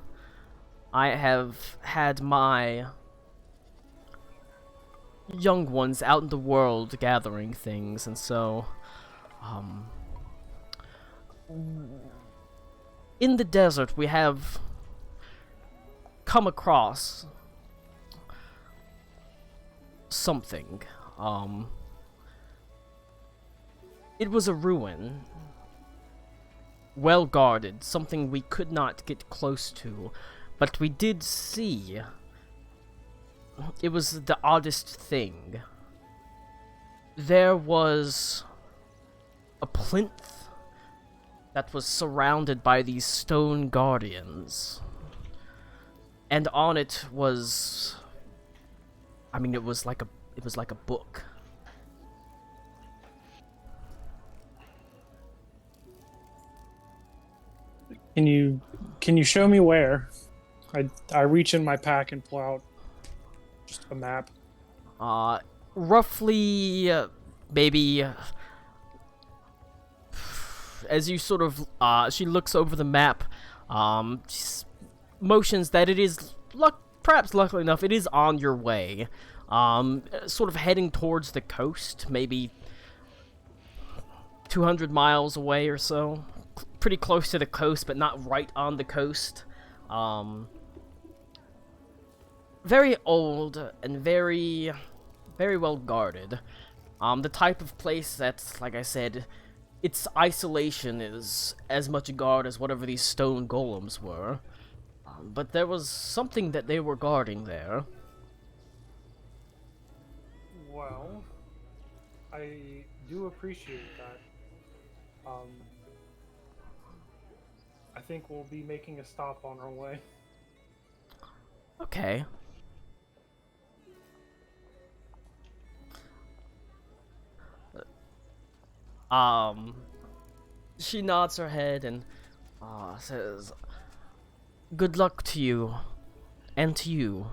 I have had my young ones out in the world gathering things, and so, in the desert we have come across something. It was a ruin, well guarded, something we could not get close to, but we did see. It was the oddest thing. There was a plinth that was surrounded by these stone guardians, and on it was, I mean, it was like a book. Can you show me where? I reach in my pack and pull out just a map. Roughly, maybe, as you sort of, she looks over the map, motions that it is, perhaps luckily enough, it is on your way. Sort of heading towards the coast, maybe 200 miles away or so. Pretty close to the coast, but not right on the coast. Very old and very well guarded. The type of place that's, like I said, its isolation is as much a guard as whatever these stone golems were. But there was something that they were guarding there. Well, I do appreciate that. I think we'll be making a stop on our way. Okay. She nods her head and says, "Good luck to you, and to you,"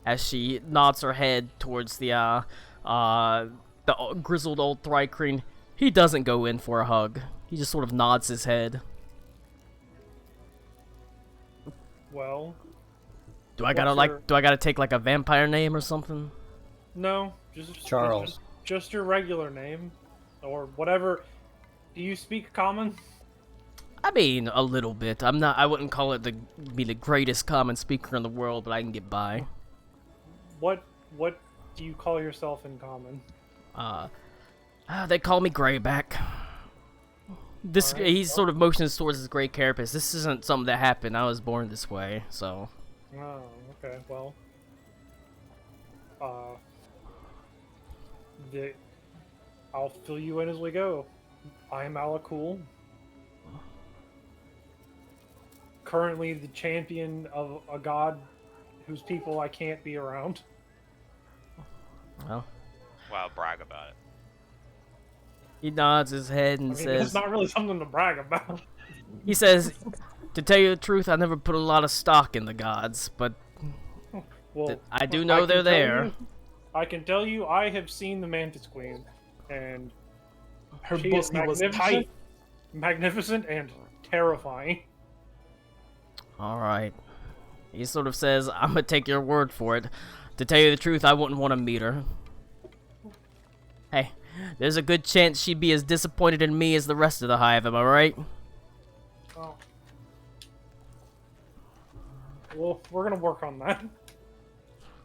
as she nods her head towards the grizzled old Thrycreen. He doesn't go in for a hug. He just sort of nods his head. Well, do I gotta take like a vampire name or something? No, just Charles. Just your regular name, or whatever. Do you speak common? I mean, a little bit. I wouldn't call it be the greatest common speaker in the world, but I can get by. What do you call yourself in common? They call me Greyback. This Alright, he's sort of motions towards his gray carapace. This isn't something that happened. I was born this way, so. Oh, okay. Well, I'll fill you in as we go. I am Alakul. Currently the champion of a god whose people I can't be around. Well. Wow, brag about it. He nods his head and says... It's not really something to brag about. He says, "To tell you the truth, I never put a lot of stock in the gods, but well, I do know they're there." I can tell you, I have seen the Mantis Queen, and Her she is pussy was tight. magnificent and terrifying. Alright. He sort of says, "I'm gonna take your word for it. To tell you the truth, I wouldn't want to meet her. Hey, there's a good chance she'd be as disappointed in me as the rest of the hive, am I right?" Well, we're gonna work on that.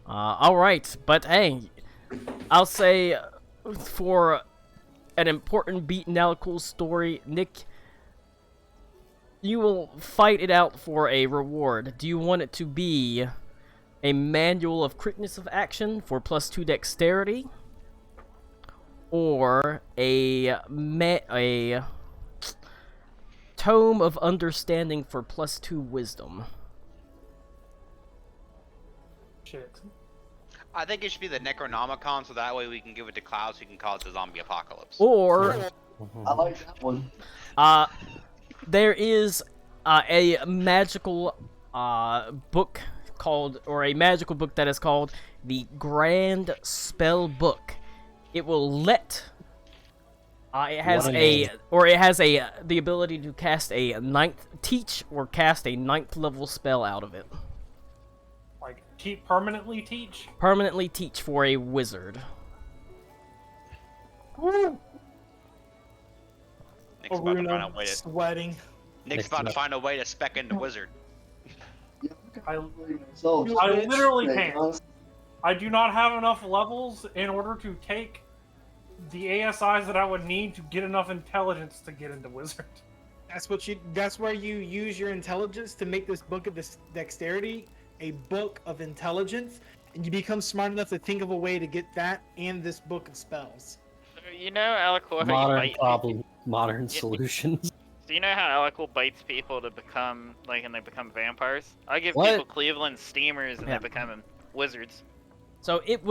Alright, but hey, I'll say for an important beat in Alakul's story, Nick, you will fight it out for a reward. Do you want it to be a manual of quickness of action for +2 dexterity? Or a tome of understanding for +2 wisdom? Shit. I think it should be the Necronomicon, so that way we can give it to Klaus, who can cause the zombie apocalypse. Or I like that one. there is a magical book called, or a magical book that is called the Grand Spell Book. It will let it has the ability to cast a cast a ninth level spell out of it. Like permanently teach. Permanently teach for a wizard. Woo! Nick's about to find a Aruna way to. sweating. Nick's about to find a way to spec into wizard. I So, literally can't. I do not have enough levels in order to take the ASIs that I would need to get enough intelligence to get into wizard. That's where you use your intelligence to make this book of this dexterity a book of intelligence, and you become smart enough to think of a way to get that and this book of spells. You know Alec will Modern solutions. So you know how Alec will bites people to become and they become vampires? I give What? people Cleveland steamers and they become wizards. So it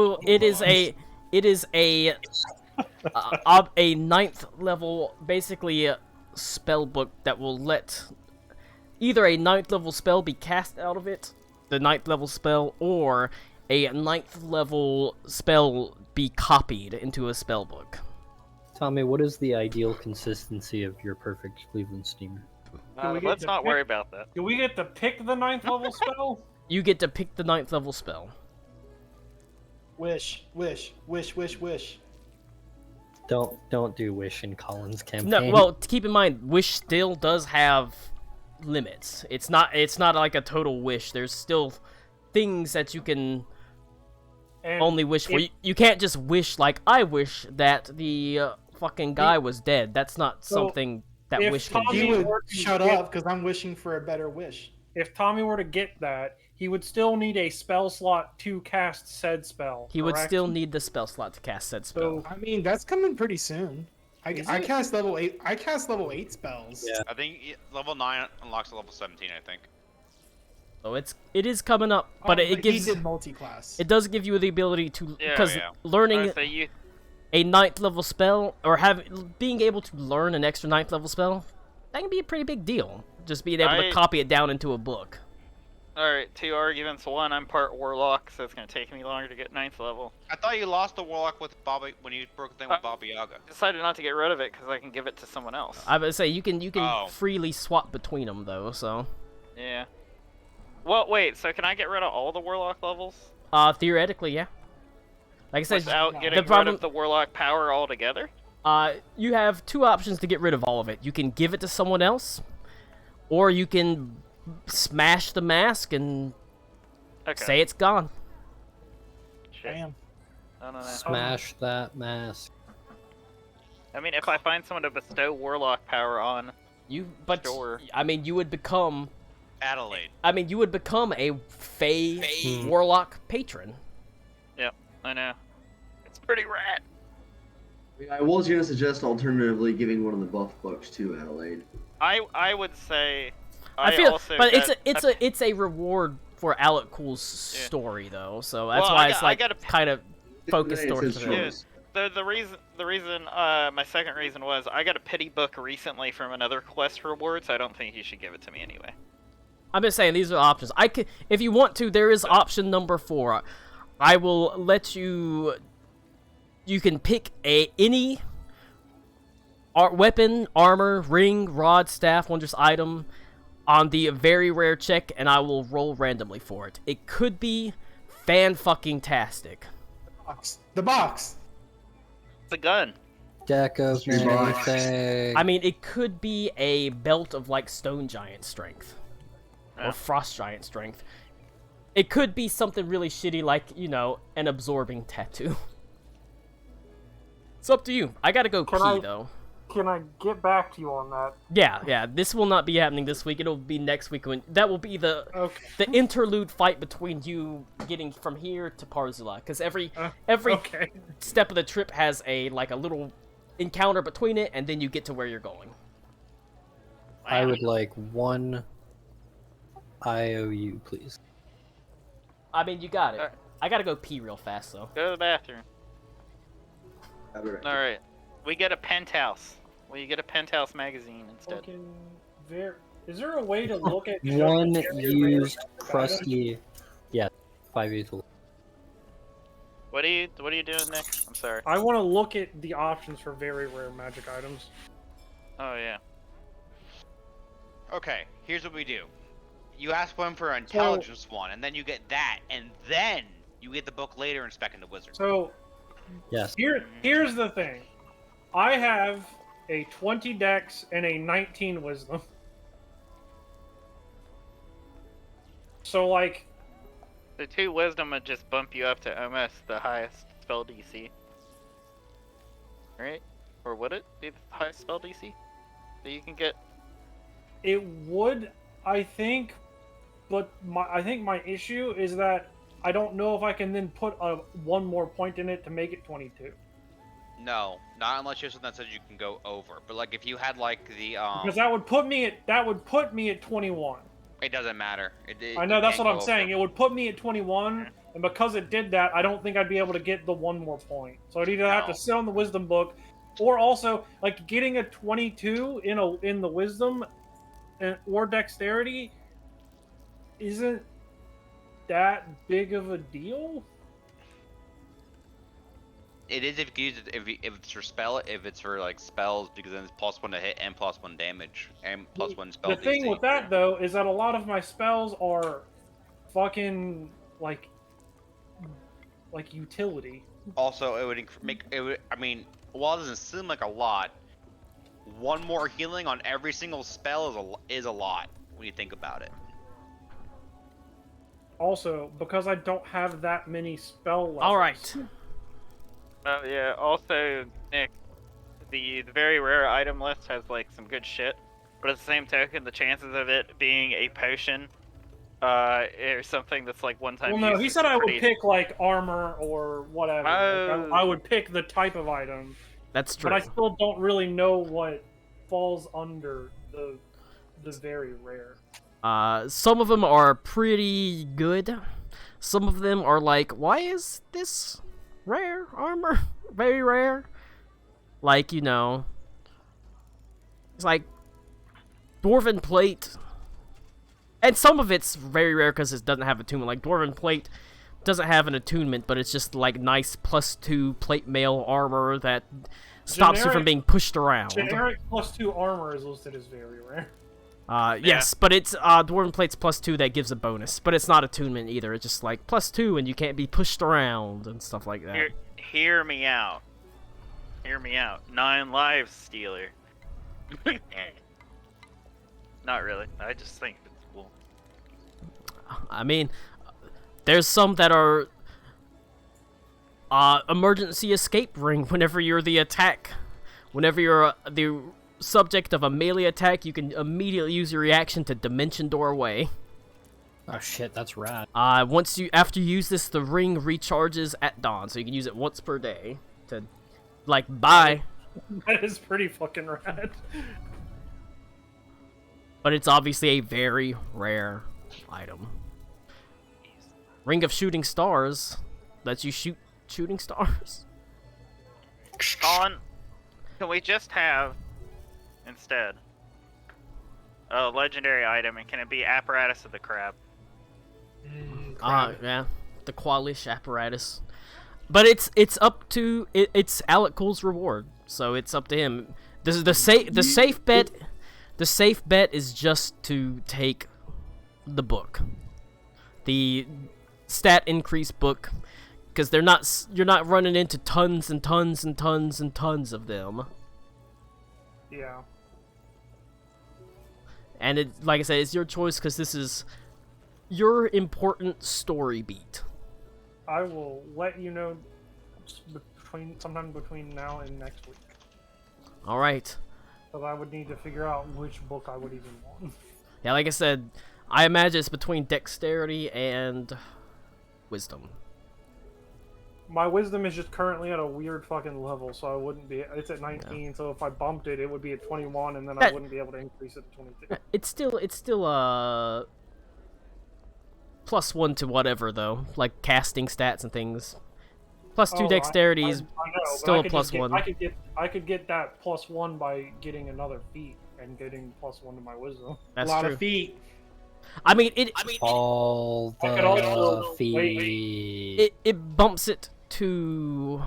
is a ninth level, basically a spell book that will let either a ninth level spell be cast out of it, the ninth level spell, or a ninth level spell be copied into a spell book. Tommy, what is the ideal consistency of your perfect Cleveland steamer? Let's not worry about that. Do we get to pick the ninth level spell? You get to pick the ninth level spell. Wish, wish, wish, wish, wish. Don't do Wish in Colin's campaign. No, well, keep in mind, Wish still does have limits. It's not like a total wish. There's still things that you can only wish for. You can't just wish like, I wish that the fucking guy was dead. That's not something that Wish can do. You would shut up, because I'm wishing for a better wish. If Tommy were to get that, he would still need a spell slot to cast said spell. He would correct? still need the spell slot to cast said spell. So, I mean, that's coming pretty soon. I cast level 8. I cast level 8 spells. Yeah. I think level 9 unlocks level 17. I think. So it is coming up, but it gives he did multi-class. It does give you the ability to, because Yeah. learning a ninth level spell, or being able to learn an extra ninth level spell, that can be a pretty big deal. Just being able to copy it down into a book. Alright, 2 arguments. 1, I'm part warlock, so it's going to take me longer to get 9th level. I thought you lost the warlock with Bobby when you broke the thing with Baba Yaga. I decided not to get rid of it because I can give it to someone else. I would say you can freely swap between them though, so. Yeah. Well, wait, so can I get rid of all the warlock levels? Theoretically, yeah. Like I said, without getting rid of the warlock power altogether? You have 2 options to get rid of all of it. You can give it to someone else, or you can smash the mask and say it's gone. Damn. I don't know. Smash that mask. I mean, if I find someone to bestow warlock power on, sure. I mean, you would become Adelaide. I mean, you would become a Fey warlock patron. Yep, I know. It's pretty rad. I was going to suggest alternatively giving one of the buff books to Adelaide. I would say. It's a reward for Alec Cool's story though, so that's why it's kind of focused towards it. The reason my second reason was I got a pity book recently from another quest reward, so I don't think you should give it to me anyway. I'm just saying these are options. If you want to, there is option number 4. I will let you. You can pick any weapon, armor, ring, rod, staff, wondrous item on the very rare check, and I will roll randomly for it. It could be fan-fucking-tastic. The box. It's a gun. Deck of anything. I mean, it could be a belt of like stone giant strength. Or frost giant strength. It could be something really shitty like, an absorbing tattoo. It's up to you. I gotta go though. Can I get back to you on that? Yeah. This will not be happening this week. It'll be next week. That will be the interlude fight between you getting from here to Parzula. Because every step of the trip has a little encounter between it, and then you get to where you're going. I would like 1 IOU, please. I mean, you got it. I gotta go pee real fast though. Go to the bathroom. I'll be right All right. We get a penthouse. We get a penthouse magazine instead. Fucking is there a way to look at just One the very used rare crusty. Yeah, 5 used. What are you doing, Nick? I'm sorry. I want to look at the options for very rare magic items. Oh yeah. Okay, here's what we do. You ask one for an intelligence one, and then you get that, and then you get the book later and spec into wizard. So, Yes. here's the thing. I have a 20 dex and a 19 wisdom. So, like... The 2 wisdom would just bump you up to almost the highest spell DC. Right? Or would it be the highest spell DC that you can get? It would, I think, but I think my issue is that I don't know if I can then put one more point in it to make it 22. No, not unless you have something that says you can go over. But like if you had like the Because that would put me at 21. it doesn't matter. I know, that's can't what I'm go saying. over. It would put me at 21, and because it did that, I don't think I'd be able to get the one more point. So I'd either have to sit on the wisdom book, or also like getting a 22 in the wisdom or dexterity isn't that big of a deal. It is if you use it if it's for if it's for like spells, because then it's +1 to hit and +1 damage and +1 spell. The thing with that though is that a lot of my spells are fucking like utility. Also, it would make it would. I mean, while it doesn't seem like a lot, one more healing on every single spell is a lot when you think about it. Also, because I don't have that many spell levels. All right. Oh yeah. Also, Nick, the very rare item list has like some good shit, but at the same token, the chances of it being a potion, or something that's like one time. Well, no, use he is said I would pretty- pick like armor or whatever. Oh. Like, I would pick the type of item. That's true. But I still don't really know what falls under the very rare. Some of them are pretty good. Some of them are like, why is this rare armor? Very rare. Like, you know, it's like Dwarven Plate. And some of it's very rare because it doesn't have attunement. Like Dwarven Plate doesn't have an attunement, but it's just like nice +2 plate mail armor that stops you from being pushed around. Generic +2 armor is listed as very rare. Yes, but it's Dwarven Plate's +2 that gives a bonus, but it's not attunement either. It's just like +2 and you can't be pushed around and stuff like that. Hear me out. Hear me out. 9 lives, Stealer. Not really. I just think it's cool. I mean, there's some that are emergency escape ring. Whenever you're the attack, whenever you're the subject of a melee attack, you can immediately use your reaction to dimension door away. Oh shit, that's rad. After you use this, the ring recharges at dawn, so you can use it once per day to, like, bye. That is pretty fucking rad. But it's obviously a very rare item. Ring of Shooting Stars lets you shoot shooting stars. Colin, can we just have, instead, a legendary item, and can it be Apparatus of the Crab? Yeah, the Qualish apparatus. But it's up to it's Alec Cool's reward, so it's up to him. The safe bet is just to take the book, the stat increase book, because you're not running into tons and tons and tons and tons of them. Yeah. And it, like I said, it's your choice because this is your important story beat. I will let you know sometime between now and next week. All right. Because I would need to figure out which book I would even want. Yeah, like I said, I imagine it's between dexterity and wisdom. My wisdom is just currently at a weird fucking level, so I wouldn't be. It's at 19, yeah. So if I bumped it, it would be at 21, and then I wouldn't be able to increase it to 22. It's still +1 to whatever though, like casting stats and things. +2 Oh, dexterity is I know, but still I a could just +1. I could get that +1 by getting another feat and getting +1 to my wisdom. That's a lot true. of feet. I mean, it All I could also- the feet. it bumps it to.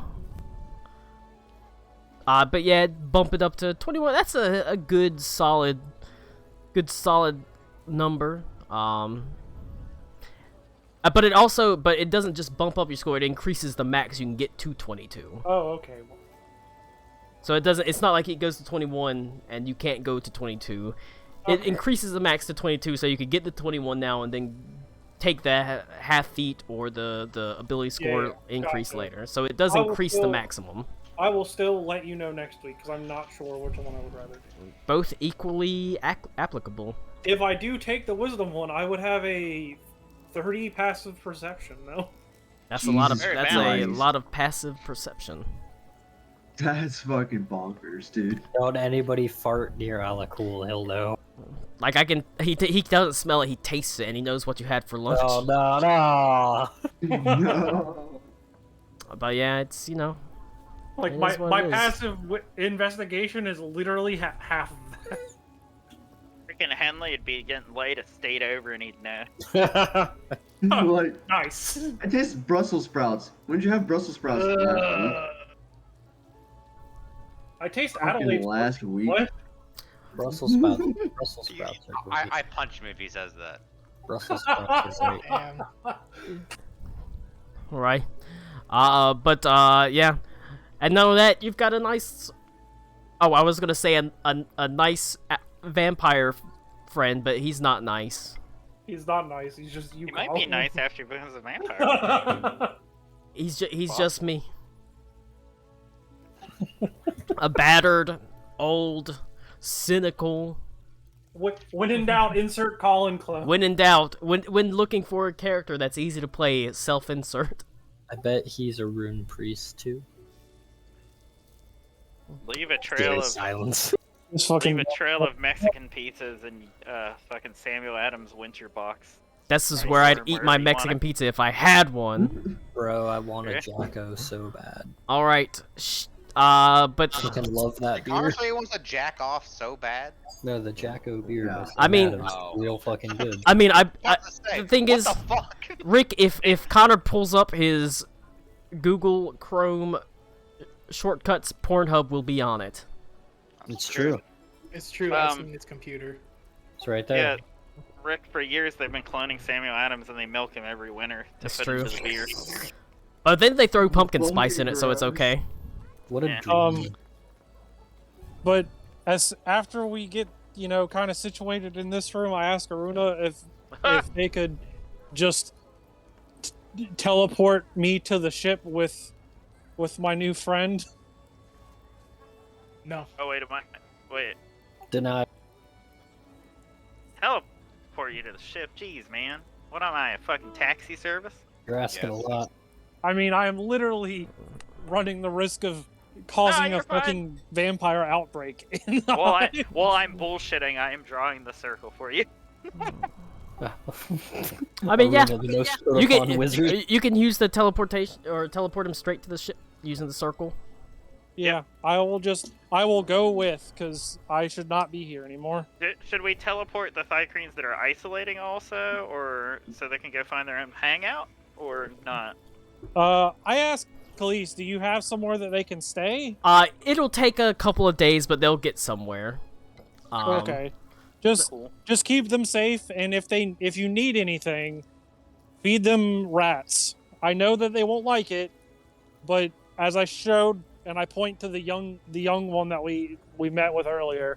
But yeah, bump it up to 21. That's a good solid number. But it doesn't just bump up your score. It increases the max you can get to 22. Oh, okay. So it's not like it goes to 21 and you can't go to 22. It Okay. increases the max to 22, so you could get the 21 now and then take the half feat or the ability score increase gotcha. later. So it does I will increase the still- maximum. I will still let you know next week because I'm not sure which one I would rather do. Both equally applicable. If I do take the wisdom one, I would have a 30 passive perception. No. That's a lot of Very that's balanced. a lot of passive perception. That's fucking bonkers, dude. Don't anybody fart near Alacool, he'll know. Like he doesn't smell it, he tastes it, and he knows what you had for lunch. Oh, no. No. But yeah, it's Like It my is what my it is. passive investigation is literally half of that. Freaking Henley would be getting laid a state over and he'd know. Like, Nice. I tasted Brussels sprouts. When did you have Brussels sprouts last week? I taste Fucking Adelaide's. last week. What? Brussels sprouts. Brussels sprouts are great. I punch him if he says that. Brussels sprouts are great. Damn. right. Yeah. And none of that, you've got a nice. Oh, I was gonna say a nice vampire friend, but he's not nice. He's not nice. He's just you. He might call be him. nice after he becomes a vampire. He's just me. A battered, old, cynical. When in doubt, insert Colin Clone. When in doubt, when looking for a character that's easy to play, self-insert. I bet he's a rune priest too. Leave a trail of silence. This leave fucking a trail of Mexican pizzas in fucking Samuel Adams' winter box. This is Right, where I'd or eat wherever my you want Mexican it. pizza if I had one. Bro, I want a Okay. Jacko so bad. All right. But Fucking love that beer. Honestly, he wants to jack off so bad. No, the Jacko beer. Yeah. by Sam I mean- Adams is Oh. real fucking good. I mean, What to say? the thing what is, the fuck? Rick, if Connor pulls up his Google Chrome shortcuts, Pornhub will be on it. It's true. It's true. I've Um, seen his computer. It's right there. Yeah, Rick, for years they've been cloning Samuel Adams and they milk him every winter to That's put true. into the beer. But then they throw pumpkin Oh, spice in it, so it's gross. okay. What a Yeah. dream. But after we get kind of situated in this room, I asked Aruna if they could just teleport me to the ship with my new friend. No. Oh wait a minute. Wait. Deny. Teleport you to the ship. Jeez, man. What am I, a fucking taxi service? You're asking Yes. a lot. I mean, I am literally running the risk of causing you're a fucking vampire outbreak. in the While I'm bullshitting, I am drawing the circle for you. I mean, yeah, Arena, the most you fun can wizard. you can use the teleportation or teleport him straight to the ship using the circle. Yeah, I will go with because I should not be here anymore. Should we teleport the Thycreans that are isolating also, or so they can go find their own hangout, or not? I asked Khalees, do you have somewhere that they can stay? It'll take a couple of days, but they'll get somewhere. Okay, just Cool. just keep them safe, and if you need anything, feed them rats. I know that they won't like it, but as I showed, and I point to the young one that we met with earlier,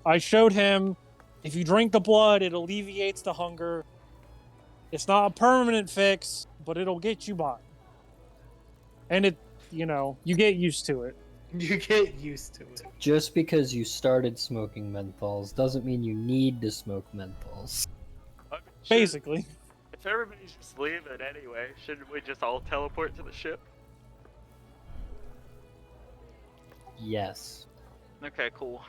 I showed him if you drink the blood, it alleviates the hunger. It's not a permanent fix, but it'll get you by. And you get used to it. You get used to it. Just because you started smoking menthols doesn't mean you need to smoke menthols. Basically. If everybody's just leaving anyway, shouldn't we just all teleport to the ship? Yes. Okay, cool.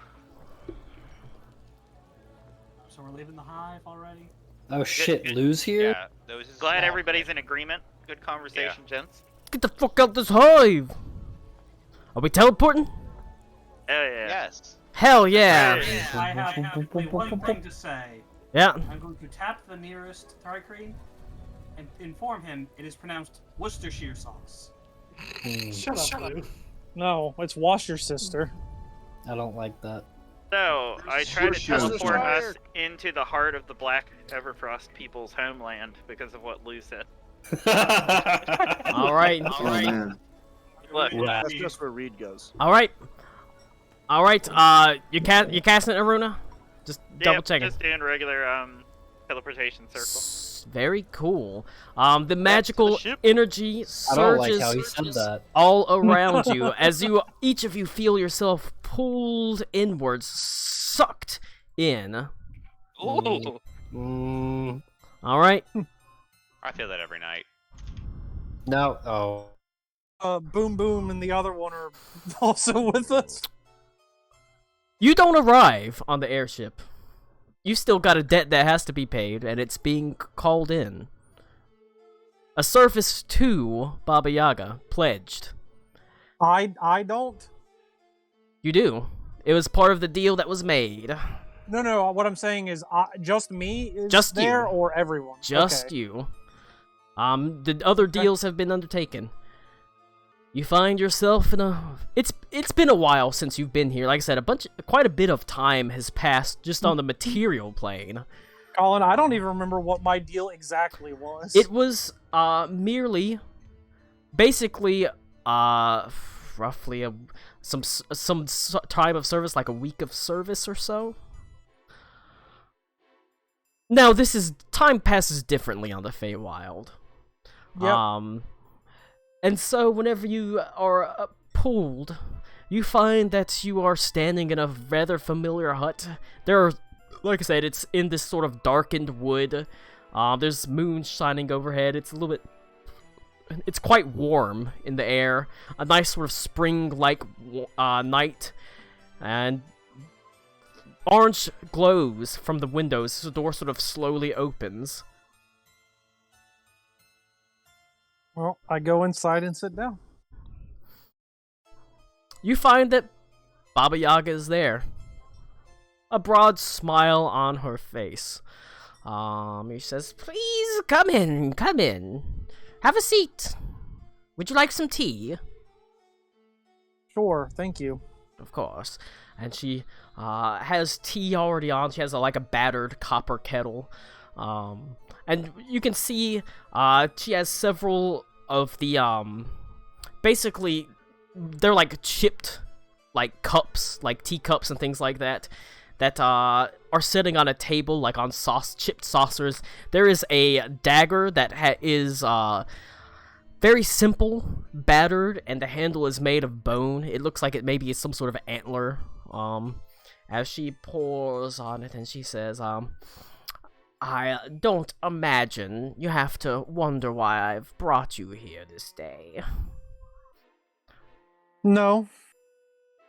So we're leaving the hive already? Oh shit, good. Lou's here? Yeah, those is Glad small everybody's thing. in agreement. Good conversation, gents. Get the fuck out this hive! Are we teleporting? Hell yeah. Yes. Hell yeah! I have only one thing to say. Yeah. I'm going to tap the nearest Tarkree and inform him it is pronounced Worcestershire sauce. Shut up, Lou. No, it's wash your sister. I don't like that. So, I try to Sure. teleport us Tired. into the heart of the Black Everfrost people's homeland because of what Lou said. Alright. Oh man. Look, That's just where Reed goes. Alright. Alright, you casting it, Aruna? Just double yep, checking. just doing regular teleportation circle. Very cool. The magical ship. energy I don't like surges how he said that. all around you as each of you feel yourself pulled inwards, sucked in. Ooh. All right. I feel that every night. No. Oh. Boom Boom and the other one are also with us. You don't arrive on the airship. You still got a debt that has to be paid, and it's being called in. A service to Baba Yaga, pledged. I don't. You do. It was part of the deal that was made. No. What I'm saying is, just me is Just there, you. or everyone. Just Okay. you. The other deals have been undertaken. You find yourself in a. It's been a while since you've been here. Like I said, quite a bit of time has passed just on the material plane. Colin, I don't even remember what my deal exactly was. It was merely, basically, roughly some time of service, like a week of service or so. Now, time passes differently on the Feywild. Yep. And so whenever you are pulled, you find that you are standing in a rather familiar hut. There are, like I said, it's in this sort of darkened wood. There's moon shining overhead. It's quite warm in the air. A nice sort of spring-like night. And orange glows from the windows. The door sort of slowly opens. Well, I go inside and sit down. You find that Baba Yaga is there. A broad smile on her face. He says, "Please come in, come in. Have a seat. Would you like some tea?" Sure, thank you. Of course. And she has tea already on. She has like a battered copper kettle. And you can see she has several of the basically they're like chipped like cups, like teacups and things like that are sitting on a table like on chipped saucers. There is a dagger that is very simple, battered, and the handle is made of bone. It looks like it maybe is some sort of antler. As she pours on it and she says, "I don't imagine you have to wonder why I've brought you here this day. No,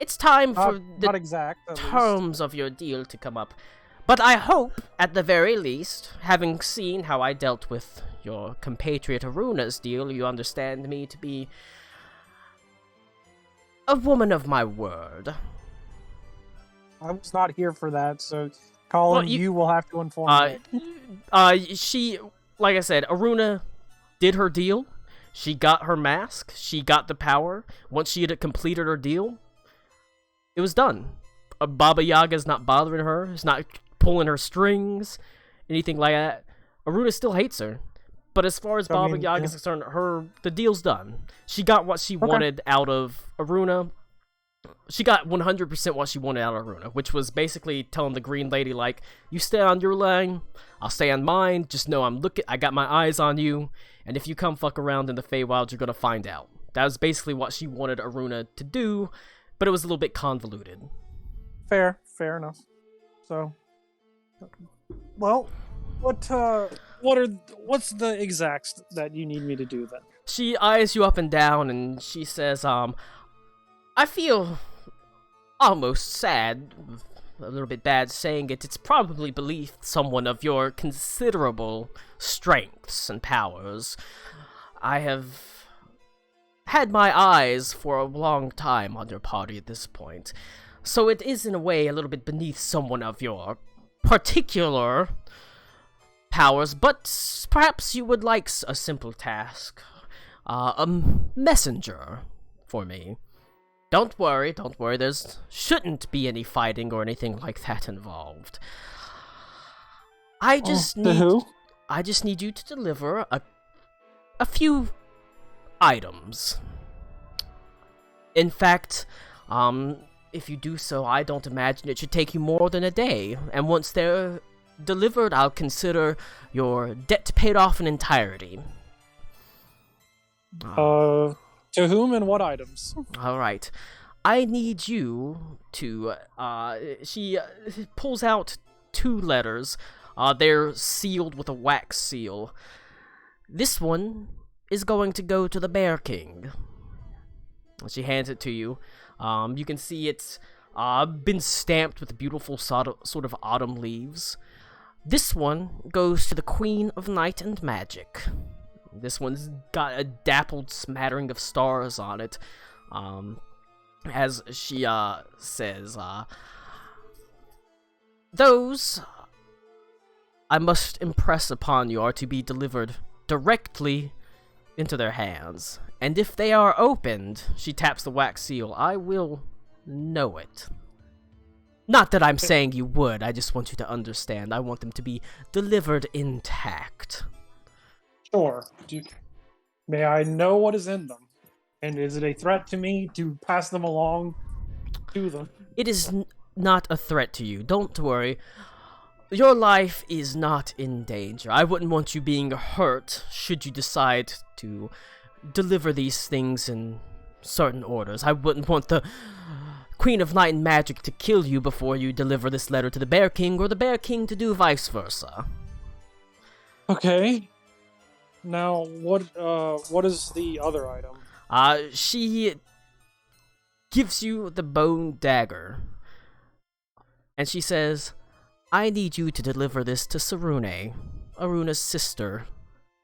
It's time for not the exact. At least. terms of your deal to come up. But I hope, at the very least, having seen how I dealt with your compatriot Aruna's deal, you understand me to be a woman of my word." I was not here for that, so Colin, Well, you will have to inform me. She, like I said, Aruna did her deal. She got her mask. She got the power. Once she had completed her deal, it was done. Baba Yaga's not bothering her. He's not pulling her strings, anything like that. Aruna still hates her. But as far as Baba Yaga is concerned, the deal's done. She got what she wanted out of Aruna. She got 100% what she wanted out of Aruna, which was basically telling the Green Lady, like, "You stay on your lane, I'll stay on mine. Just know I got my eyes on you, and if you come fuck around in the Feywild, you're gonna find out." That was basically what she wanted Aruna to do, but it was a little bit convoluted. Fair enough. So, well, what's the exacts that you need me to do then? She eyes you up and down, and she says, "I feel almost sad a little bit bad saying it, it's probably beneath someone of your considerable strengths and powers. I have had my eyes for a long time on your party at this point, so it is in a way a little bit beneath someone of your particular powers, but perhaps you would like a simple task. A messenger for me. Don't worry, there's shouldn't be any fighting or anything like that involved. I just need you to deliver a few items. In fact, if you do so, I don't imagine it should take you more than a day, and once they're delivered, I'll consider your debt paid off in entirety. To whom and what items? Alright. I need you to, she pulls out 2 letters. They're sealed with a wax seal. This one is going to go to the Bear King. She hands it to you. You can see it's been stamped with beautiful sort of autumn leaves. This one goes to the Queen of Night and Magic. This one's got a dappled smattering of stars on it. As she says, those I must impress upon you are to be delivered directly into their hands. And if they are opened, she taps the wax seal, I will know it. Not that I'm saying you would, I just want you to understand. I want them to be delivered intact. Sure. May I know what is in them? And is it a threat to me to pass them along to them? It is not a threat to you. Don't worry. Your life is not in danger. I wouldn't want you being hurt should you decide to deliver these things in certain orders. I wouldn't want the Queen of Night and Magic to kill you before you deliver this letter to the Bear King, or the Bear King to do vice versa. Okay. Now, what is the other item? She gives you the bone dagger. And she says, I need you to deliver this to Sarune, Aruna's sister,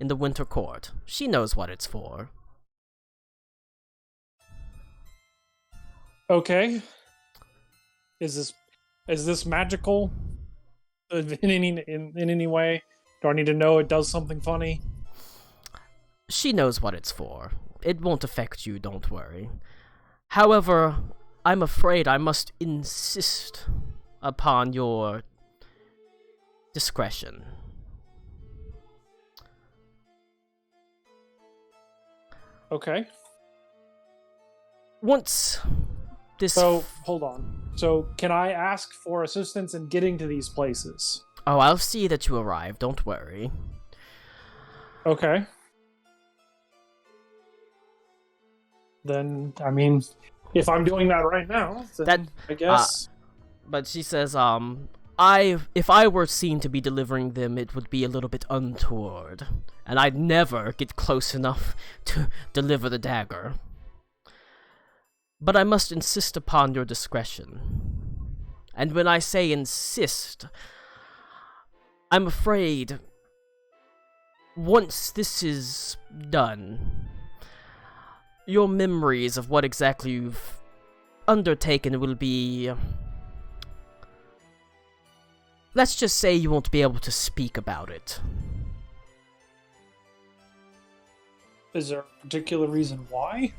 in the Winter Court. She knows what it's for. Okay. Is this magical in any way? Do I need to know it does something funny? She knows what it's for. It won't affect you, don't worry. However, I'm afraid I must insist upon your discretion. Okay. Once this... So, hold on. So, can I ask for assistance in getting to these places? Oh, I'll see that you arrive, don't worry. Okay. Then, I mean, if I'm doing that right now, then I guess... but she says, if I were seen to be delivering them, it would be a little bit untoward. And I'd never get close enough to deliver the dagger. But I must insist upon your discretion. And when I say insist, I'm afraid once this is done, your memories of what exactly you've undertaken will be... Let's just say you won't be able to speak about it. Is there a particular reason why?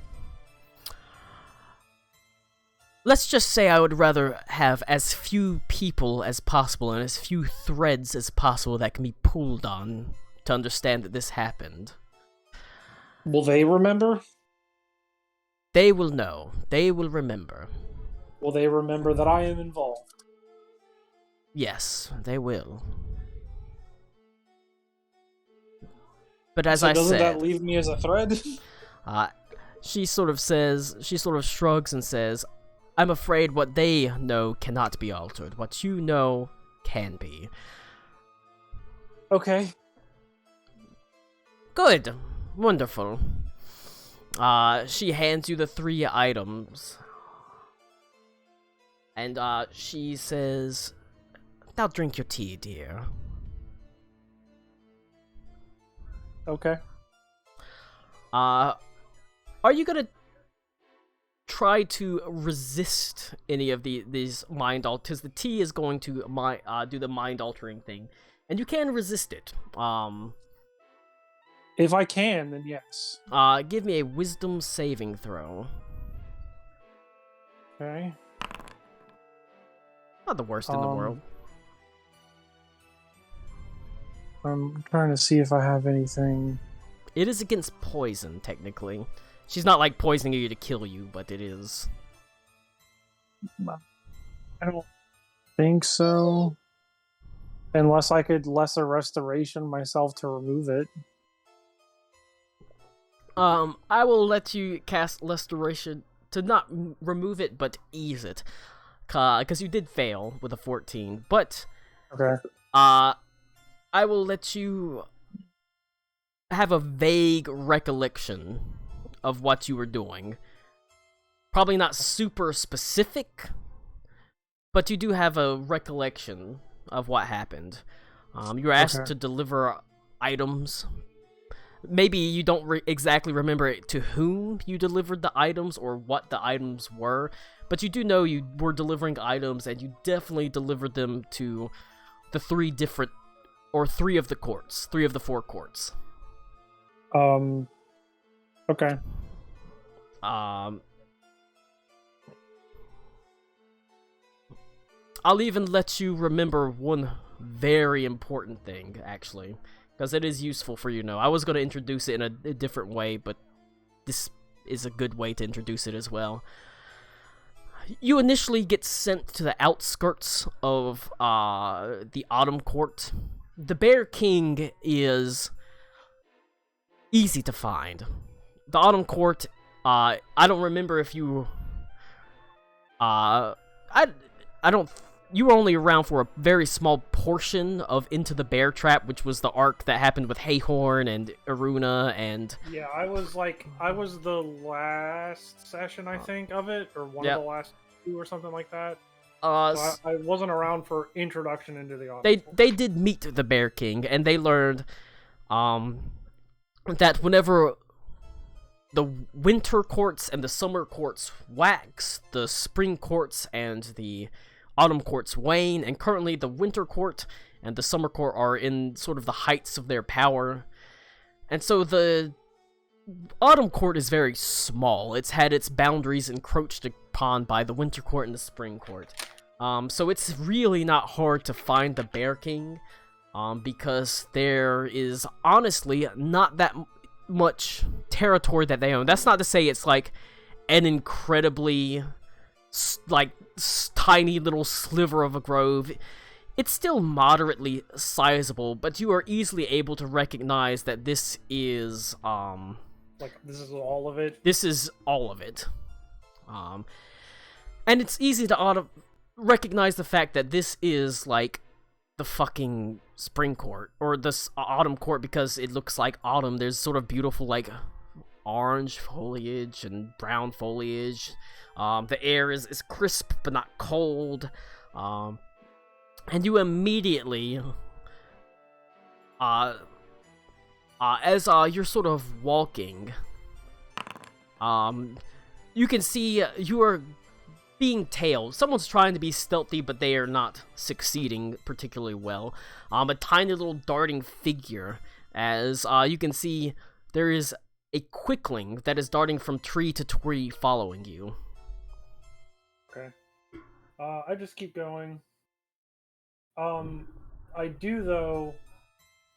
Let's just say I would rather have as few people as possible and as few threads as possible that can be pulled on to understand that this happened. Will they remember? They will know. They will remember. Will they remember that I am involved? Yes, they will. But as I said... Doesn't that leave me as a thread? She sort of shrugs and says, I'm afraid what they know cannot be altered. What you know can be. Okay. Good. Wonderful. She hands you the 3 items. And she says, "Now drink your tea, dear." Okay. Are you gonna try to resist any of these mind alters? Because the tea is going to do the mind altering thing, and you can resist it. If I can, then yes. Give me a wisdom saving throw. Okay. Not the worst in the world. I'm trying to see if I have anything. It is against poison, technically. She's not like poisoning you to kill you, but it is. I don't think so. Unless I could lesser restoration myself to remove it. I will let you cast restoration to not remove it, but ease it. Because you did fail with a 14. But, Okay. I will let you have a vague recollection of what you were doing. Probably not super specific, but you do have a recollection of what happened. You were asked to deliver items. Maybe you don't exactly remember to whom you delivered the items or what the items were, but you do know you were delivering items, and you definitely delivered them to the three of the four courts. Okay. I'll even let you remember one very important thing, actually, because it is useful for you to know. I was going to introduce it in a different way, but this is a good way to introduce it as well. You initially get sent to the outskirts of the Autumn Court. The Bear King is easy to find. The Autumn Court, I don't remember if you... I don't... You were only around for a very small portion of Into the Bear Trap, which was the arc that happened with Hayhorn and Aruna and... Yeah, I was the last session, I think, of it, or one of the last two or something like that. So I wasn't around for introduction into the audience. They did meet the Bear King, and they learned that whenever the winter courts and the summer courts wax, the spring courts and the autumn courts wane, and currently the winter court and the summer court are in sort of the heights of their power. And so the autumn court is very small. It's had its boundaries encroached upon by the winter court and the spring court. So it's really not hard to find the Bear King, because there is honestly not that much territory that they own. That's not to say it's like an incredibly tiny little sliver of a grove. It's still moderately sizable, but you are easily able to recognize that this is this is all of it. This is all of it. And it's easy to recognize the fact that this is like the fucking spring court or the autumn court, because it looks like autumn. There's sort of beautiful like orange foliage and brown foliage. The air is crisp but not cold. And you immediately, as you're sort of walking, you can see you are being tailed. Someone's trying to be stealthy, but they are not succeeding particularly well. A tiny little darting figure, as you can see, there is a quickling that is darting from tree to tree following you. Okay. I just keep going. I do though.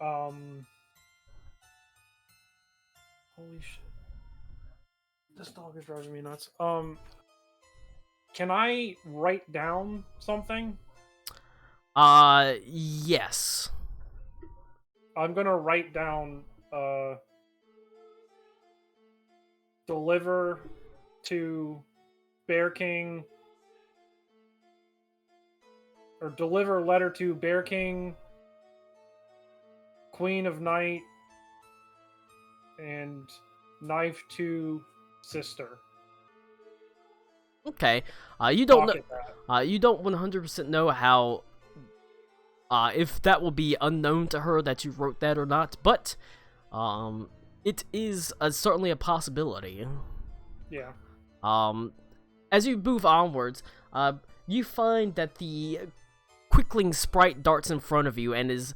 Holy shit! This dog is driving me nuts. Can I write down something? Yes. I'm gonna write down. Deliver to Bear King. Or deliver letter to Bear King, Queen of Night, and knife to sister. Okay. You don't know. Pocket that. You don't 100% know how. If that will be unknown to her that you wrote that or not, but it is certainly a possibility. Yeah. As you move onwards, you find that the quickling sprite darts in front of you and is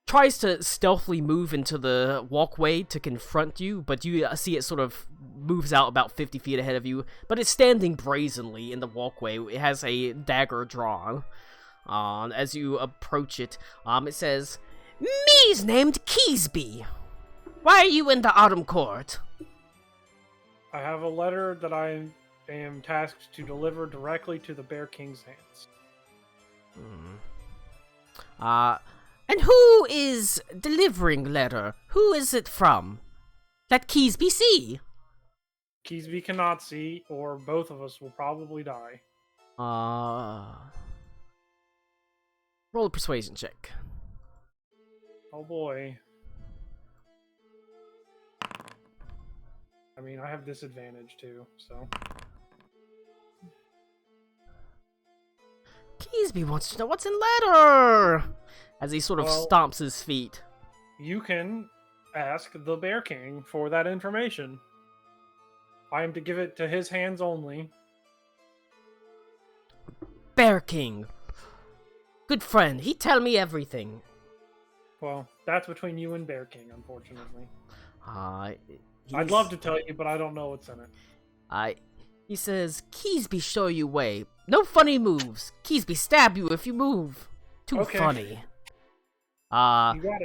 tries to stealthily move into the walkway to confront you, but you see it sort of moves out about 50 feet ahead of you, but it's standing brazenly in the walkway. It has a dagger drawn. As you approach it, it says, "Me's named Keysby. Why are you in the Autumn Court?" I have a letter that I am tasked to deliver directly to the Bear King's hands. And who is delivering letter? Who is it from? Let Keysby see. Keysby cannot see, or both of us will probably die. Roll a persuasion check. Oh boy. I mean, I have disadvantage too, so. Keysby wants to know what's in letter! As he sort of Well, stomps his feet. You can ask the Bear King for that information. I am to give it to his hands only. Bear King. Good friend, he tell me everything. Well, that's between you and Bear King, unfortunately. I'd I'd love to tell you, but I don't know what's in it. He says, Keysby show you way. No funny moves. Keysby stab you if you move. Too Okay. funny. You got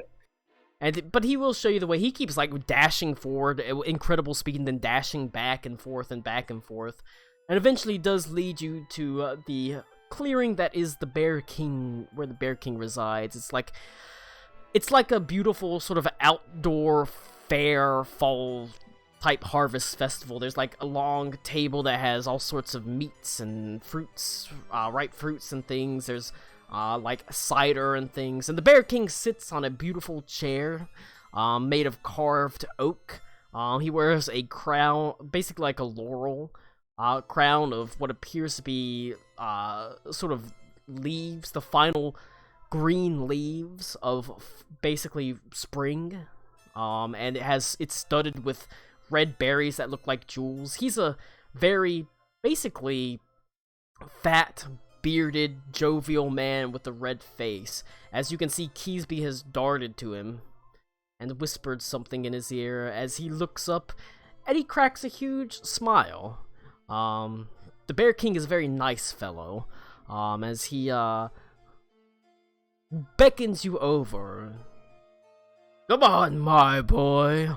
it. But he will show you the way. He keeps like dashing forward, incredible speed, and then dashing back and forth and back and forth, and eventually does lead you to the clearing that is the Bear King, where the Bear King resides. It's like a beautiful sort of outdoor fair fall type harvest festival. There's like a long table that has all sorts of meats and fruits, ripe fruits and things. There's like cider and things, and the Bear King sits on a beautiful chair made of carved oak. He wears a crown, basically like a laurel crown of what appears to be sort of leaves, the final green leaves of basically spring, and it's studded with red berries that look like jewels. He's a very basically fat, bearded, jovial man with a red face. As you can see, Keysby has darted to him and whispered something in his ear as he looks up, and he cracks a huge smile. The Bear King is a very nice fellow, as he beckons you over. Come on, my boy.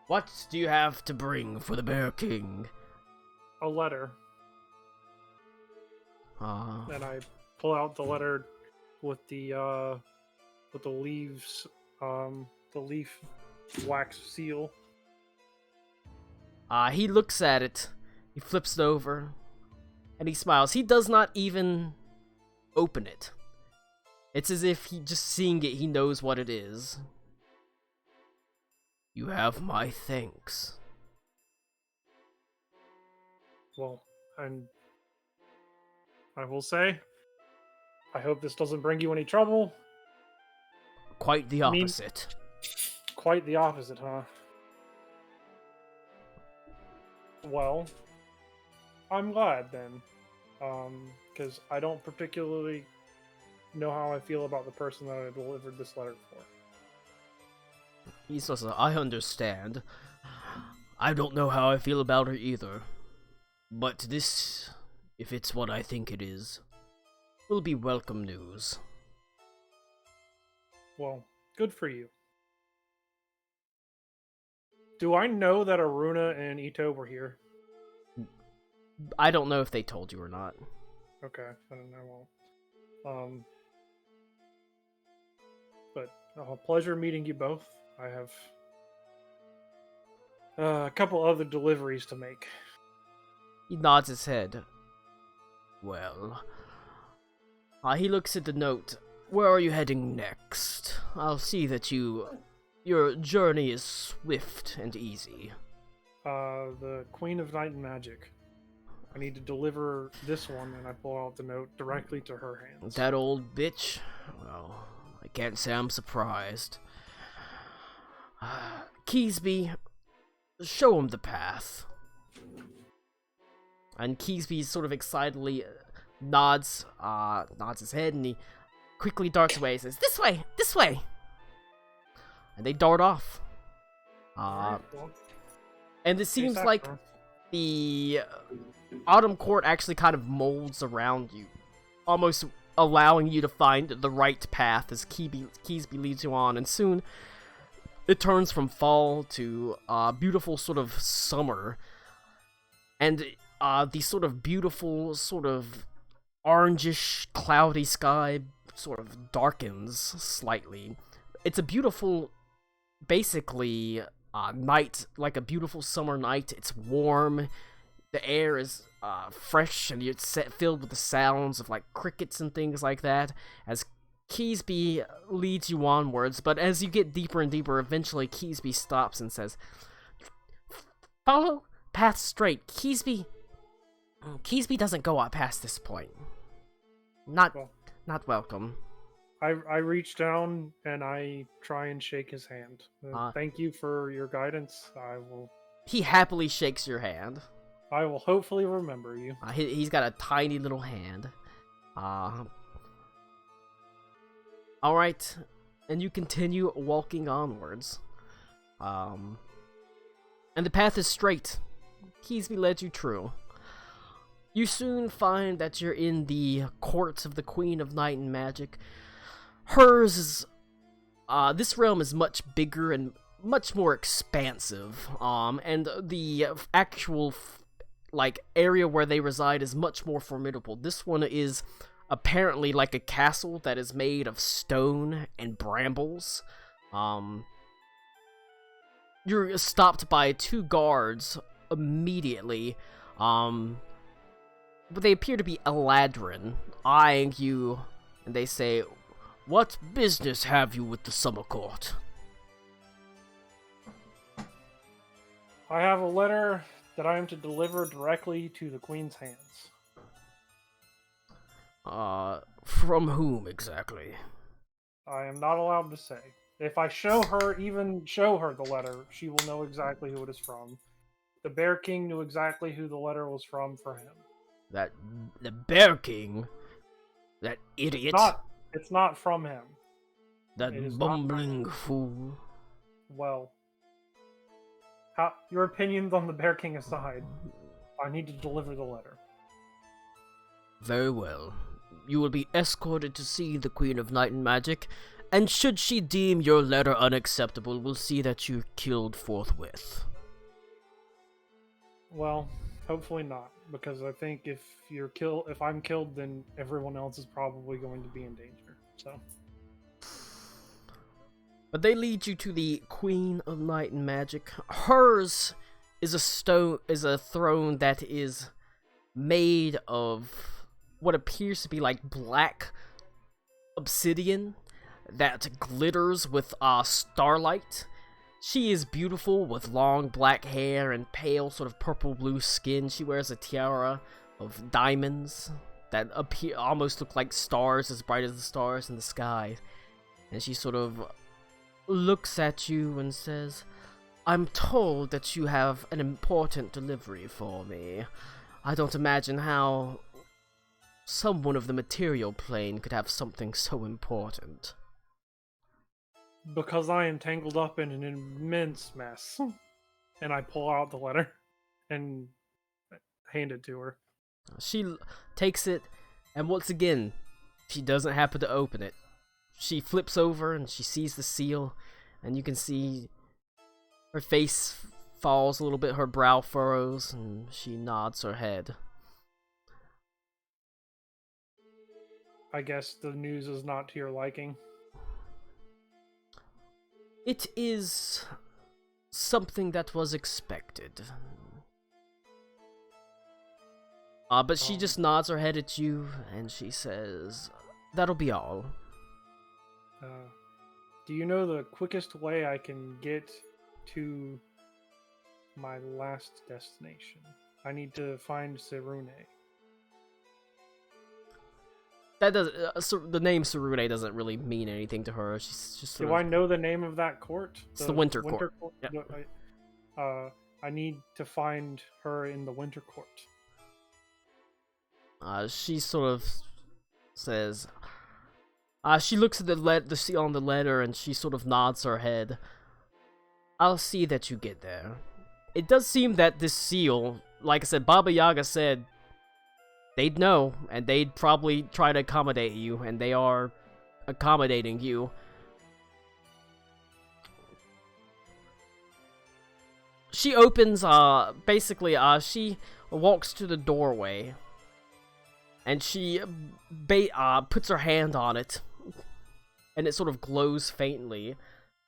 What do you have to bring for the Bear King? A letter. And I pull out the letter with the leaves, the leaf wax seal. He looks at it, he flips it over, and he smiles. He does not even open it. It's as if he just seeing it, he knows what it is. You have my thanks. Well, and I will say, I hope this doesn't bring you any trouble. Quite the opposite. Quite the opposite, huh? Well, I'm glad then. Because I don't particularly know how I feel about the person that I delivered this letter for. He says, I understand. I don't know how I feel about her either. But this, if it's what I think it is, will be welcome news. Well, good for you. Do I know that Aruna and Ito were here? I don't know if they told you or not. Okay, I don't know. But a pleasure meeting you both. I have a couple other deliveries to make. He nods his head. Well, he looks at the note. Where are you heading next? I'll see that your journey is swift and easy. The Queen of Night and Magic. I need to deliver this one, and I pull out the note directly to her hands. That old bitch? Well, I can't say I'm surprised. Keysby, show him the path. And Keysby sort of excitedly nods his head, and he quickly darts away and says, "This way! This way!" And they dart off. And it seems like the Autumn Court actually kind of molds around you, almost allowing you to find the right path as Keysby leads you on, and soon it turns from fall to beautiful sort of summer, and the sort of beautiful, sort of orangish, cloudy sky sort of darkens slightly. It's a beautiful, basically, night, like a beautiful summer night. It's warm. The air is fresh, and it's filled with the sounds of like crickets and things like that. As Keysby leads you onwards, but as you get deeper and deeper, eventually Keysby stops and says, "Follow path straight. Keysby doesn't go up past this point. Not welcome." I reach down and I try and shake his hand. Thank you for your guidance. He happily shakes your hand. I will hopefully remember you. He's got a tiny little hand. Alright, and you continue walking onwards. And the path is straight. Keysby led you true. You soon find that you're in the court of the Queen of Night and Magic. Hers is, this realm is much bigger and much more expansive, and the actual, area where they reside is much more formidable. This one is apparently like a castle that is made of stone and brambles. You're stopped by 2 guards immediately, but they appear to be Eladrin, eyeing you, and they say, "What business have you with the Summer Court?" I have a letter that I am to deliver directly to the Queen's hands. From whom exactly? I am not allowed to say. If I show her the letter, she will know exactly who it is from. The Bear King knew exactly who the letter was from for him. The Bear King? That idiot? It's not from him. That bumbling fool. Well, your opinions on the Bear King aside, I need to deliver the letter. Very well. You will be escorted to see the Queen of Night and Magic, and should she deem your letter unacceptable, we'll see that you're killed forthwith. Well, hopefully not, because I think if I'm killed, then everyone else is probably going to be in danger. So. But they lead you to the Queen of Night and Magic. Hers is a throne that is made of what appears to be like black obsidian that glitters with starlight. She is beautiful with long black hair and pale sort of purple-blue skin. She wears a tiara of diamonds that almost look like stars, as bright as the stars in the sky. And she sort of looks at you and says, "I'm told that you have an important delivery for me. I don't imagine how someone of the material plane could have something so important." Because I am tangled up in an immense mess. And I pull out the letter and hand it to her. She takes it, and once again, she doesn't happen to open it. She flips over and she sees the seal, and you can see her face falls a little bit, her brow furrows, and she nods her head. I guess the news is not to your liking. It is something that was expected. But she just nods her head at you, and she says, "That'll be all." Do you know the quickest way I can get to my last destination. I need to find Serune. That does the name Sarune doesn't really mean anything to her. She's just sort Do of, I know the name of that court? It's the Winter Court. Yep. I need to find her in the Winter Court. She sort of says, she looks at the seal on the letter and she sort of nods her head. I'll see that you get there. It does seem that this seal, like I said, Baba Yaga said they'd know, and they'd probably try to accommodate you, and they are accommodating you. She opens, basically, she walks to the doorway, and she puts her hand on it, and it sort of glows faintly.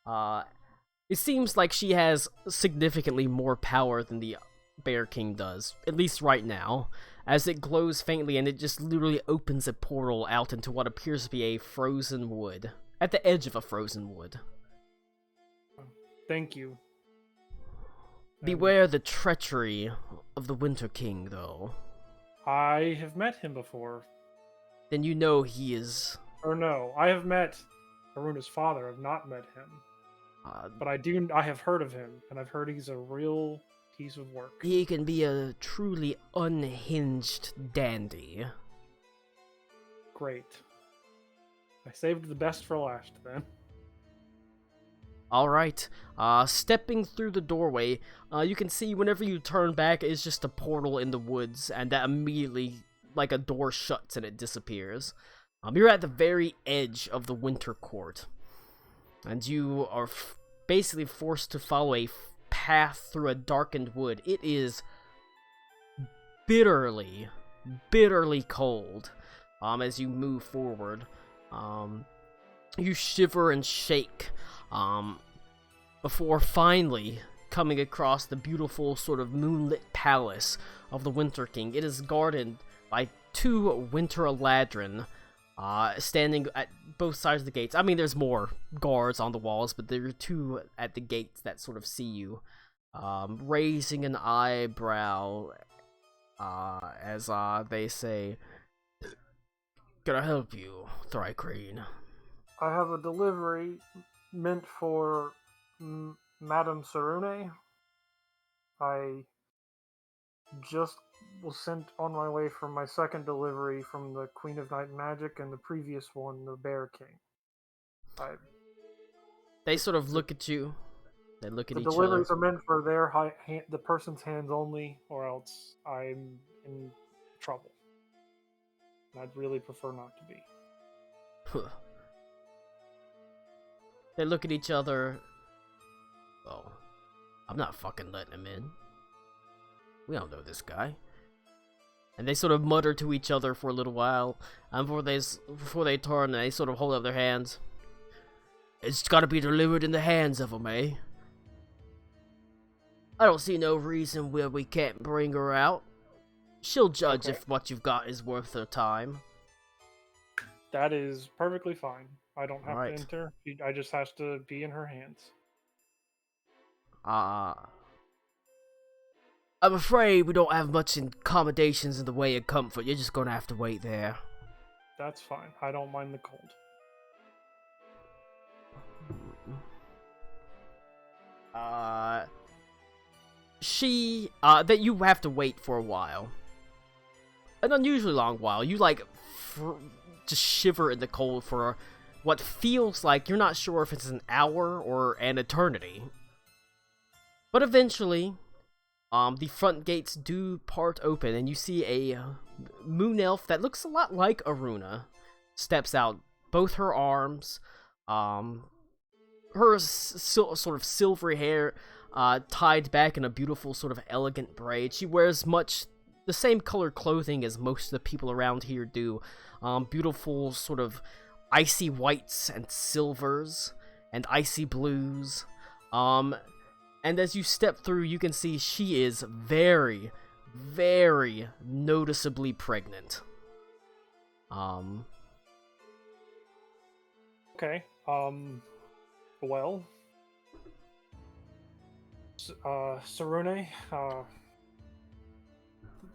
It seems like she has significantly more power than the Bear King does, at least right now, as it glows faintly and it just literally opens a portal out into what appears to be a frozen wood, at the edge of a frozen wood. Thank you. Beware the treachery of the Winter King, though. I have met him before. Then you know he is... Or no, I have met Haruna's father. I've not met him. But I have heard of him, and I've heard he's a real piece of work. He can be a truly unhinged dandy. Great. I saved the best for last, then. Alright, stepping through the doorway, you can see whenever you turn back, it's just a portal in the woods, and that immediately, like a door shuts and it disappears. You're at the very edge of the Winter Court, and you are basically forced to follow a path through a darkened wood. It is bitterly, bitterly cold, as you move forward. You shiver and shake, before finally coming across the beautiful sort of moonlit palace of the Winter King. It is guarded by 2 Winter Eladrin, standing at both sides of the gates. I mean, there's more guards on the walls, but there are 2 at the gates that sort of see you, raising an eyebrow, as, they say, "Can I help you, Thrycreen?" I have a delivery meant for Madame Sarune. I just was sent on my way from my second delivery from the Queen of Night Magic and the previous one, the Bear King. They sort of look at you. They look at each other. The deliveries are meant for the person's hands only, or else I'm in trouble. And I'd really prefer not to be. They look at each other. Oh, I'm not fucking letting him in. We don't know this guy. And they sort of mutter to each other for a little while, and before they turn, they sort of hold up their hands. It's gotta be delivered in the hands of him, eh? I don't see no reason why we can't bring her out. She'll judge if what you've got is worth her time. That is perfectly fine. I don't have Alright. to enter. I just has to be in her hands. I'm afraid we don't have much accommodations in the way of comfort. You're just gonna have to wait there. That's fine. I don't mind the cold. That you have to wait for a while. An unusually long while. You, just shiver in the cold for what feels like, you're not sure if it's an hour or an eternity. But eventually, the front gates do part open, and you see a moon elf that looks a lot like Aruna steps out. Both her arms, her sort of silvery hair tied back in a beautiful sort of elegant braid. She wears much the same colored clothing as most of the people around here do. Beautiful sort of icy whites and silvers and icy blues. And as you step through, you can see she is very, very noticeably pregnant. Okay. Well. Sarune.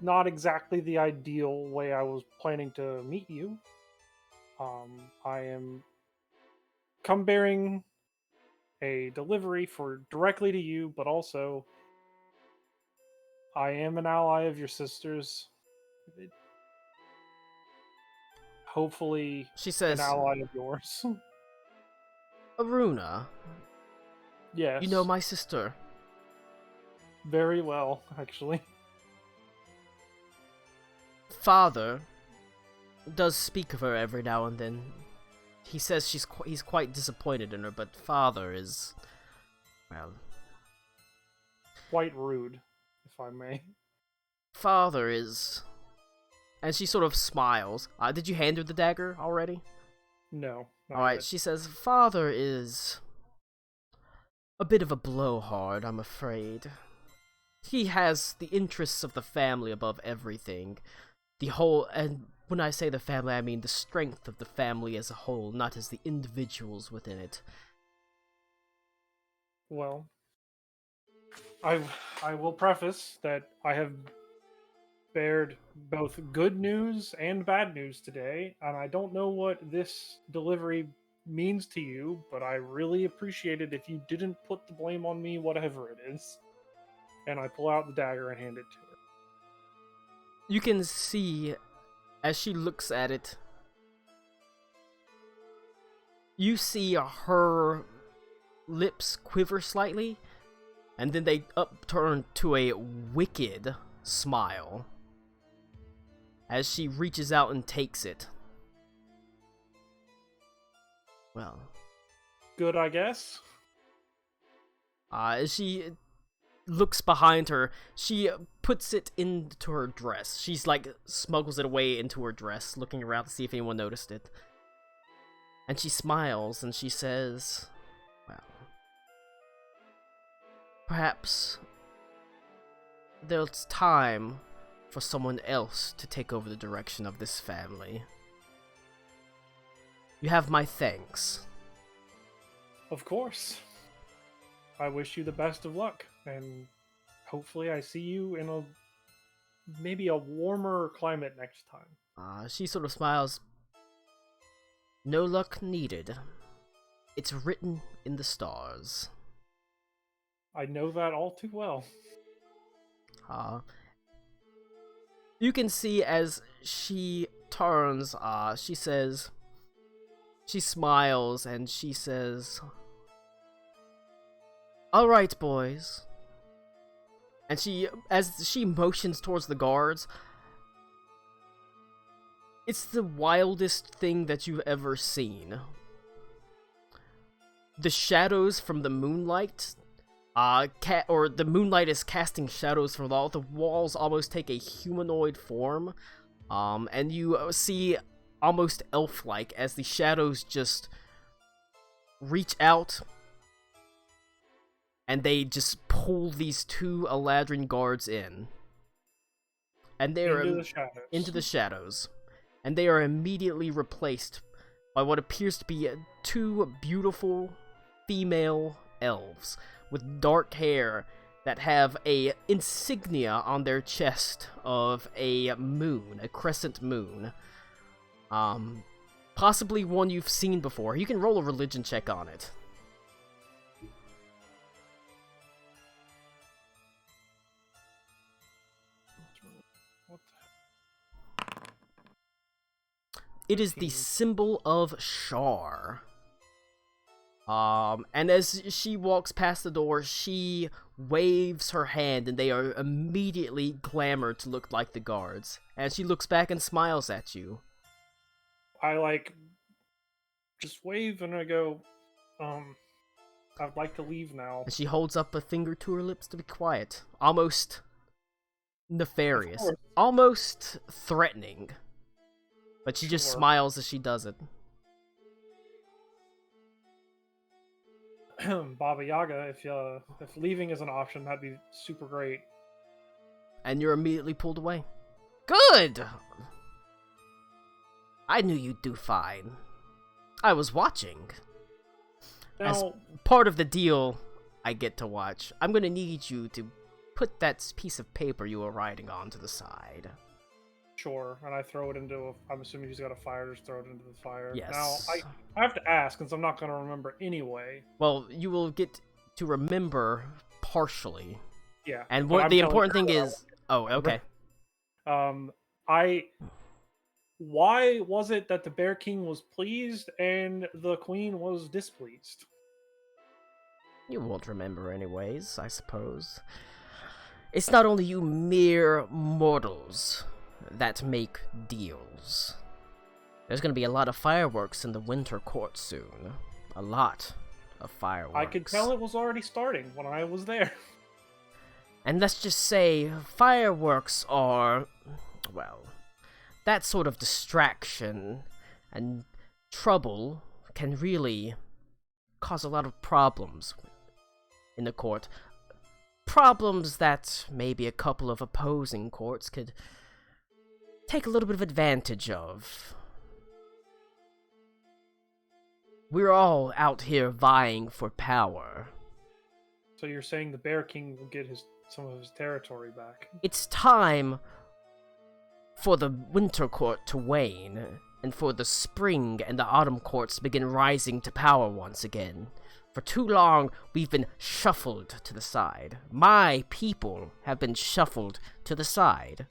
Not exactly the ideal way I was planning to meet you. I am come bearing a delivery for directly to you, but also I am an ally of your sister's. Hopefully, She an says, ally of yours. Aruna, Yes. you know my sister. Very well, actually. Father does speak of her every now and then. He says he's quite disappointed in her, but father is, well, Quite rude, if I may. father is, and she sort of smiles. Did you hand her the dagger already? No. not Alright, yet. she says, father is a bit of a blowhard, I'm afraid. He has the interests of the family above everything. And when I say the family, I mean the strength of the family as a whole, not as the individuals within it. Well, I will preface that I have bared both good news and bad news today, and I don't know what this delivery means to you, but I really appreciate it if you didn't put the blame on me, whatever it is. And I pull out the dagger and hand it to her. You can see, as she looks at it, you see her lips quiver slightly, and then they upturn to a wicked smile as she reaches out and takes it. Well, Good, I guess. as she looks behind her, she puts it into her dress. She's like, smuggles it away into her dress, looking around to see if anyone noticed it. And she smiles and she says, well, perhaps there's time for someone else to take over the direction of this family. You have my thanks. Of course. I wish you the best of luck, and hopefully I see you in maybe a warmer climate next time. She sort of smiles. No luck needed. It's written in the stars. I know that all too well. You can see as she turns, she smiles and she says, "Alright, boys." And as she motions towards the guards, it's the wildest thing that you've ever seen. The shadows from the moonlight, the moonlight is casting shadows from all the walls almost take a humanoid form, and you see almost elf-like as the shadows just reach out and they just pull these two Eladrin guards in. And they are into the shadows. And they are immediately replaced by what appears to be two beautiful female elves with dark hair that have a insignia on their chest of a moon, a crescent moon. Possibly one you've seen before. You can roll a religion check on it. It is the symbol of Shar. And as she walks past the door, she waves her hand, and they are immediately glamored to look like the guards. And she looks back and smiles at you. I just wave and I go, I'd like to leave now. And she holds up a finger to her lips to be quiet. Almost nefarious. Almost threatening. But she just smiles as she does it. Baba Yaga, if leaving is an option, that'd be super great. And you're immediately pulled away. Good! I knew you'd do fine. I was watching. Now, as part of the deal, I get to watch. I'm gonna need you to put that piece of paper you were writing on to the side. Sure, and I throw it into. I'm assuming he's got a fire. Just throw it into the fire. Yes. Now I have to ask, since I'm not going to remember anyway. Well, you will get to remember partially. Yeah. And but what I'm the telling important you thing what I is. Oh, okay. Why was it that the Bear King was pleased and the Queen was displeased? You won't remember anyways, I suppose. It's not only you mere mortals that make deals. There's gonna be a lot of fireworks in the Winter Court soon. A lot of fireworks. I could tell it was already starting when I was there. And let's just say, fireworks are, well, that sort of distraction and trouble can really cause a lot of problems in the court. Problems that maybe a couple of opposing courts could take a little bit of advantage of. We're all out here vying for power. So you're saying the Bear King will get some of his territory back? It's time for the Winter Court to wane, and for the Spring and the Autumn Courts to begin rising to power once again. For too long, we've been shuffled to the side. My people have been shuffled to the side.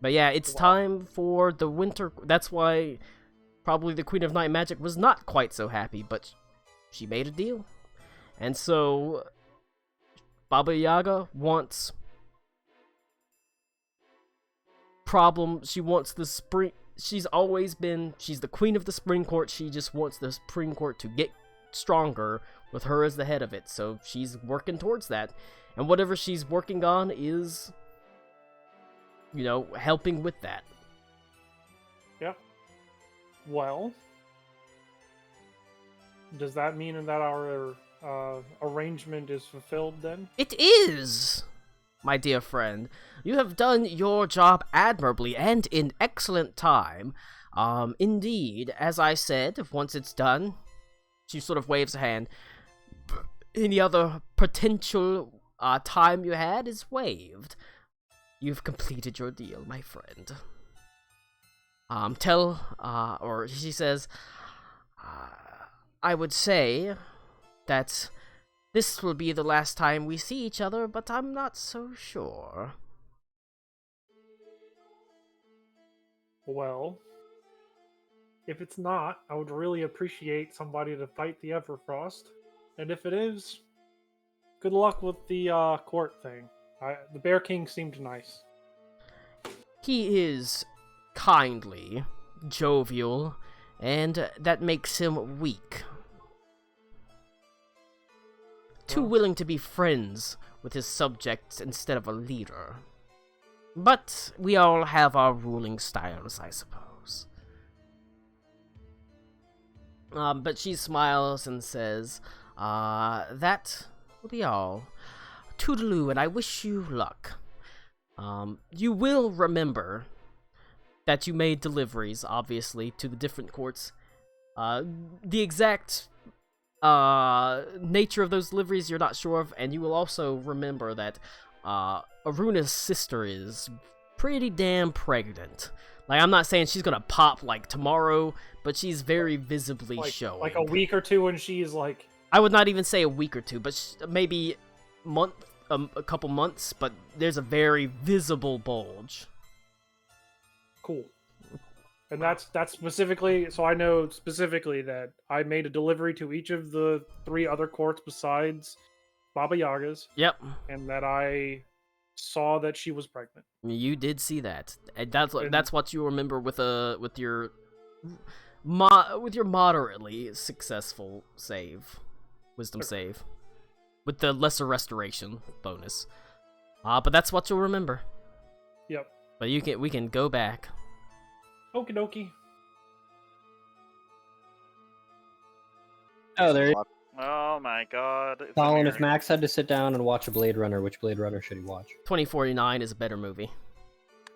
But yeah, it's time for the winter. That's why probably the Queen of Night Magic was not quite so happy, but she made a deal. And so Baba Yaga wants she wants the spring. She's the queen of the Spring Court. She just wants the Spring Court to get stronger with her as the head of it. So she's working towards that. And whatever she's working on is, helping with that. Yeah. Well, does that mean that our arrangement is fulfilled then? It is! My dear friend, you have done your job admirably and in excellent time. Indeed, as I said, once it's done, she sort of waves a hand. Any other potential time you had is waived. You've completed your deal, my friend. She says, I would say that this will be the last time we see each other, but I'm not so sure. Well, if it's not, I would really appreciate somebody to fight the Everfrost. And if it is, good luck with the court thing. The Bear King seemed nice. He is kindly, jovial, and that makes him weak. Too willing to be friends with his subjects instead of a leader. But we all have our ruling styles, I suppose. But she smiles and says, that will be all. Toodaloo, and I wish you luck. You will remember that you made deliveries, obviously, to the different courts. The exact nature of those deliveries you're not sure of, and you will also remember that Aruna's sister is pretty damn pregnant. Like, I'm not saying she's gonna pop like tomorrow, but she's very visibly showing. Like a week or two, and she's like... I would not even say a week or two, but maybe a couple months, but there's a very visible bulge. Cool. And that's specifically, so I know specifically that I made a delivery to each of the 3 other courts besides Baba Yaga's. Yep. And that I saw that she was pregnant. You did see that. And that's what you remember with your moderately successful wisdom save, with the lesser restoration bonus. But that's what you'll remember. Yep. But we can go back. Okie dokie. Oh, there. Oh my God. It's Colin, if American. Max had to sit down and watch a Blade Runner, which Blade Runner should he watch? 2049 is a better movie.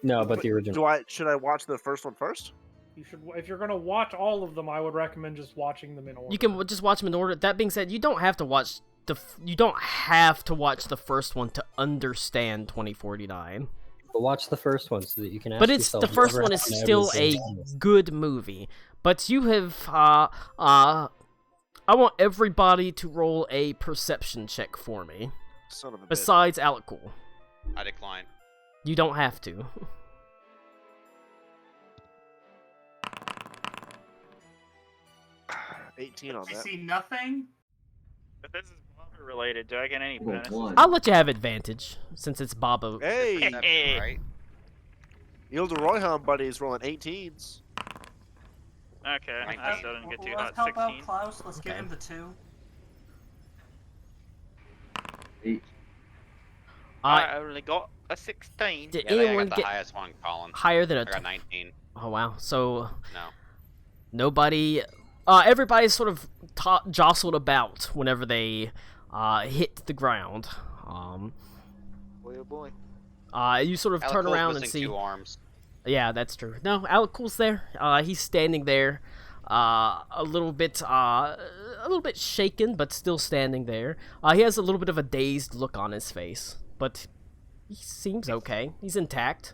No, but the original. Should I watch the first one first? You should, if you're gonna watch all of them, I would recommend just watching them in order. You can just watch them in order. That being said, you don't have to watch you don't have to watch the first one to understand 2049. But watch the first one so that you can ask But it's yourself the first whatever one is happened to still a everything. good movie. But you have I want everybody to roll a perception check for me. Son of a bitch. Besides Alec Cool. I decline. You don't have to. 18 on I that. see nothing. If this is Baba related, do I get any bonuses? One. I'll let you have advantage since it's Baba. Hey! Hey. Right? Yilda Royhan buddy is rolling 18s. Okay, I Nineteen. still didn't get too Let's hot. help out 16. Klaus. Let's give Okay. him the 2. 8. I only got a 16. Did Yeah, I anyone got the get highest one, Colin. higher than I a got 19. Oh wow. So No. nobody everybody's sort of jostled about whenever they hit the ground. Boy, oh boy. You sort of Alec turn Cole's around and missing see. 2 arms. Yeah, that's true. No, Alec Cool's there. He's standing there, a little bit shaken, but still standing there. He has a little bit of a dazed look on his face, but he seems okay. He's intact.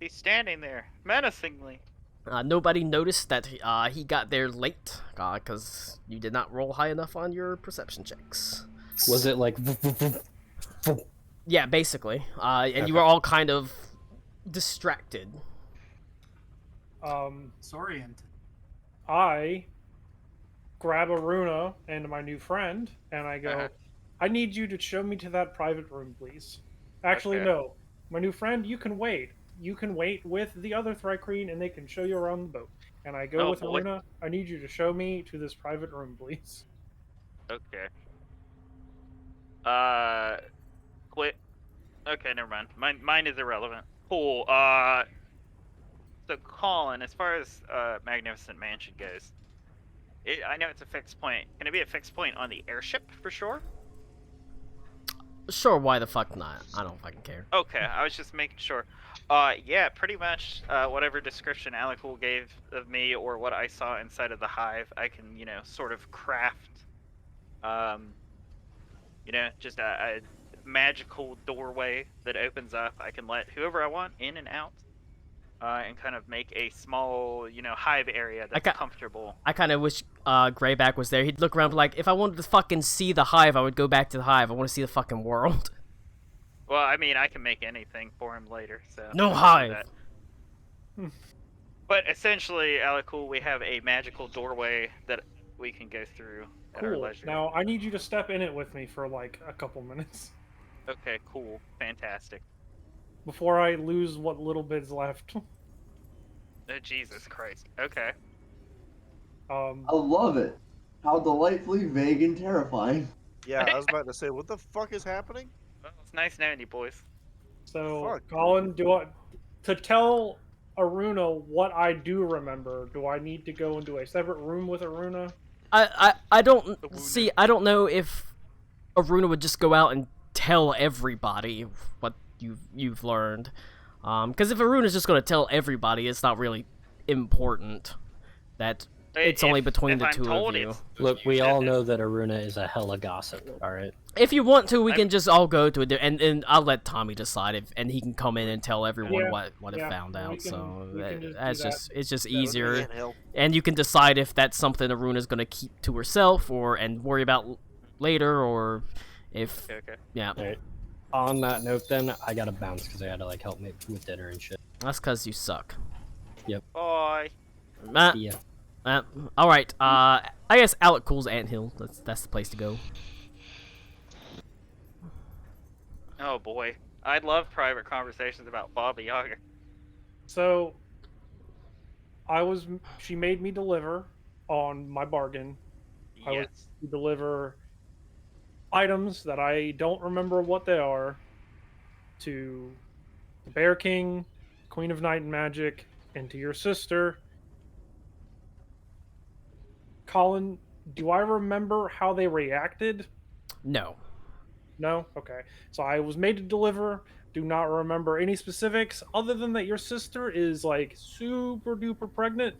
He's standing there, menacingly. Nobody noticed that he got there late, because you did not roll high enough on your perception checks. Was it like... Yeah, basically. And you Okay. were all kind of distracted. Disoriented. I grab Aruna and my new friend, and I go, Uh-huh. I need you to show me to that private room, please. Actually, Okay. no. My new friend, you can wait. You can wait with the other Thrycreen, and they can show you around the boat. And I go Oh, with boy. Aruna, I need you to show me to this private room, please. Okay. Quit. Okay, never mind. Mine is irrelevant. Cool. So Colin, as far as Magnificent Mansion goes, I know it's a fixed point. Can it be a fixed point on the airship for sure? Sure, why the fuck not? I don't fucking care. Okay, I was just making sure. Yeah, pretty much whatever description Alec gave of me or what I saw inside of the hive, I can, sort of craft, just a magical doorway that opens up. I can let whoever I want in and out, and kind of make a small, hive area that's comfortable. I kind of wish Greyback was there. He'd look around like, if I wanted to fucking see the hive, I would go back to the hive. I want to see the fucking world. Well, I mean, I can make anything for him later, so... No I'll do hive! that. But essentially, Alec, we have a magical doorway that we can go through at our Cool. leisure. Now, I need you to step in it with me for like a couple minutes. Okay, cool. Fantastic. Before I lose what little bit's left. Oh, Jesus Christ. Okay. I love it. How delightfully vague and terrifying. Yeah, I was about to say, what the fuck is happening? Well, it's nice knowing you, boys. So, Fuck. Colin, to tell Aruna what I do remember, do I need to go into a separate room with Aruna? I don't see. I don't know if Aruna would just go out and tell everybody what you've learned. Because if Aruna's just going to tell everybody, it's not really important. That it's only between the two of you. Look, we all know that Aruna is a hella gossip, alright? If you want to, we can just all go to it, and I'll let Tommy decide and he can come in and tell everyone Yeah, what he found we out. can- So we can just do that's that. it's just That would be easier, Anthill. and you can decide if that's something Aruna's going to keep to herself and worry about later, or if Okay. yeah. Alright. On that note, then, I gotta bounce because I had to like help me with dinner and shit. That's because you suck. Bye. Yeah. All right. I guess Alec Cool's anthill. That's the place to go. Oh, boy. I'd love private conversations about Baba Yaga. So, she made me deliver on my bargain. I was Yes. to deliver items that I don't remember what they are to the Bear King, Queen of Night and Magic, and to your sister. Colin, do I remember how they reacted? No. No? Okay. So I was made to deliver. do not remember any specifics other than that your sister is like super duper pregnant.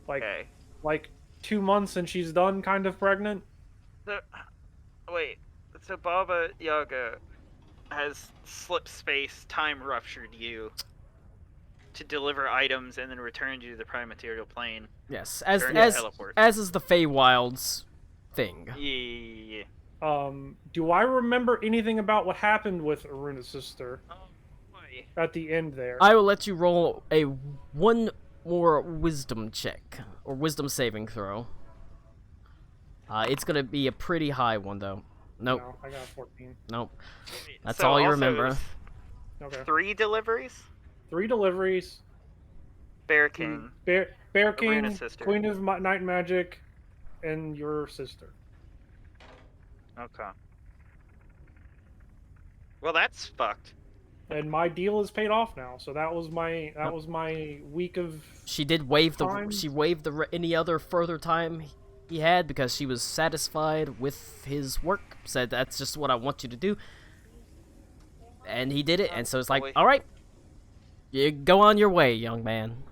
Like, Okay. like 2 months and she's done kind of pregnant. So, wait. So Baba Yaga has slip space time ruptured you to deliver items and then returned you to the prime material plane. Yes, during the teleport. as is the Feywild's thing. Yeah. Do I remember anything about what happened with Aruna's sister Oh boy. at the end there? I will let you roll a one more wisdom check or wisdom saving throw. It's gonna be a pretty high one though. Nope. No, I got 14. Nope. Wait, That's so all you also remember. it was Okay. 3 deliveries? 3 deliveries. Bear King. Bear King, Aruna's sister. Queen of Night Magic, and your sister. Okay. Well, that's fucked. And my deal is paid off now. So that was my week of. She did waive time. She waived any other further time he had because she was satisfied with his work. Said that's just what I want you to do, and he did it. And so it's like, all right, you go on your way, young man.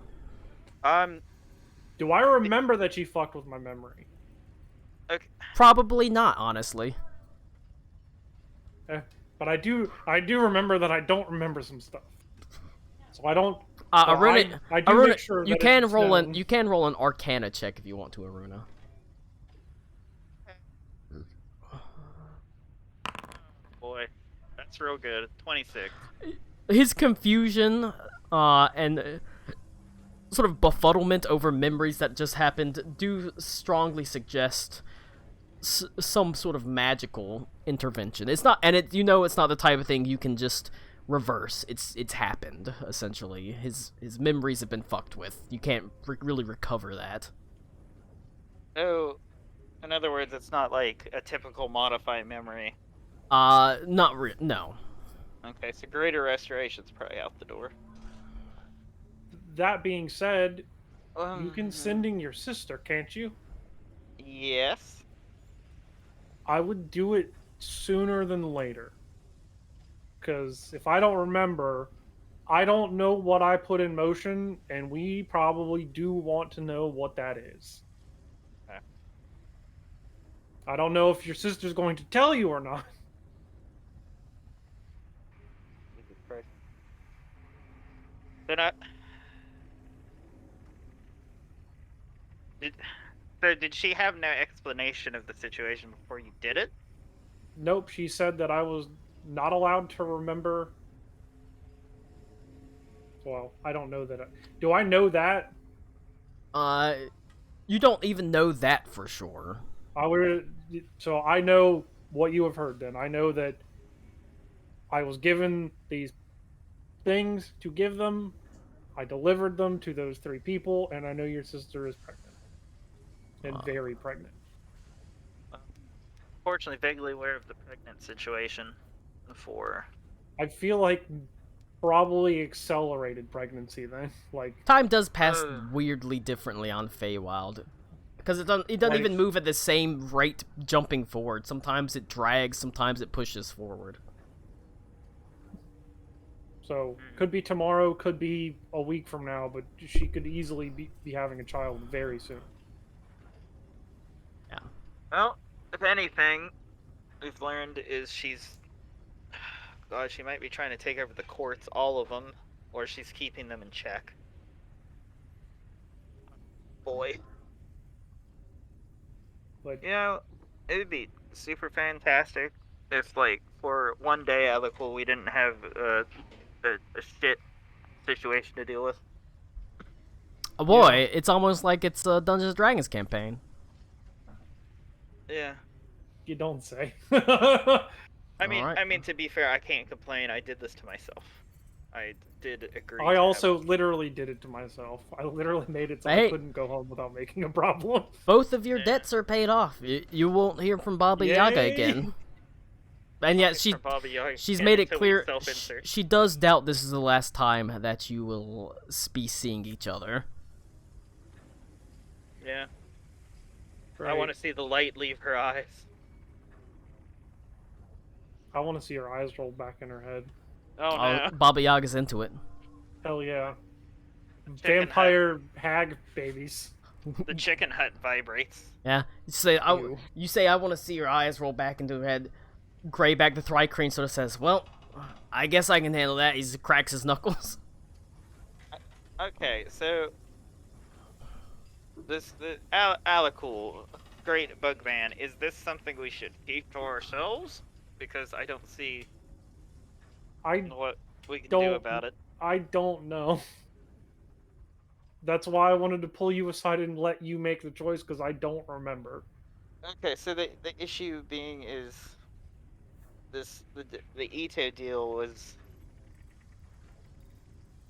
Do I remember that she fucked with my memory? Okay. Probably not, honestly. But I do remember that I don't remember some stuff. So I don't. Aruna, I do Aruna, make sure you that can it's roll known. you can roll an Arcana check if you want to, Aruna. Boy, that's real good. 26. His confusion and sort of befuddlement over memories that just happened do strongly suggest some sort of magical intervention. It's not, and it's not the type of thing you can just reverse. It's happened essentially. His memories have been fucked with. You can't really recover that. Oh, in other words, it's not like a typical modified memory. No. Okay, so greater restoration's probably out the door. That being said, you can send in your sister, can't you? Yes. I would do it sooner than later. Because if I don't remember, I don't know what I put in motion, and we probably do want to know what that is. Okay. I don't know if your sister's going to tell you or not. Jesus Christ. Then I... Did she have no explanation of the situation before you did it? Nope, she said that I was not allowed to remember. Well, I don't know that. Do I know that? You don't even know that for sure. So I know what you have heard then. I know that I was given these things to give them. I delivered them to those 3 people, and I know your sister is pregnant. And very pregnant. Fortunately, vaguely aware of the pregnant situation before. I feel like probably accelerated pregnancy then. Like Time does pass weirdly differently on Feywild. Because it doesn't even move at the same rate jumping forward. Sometimes it drags, sometimes it pushes forward. So, could be tomorrow, could be a week from now, but she could easily be having a child very soon. Yeah. Well, if anything, we've learned is she's... God, she might be trying to take over the courts, all of them, or she's keeping them in check. Boy. But, you know, it would be super fantastic if, like, for one day out of the pool we didn't have a shit situation to deal with. Oh boy, it's almost like it's a Dungeons & Dragons campaign. Yeah. You don't say. I mean, to be fair, I can't complain. I did this to myself. I did agree. I also literally did it to myself. I literally made it so I couldn't go home without making a problem. Both of your debts are paid off. You won't hear from Baba Yaga again. And yet she's made it clear she does doubt this is the last time that you will be seeing each other. Yeah. Right. I want to see the light leave her eyes. I want to see her eyes roll back in her head. Oh no. Baba Yaga's into it. Hell yeah. Chicken Vampire hag babies. The chicken hut vibrates. Yeah. You say I want to see your eyes roll back into her head. Greyback the Thri-Kreen sort of says, "Well, I guess I can handle that." He cracks his knuckles. Okay, so the Alakul, great bug man, is this something we should keep for ourselves? Because I don't see what we can do about it. I don't know. That's why I wanted to pull you aside and let you make the choice, because I don't remember. Okay, so the issue being is the Ito deal was.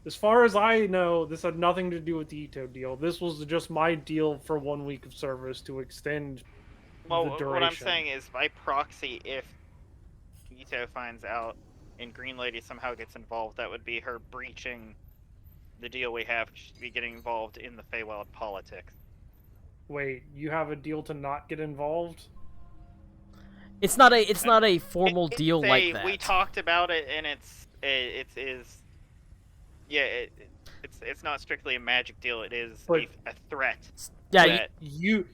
As far as I know, this had nothing to do with the Ito deal. This was just my deal for 1 week of service to extend Well, the duration. what I'm saying is, by proxy, if Ito finds out and Green Lady somehow gets involved, that would be her breaching the deal we have. She'd be getting involved in the Feywild politics. Wait, you have a deal to not get involved? It's not a formal deal like that. We talked about it, and it's not strictly a magic deal. It is a threat. Yeah, you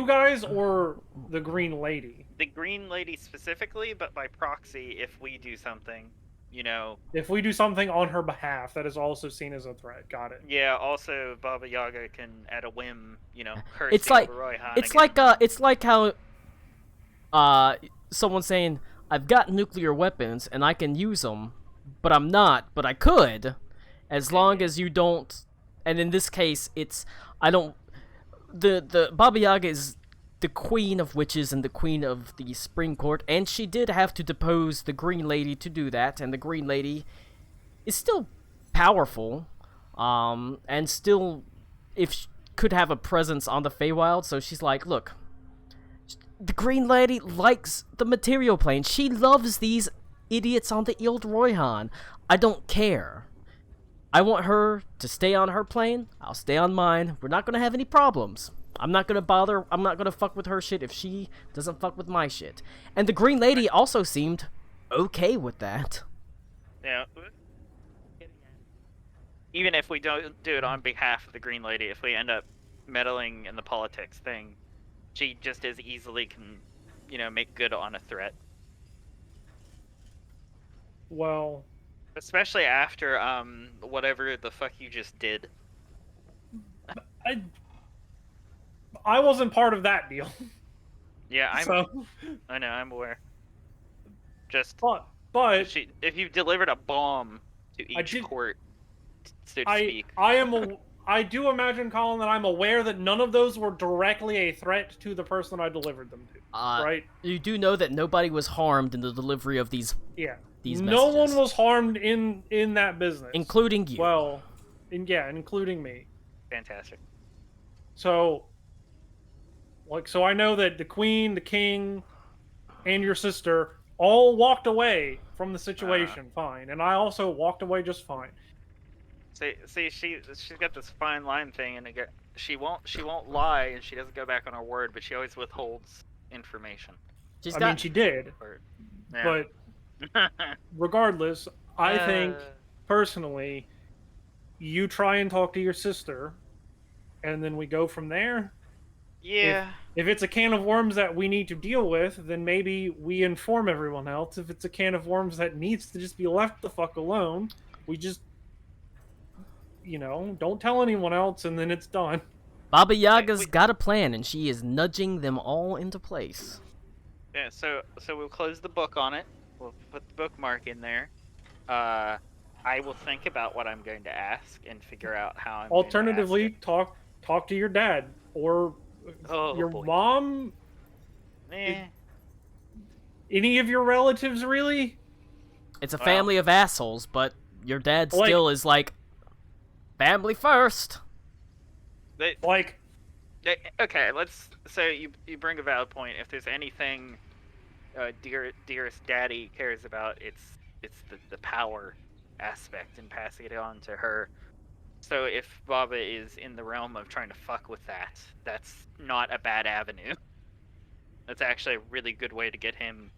guys or the Green Lady? The Green Lady specifically, but by proxy, if we do something, If we do something on her behalf, that is also seen as a threat. Got it. Yeah. Also, Baba Yaga can, at a whim, curse it's the like Royhan it's again. like how someone saying, "I've got nuclear weapons and I can use them, but I'm not, but I could, as long as you don't." And in this case, the Baba Yaga is the queen of witches and the queen of the Spring Court, and she did have to depose the Green Lady to do that, and the Green Lady is still powerful, and still could have a presence on the Feywild. So she's like, "Look, the Green Lady likes the material plane. She loves these idiots on the Ild Royhan. I don't care. I want her to stay on her plane. I'll stay on mine. We're not gonna have any problems. I'm not gonna bother. I'm not gonna fuck with her shit if she doesn't fuck with my shit." And the Green Lady also seemed okay with that. Yeah. Even if we don't do it on behalf of the Green Lady, if we end up meddling in the politics thing, she just as easily can, make good on a threat. Well, especially after whatever the fuck you just did. I wasn't part of that deal. Yeah, I know, I'm aware. But if you delivered a bomb to each court, so to speak. I do imagine, Colin, that I'm aware that none of those were directly a threat to the person I delivered them to. Right? You do know that nobody was harmed in the delivery of these. Yeah. These no messages. one was harmed in that business, including you. Well, including me. Fantastic. So I know that the Queen, the King, and your sister all walked away from the situation fine, and I also walked away just fine. See, she's got this fine line thing, and she won't lie, and she doesn't go back on her word, but she always withholds information. I mean, she did, but regardless, I think personally, you try and talk to your sister, and then we go from there. Yeah. If it's a can of worms that we need to deal with, then maybe we inform everyone else. If it's a can of worms that needs to just be left the fuck alone, we just, don't tell anyone else, and then it's done. Baba Yaga's got a plan, and she is nudging them all into place. Yeah, so we'll close the book on it. We'll put the bookmark in there. I will think about what I'm going to ask and figure out how I'm Alternatively, talk to your dad or your mom. Any of your relatives, really? It's a family of assholes, but your dad still is like, family first. Okay, so you bring a valid point. If there's anything dearest daddy cares about, it's the power aspect and passing it on to her. So if Baba is in the realm of trying to fuck with that, that's not a bad avenue. That's actually a really good way to get him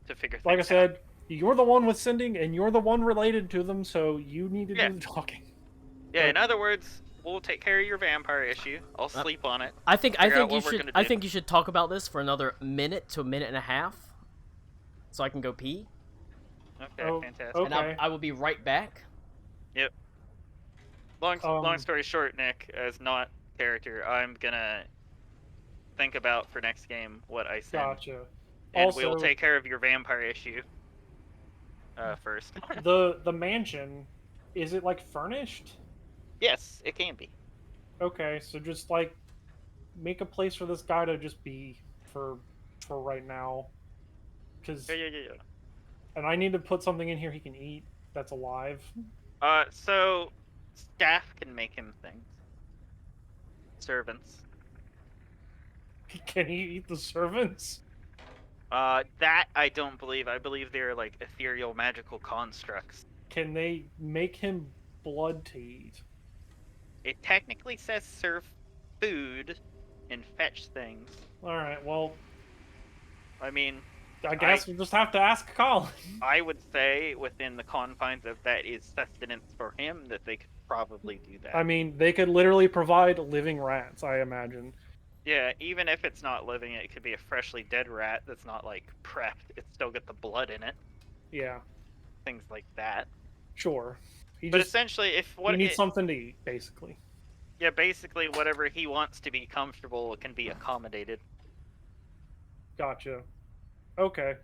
to figure things Like I out. said, you're the one with sending, and you're the one related to them, so you need to Yeah. do the talking. Yeah, in other words, we'll take care of your vampire issue. I'll sleep on it. I think figure out you what we're should gonna I do. think you should talk about this for another minute to a minute and a half, so I can go pee. Okay, fantastic. okay. And I will be right back. Yep. Long story short, Nick, as not character, I'm gonna think about for next game what I send. Gotcha. And Also, we'll take care of your vampire issue first. the mansion, is it like furnished? Yes, it can be. Okay, so just like make a place for this guy to just be for right now, because Yeah. and I need to put something in here he can eat that's alive. So staff can make him things. Servants. Can he eat the servants? That I don't believe. I believe they're like ethereal magical constructs. Can they make him blood to eat? It technically says serve food and fetch things. All right, well, I mean, I guess we'll just have to ask Colin. I would say within the confines of that is sustenance for him that they could probably do that. I mean, they could literally provide living rats, I imagine. Yeah, even if it's not living, it could be a freshly dead rat that's not like prepped. It's still got the blood in it. Yeah, Things like that. sure. But essentially, if he needs something to eat, basically. Yeah, basically whatever he wants to be comfortable can be accommodated. Gotcha. Okay.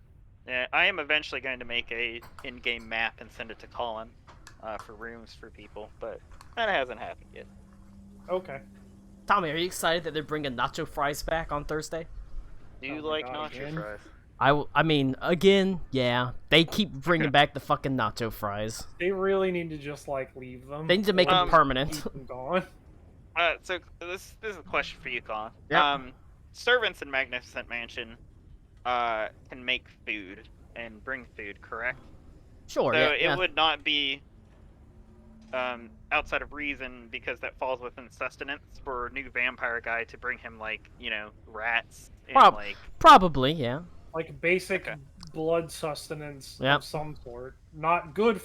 Yeah, I am eventually going to make a in-game map and send it to Colin for rooms for people, but that hasn't happened yet. Okay. Tommy, are you excited that they're bringing nacho fries back on Thursday? Do you like nacho fries? I mean, again, yeah. They keep bringing back the fucking nacho fries. They really need to just like leave them. They need to make them permanent. Keep them gone. So this is a question for you, Colin. Yep. Servants in Magnificent Mansion can make food and bring food, correct? Sure. So yeah, it would not be outside of reason, because that falls within sustenance for a new vampire guy to bring him, like, you know, rats and like probably, yeah. Like basic blood sustenance Yep. of some sort. Not good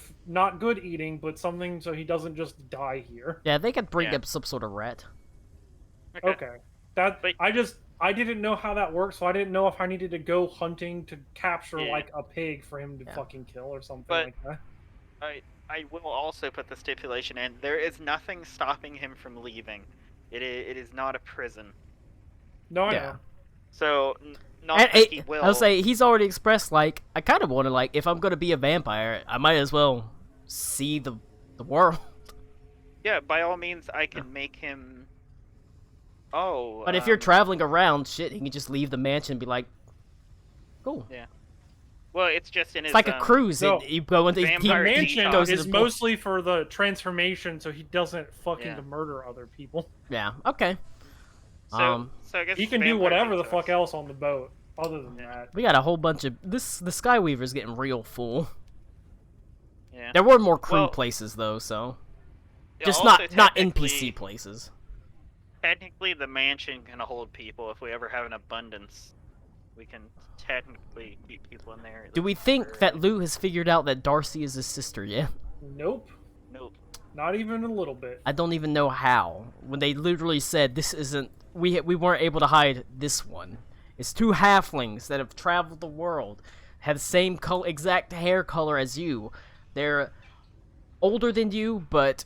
eating, but something so he doesn't just die here. Yeah, they could bring up some sort of rat. Okay. I didn't know how that worked, so I didn't know if I needed to go hunting to capture like a pig for him to fucking kill or something like that. I will also put the stipulation in: there is nothing stopping him from leaving. It is not a prison. No, I know. So not that he will. I'll say he's already expressed, like, I kind of want to, like, if I'm gonna be a vampire, I might as well see the world. Yeah, by all means, I can make him. Oh. But if you're traveling around, shit, he can just leave the mansion and be like, cool. Yeah. Well, it's just in his. It's like a cruise. No, You go into the mansion is mostly for the transformation, so he doesn't fucking murder other people. Yeah. Okay. So I guess he can do whatever the fuck else on the boat. Other than that, We got a whole bunch of the Skyweaver's getting real full. Yeah. There were more crew places though, so just also not technically- NPC places. Technically, the mansion can hold people. If we ever have an abundance, we can technically keep people in there. Do we think that Lou has figured out that Darcy is his sister yet? Nope. Nope. Not even a little bit. I don't even know how. When they literally said this isn't, we weren't able to hide this one. It's two halflings that have traveled the world, have the same exact hair color as you. They're older than you, but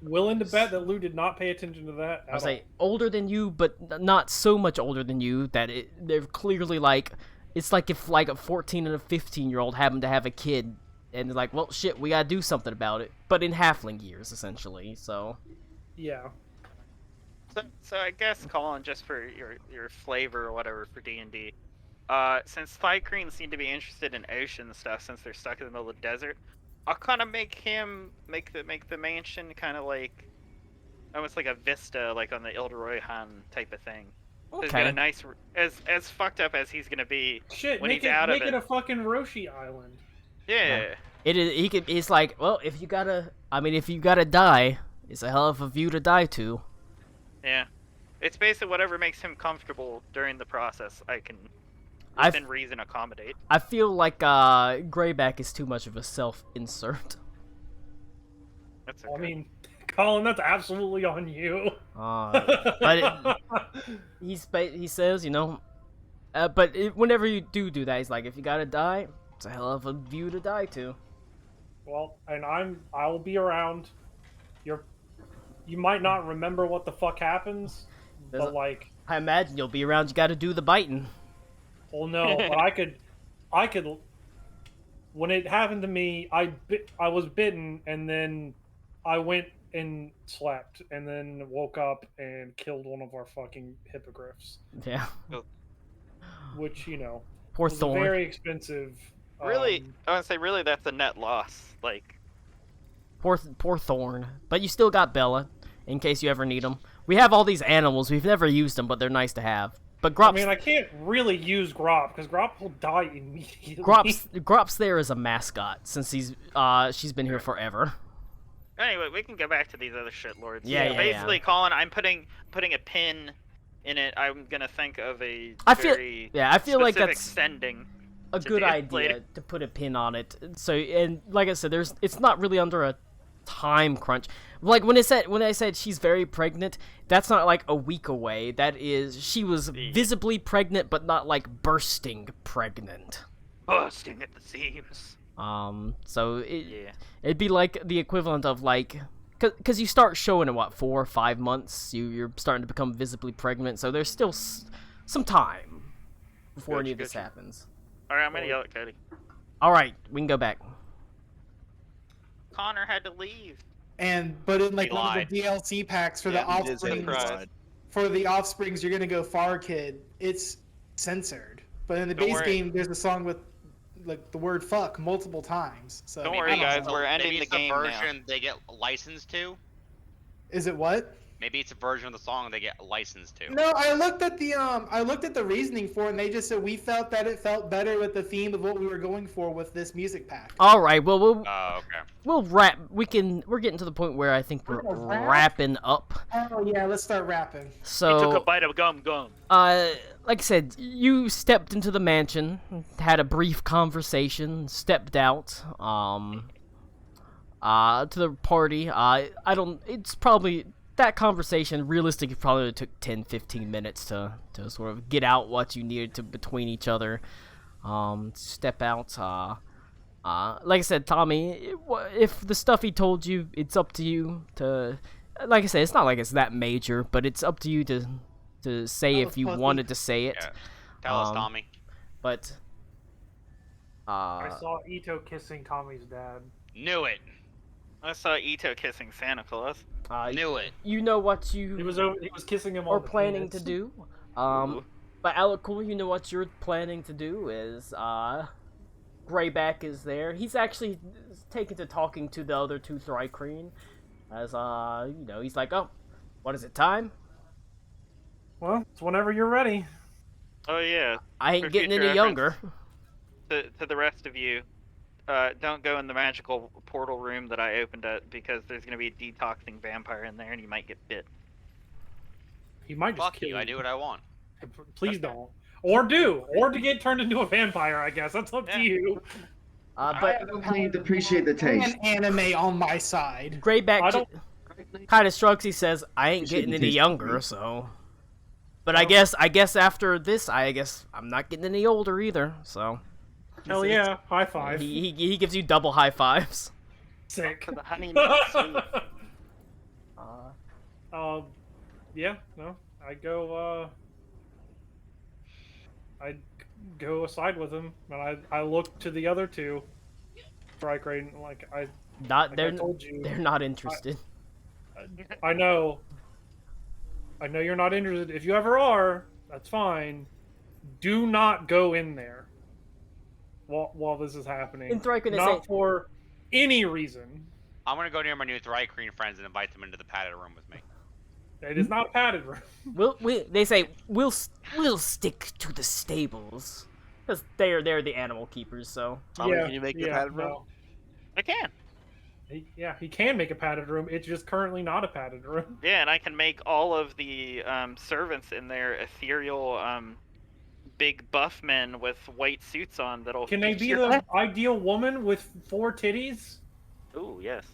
willing to bet that Lou did not pay attention to that. I was like older than you, but not so much older than you that they're clearly like, it's like if like a 14 and a 15-year-old happened to have a kid, and they're like, well, shit, we gotta do something about it. But in halfling years, essentially. So. Yeah. So I guess, Colin, just for your flavor or whatever for D&D, since Thicreen seem to be interested in ocean stuff since they're stuck in the middle of the desert, I'll kind of make the mansion kind of like almost like a vista, like on the Ildoroyhan type of thing. So he's got a nice, as fucked up as he's gonna be when he's out of it. Make it a fucking Roshi island. Yeah. It is. He's like, well, if you gotta die, it's a hell of a view to die to. Yeah. It's basically whatever makes him comfortable during the process. I can within reason accommodate. I feel like Greyback is too much of a self-insert. That's okay. I mean, Colin, that's absolutely on you. But he says, you know, whenever you do that, he's like, if you gotta die, it's a hell of a view to die to. Well, and I will be around. You might not remember what the fuck happens, but like, I imagine you'll be around. You gotta do the biting. well, no, but I could. When it happened to me, I was bitten, and then I went and slept, and then woke up and killed one of our fucking hippogriffs. Yeah. Which, you know, Poor was Thorn. very expensive. Really, I would say really that's a net loss. Like, Poor Thorn. But you still got Bella, in case you ever need them. We have all these animals. We've never used them, but they're nice to have. But Grops... I mean, I can't really use Grop, because Grop will die immediately. Grops there is a mascot, since she's been here forever. anyway, we can go back to these other shit lords. Yeah. Basically, Colin, I'm putting a pin in it. I'm gonna think of a I feel like that's sending. A good idea to put a pin on it. So, and like I said, it's not really under a time crunch. Like when I said she's very pregnant, that's not like a week away. That is, she was visibly pregnant, but not like bursting pregnant. Bursting at the seams. So it'd be like the equivalent of like, cause you start showing in what 4 or 5 months, you're starting to become visibly pregnant. So there's still some time before any of this happens. All right, I'm gonna yell at Cody. All right, we can go back. Connor had to leave. But in like one of the DLC packs for the offsprings, you're gonna go Far Kid. It's censored, but in the base game, there's a song with like the word "fuck" multiple times. So don't worry, guys. We're ending the game now. now. Version they get licensed to. Is it what? Maybe it's a version of the song they get licensed to. No, I looked at the reasoning for it, and they just said we felt that it felt better with the theme of what we were going for with this music pack. All right, well we'll wrap. We're getting to the point where I think we're wrapping up. Oh yeah, let's start rapping. He So took a bite of gum. Like I said, you stepped into the mansion, had a brief conversation, stepped out, to the party. It's probably. That conversation realistically probably took 10-15 minutes to sort of get out what you needed to between each other. Step out. Like I said, Tommy, if the stuff he told you, it's up to you to. Like I said, it's not like it's that major, but it's up to you to say if you wanted to say it. Yeah. Tell us, Tommy. But I saw Ito kissing Tommy's dad. Knew it. I saw Ito kissing Santa Claus. Knew it. You know what you he was kissing him or on the planning penis. to do. But Alec Cool, you know what you're planning to do is Greyback is there. He's actually taken to talking to the other two Thrycreen. As you know, he's like, oh, what is it, time? Well, it's whenever you're ready. Oh yeah. I ain't For getting future any younger. To the rest of you, don't go in the magical portal room that I opened up because there's gonna be a detoxing vampire in there and you might get bit. He might just Fuck kill you. I do what I want. Please don't. Or to get turned into a vampire. I guess that's up to you. But I appreciate the taste. An anime on my side. Greyback kind of shrugs. He says, "I ain't getting any younger, so." But I guess after this, I'm not getting any older either. So. Hell yeah! High five. He gives you double high fives. Sick. The honey yeah, no. I go aside with him, and I look to the other two. Thrycreen, they're told you, they're not interested. I know you're not interested. If you ever are, that's fine. Do not go in there while this is happening. And Thrycreen not for any reason. I'm gonna go near my new Thrycreen friends and invite them into the padded room with me. It is not a padded room. They say we'll stick to the stables because they're the animal keepers. So Tommy, can you make the padded room? No. I can. He can make a padded room. It's just currently not a padded room. Yeah, and I can make all of the servants in there ethereal big buff men with white suits on that'll. Can they beat be your the ideal woman with 4 titties? Ooh, yes.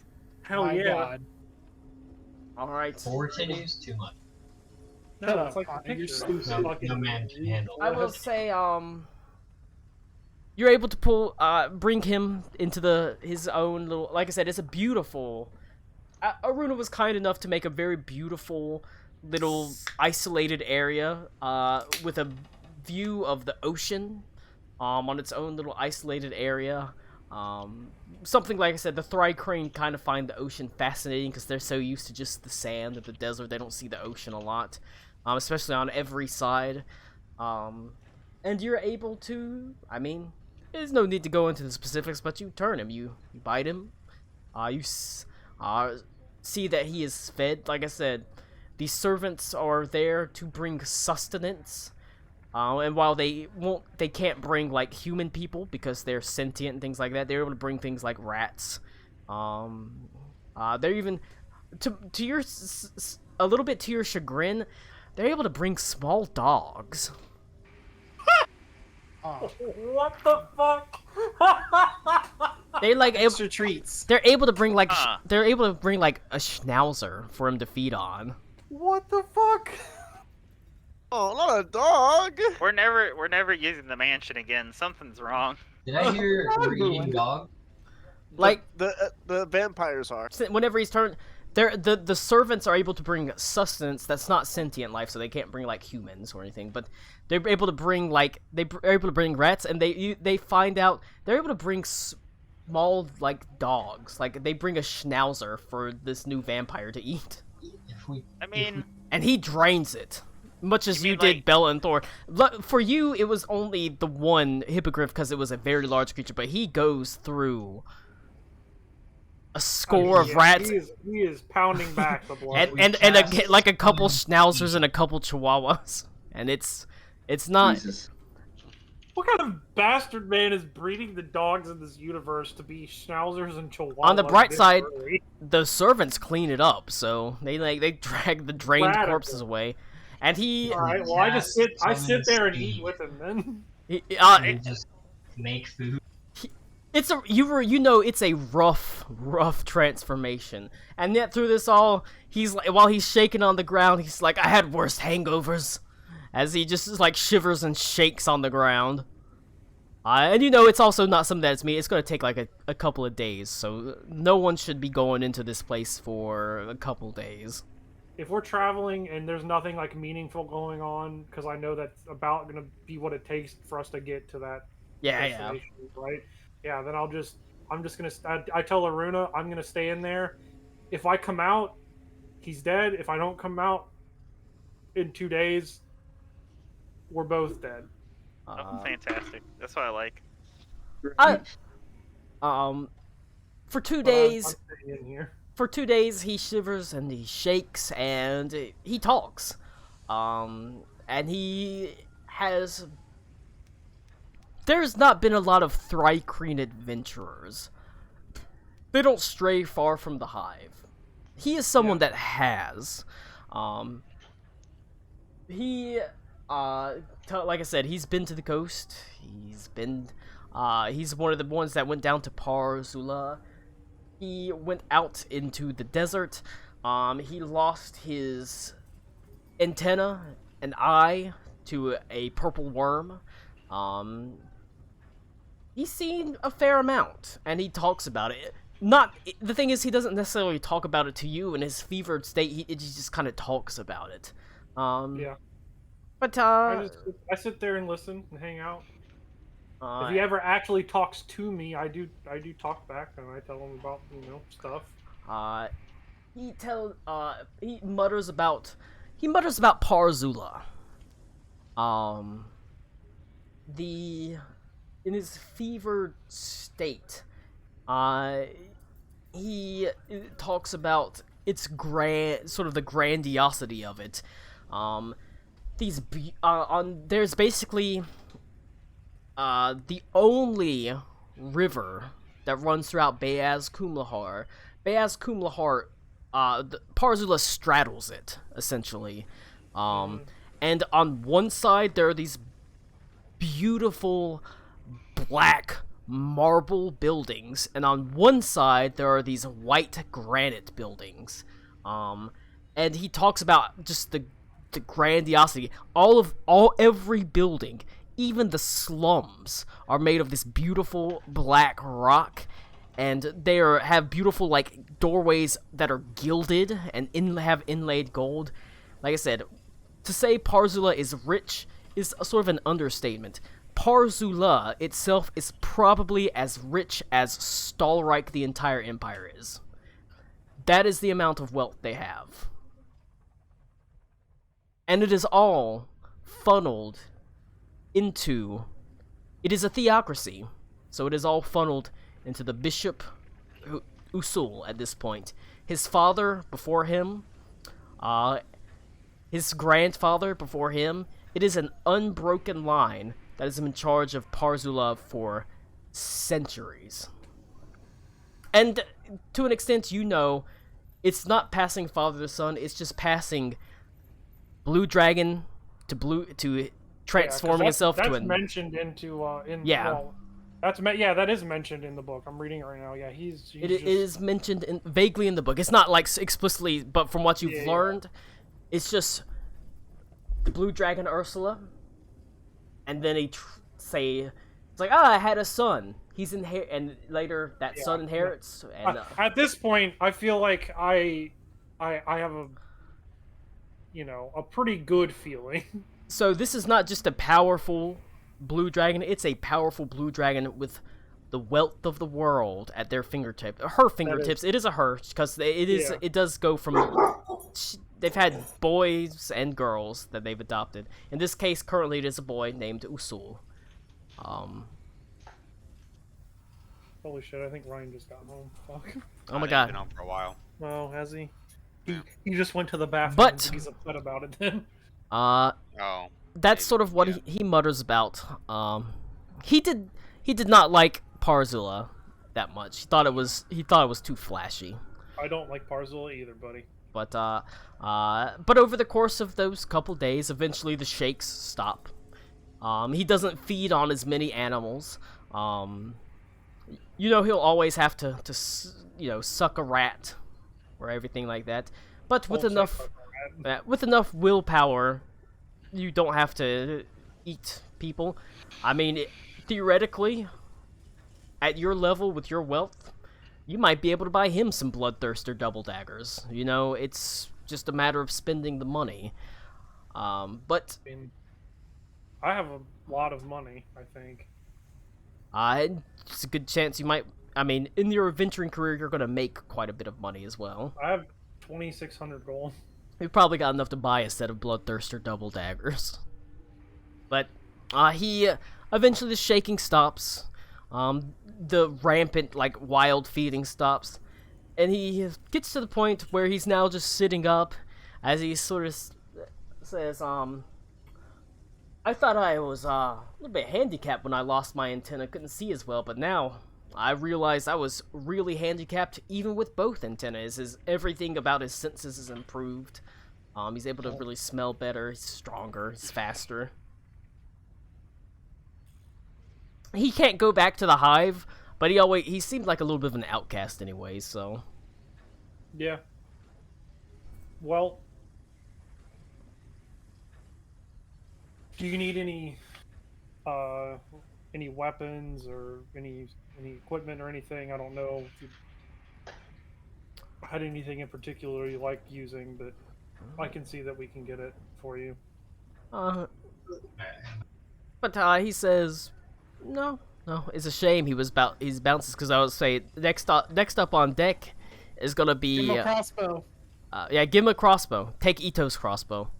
Hell My yeah. God. All right. 4 titties, too much. No, Shut it's up, like a Connor, you're picture. stupid. No man can handle I it. will say, you're able to bring him into his own little. Like I said, it's a beautiful. Aruna was kind enough to make a very beautiful little isolated area, with a view of the ocean, on its own little isolated area. Something like I said, the Thri-Crane kind of find the ocean fascinating because they're so used to just the sand of the desert. They don't see the ocean a lot, especially on every side. And you're able to, I mean, there's no need to go into the specifics, but you turn him, you bite him, you see that he is fed. Like I said, the servants are there to bring sustenance. And while they can't bring like human people because they're sentient and things like that, they're able to bring things like rats. They're even to your a little bit to your chagrin, they're able to bring small dogs. Oh, What the fuck? They like extra treats. they're able to bring like they're able to bring like a schnauzer for him to feed on. What the fuck? Oh, not a dog. We're never using the mansion again. Something's wrong. Did I hear we're eating dog? Like The vampires are. whenever he's turned, the servants are able to bring sustenance that's not sentient life, so they can't bring like humans or anything. But they're able to bring like they're able to bring rats, and they find out they're able to bring small like dogs. Like they bring a schnauzer for this new vampire to eat. I mean, and he drains it. Much as you mean, did like- Bella and Thor. For you, it was only the one hippogriff because it was a very large creature, but he goes through a score of rats. He is pounding back the blood. and like a couple schnauzers and a couple chihuahuas. And it's not... Jesus. What kind of bastard man is breeding the dogs in this universe to be schnauzers and chihuahuas? On the bright this side, early? the servants clean it up, so they drag the drained Radical. corpses away. And he... All right, well, I sit there and eat with him then. They just make food. It's it's a rough transformation, and yet through this all, he's like, while he's shaking on the ground, he's like, I had worse hangovers, as he just like shivers and shakes on the ground. And it's also not something that's me. It's gonna take like a couple of days, so no one should be going into this place for a couple days. If we're traveling and there's nothing like meaningful going on, because I know that's about gonna be what it takes for us to get to that destination, right? Yeah, then I'm just gonna. I tell Aruna I'm gonna stay in there. If I come out, he's dead. If I don't come out in 2 days, we're both dead. Oh, fantastic. That's what I like. For 2 But days. I'm staying in here. For 2 days, he shivers and he shakes and he talks. And he has... There's not been a lot of Thri-Crane adventurers. They don't stray far from the hive. He is someone that has. Like I said, he's been to the coast. He's one of the ones that went down to Par Zula. He went out into the desert. He lost his antenna, an eye, to a purple worm. He's seen a fair amount, and he talks about it. The thing is, he doesn't necessarily talk about it to you. In his fevered state, he just kind of talks about it. Yeah. But I sit there and listen and hang out. If he ever actually talks to me, I do talk back and I tell him about stuff. He mutters about Parzula. In his fevered state, he talks about its the grandiosity of it. There's basically the only river that runs throughout Beaz Kumlahar. Beaz Kumlahar, Parzula straddles it, essentially. And on one side, there are these beautiful black marble buildings, and on one side there are these white granite buildings. And he talks about just the grandiosity. Every building, even the slums, are made of this beautiful black rock, and they have beautiful like doorways that are gilded and have inlaid gold. Like I said, to say Parzula is rich is a sort of an understatement. Parzula itself is probably as rich as Stahlreich the entire empire is. That is the amount of wealth they have. And it is all funneled into... It is a theocracy, so it is all funneled into the Bishop Usul at this point. His father before him, his grandfather before him. It is an unbroken line that is in charge of Parzula for centuries. And to an extent, it's not passing father to son, it's just passing Blue Dragon to transforming itself to That's mentioned into that is mentioned in the book. I'm reading it right now. Yeah, it is mentioned vaguely in the book. It's not like explicitly, but from what you've learned, it's just the Blue Dragon Ursula, and then it's like, I had a son. He's and later that son inherits. And at this point, I feel like I have a pretty good feeling. So this is not just a powerful blue dragon, it's a powerful blue dragon with the wealth of the world at their fingertips. Her fingertips. It is a her, because it does go from... They've had boys and girls that they've adopted. In this case, currently it is a boy named Usul. Holy shit, I think Ryan just got home. Fuck. Oh my god. Been home for a while. Oh, has he? He just went to the bathroom. But he's upset about it then. That's sort of what he mutters about. He did not like Parzula that much. He thought it was too flashy. I don't like Parzula either, buddy. But over the course of those couple days, eventually the shakes stop. He doesn't feed on as many animals. He'll always have to suck a rat or everything like that. But with enough willpower, you don't have to eat people. I mean, theoretically, at your level with your wealth, you might be able to buy him some Bloodthirster double daggers. It's just a matter of spending the money. But I have a lot of money, I think. It's a good chance you might... I mean, in your adventuring career, you're going to make quite a bit of money as well. I have 2,600 gold. You've probably got enough to buy a set of Bloodthirster double daggers. But eventually the shaking stops. The rampant, wild feeding stops. And he gets to the point where he's now just sitting up as he sort of says, I thought I was a little bit handicapped when I lost my antenna. Couldn't see as well, but now I realized I was really handicapped even with both antennas. Everything about his senses is improved. He's able to really smell better, he's stronger, he's faster. He can't go back to the hive, but he seemed like a little bit of an outcast anyway, so... Yeah. Well... Do you need any weapons or any equipment or anything? I don't know if you had anything in particular you like using, but I can see that we can get it for you. But he says, no, it's a shame he bounces, because I would say next up on deck is gonna be give him a crossbow. Give him a crossbow. Take Ito's crossbow.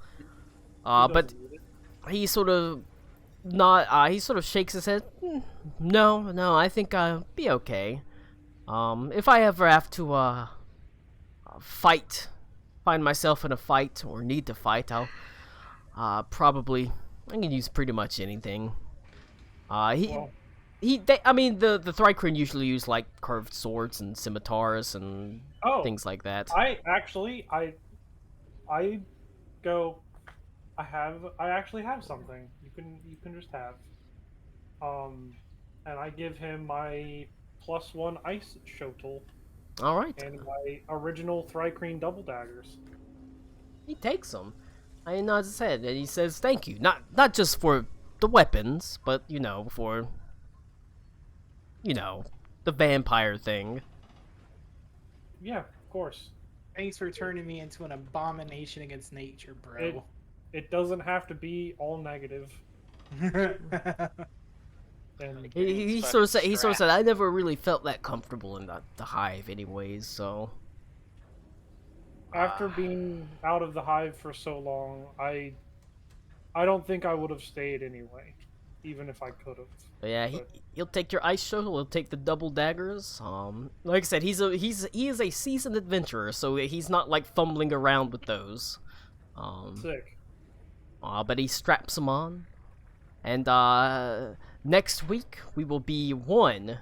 But he sort of shakes his head. No, I think I'll be okay. If I ever have to find myself in a fight or need to fight, I'll I can use pretty much anything. The Thrycreen usually use curved swords and scimitars and things like that. I actually have something you can just have. And I give him my +1 ice shotel All right. and my original Thrycreen double daggers. He takes them. He nods his head and he says, "Thank you. Not just for the weapons, but for the vampire thing." Yeah, of course. Thanks for turning me into an abomination against nature, bro. It doesn't have to be all negative. And He sort of said, "I never really felt that comfortable in the hive, anyways." So after being out of the hive for so long, I don't think I would have stayed anyway, even if I could have. But yeah, he'll take your ice shovel. He'll take the double daggers. Like I said, he is a seasoned adventurer, so he's not like fumbling around with those. Sick. But he straps them on, and next week we will be the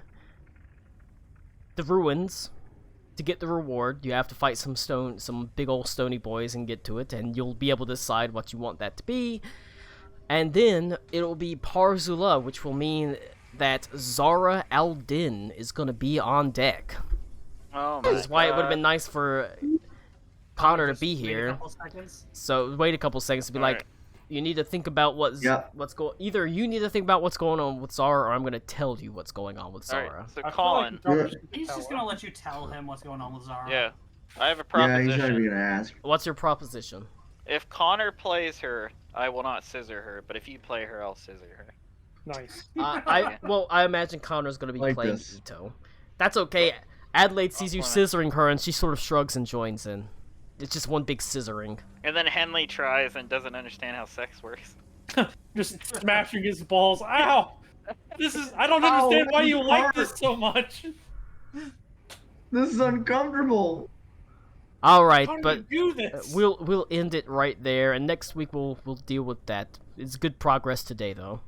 ruins. To get the reward, you have to fight some big old stony boys and get to it, and you'll be able to decide what you want that to be. And then it'll be Parzula, which will mean that Zara al-Din is gonna be on deck. Oh my That's why it would have God. been nice for Connor to Just be wait a here. couple seconds. So wait a couple seconds to be Alright. like, you need to think about either you need to think about what's going on with Zara, or I'm gonna tell you what's going on with Zara. Alright, so I feel Colin. like probably should He's tell just her. gonna let you tell him what's going on with Zara. Yeah, I have a Yeah, he's not proposition. even gonna ask. What's your proposition? If Connor plays her, I will not scissor her. But if you play her, I'll scissor her. Nice. I imagine Connor's gonna be Like playing this. Ito. That's okay. Adelaide sees you I'll play. scissoring her, and she sort of shrugs and joins in. It's just one big scissoring. And then Henley tries and doesn't understand how sex works. Just smashing his balls. Ow! I don't understand why you like this so much. This is uncomfortable. All right, How do but you do this? we'll end it right there, and next week we'll deal with that. It's good progress today, though.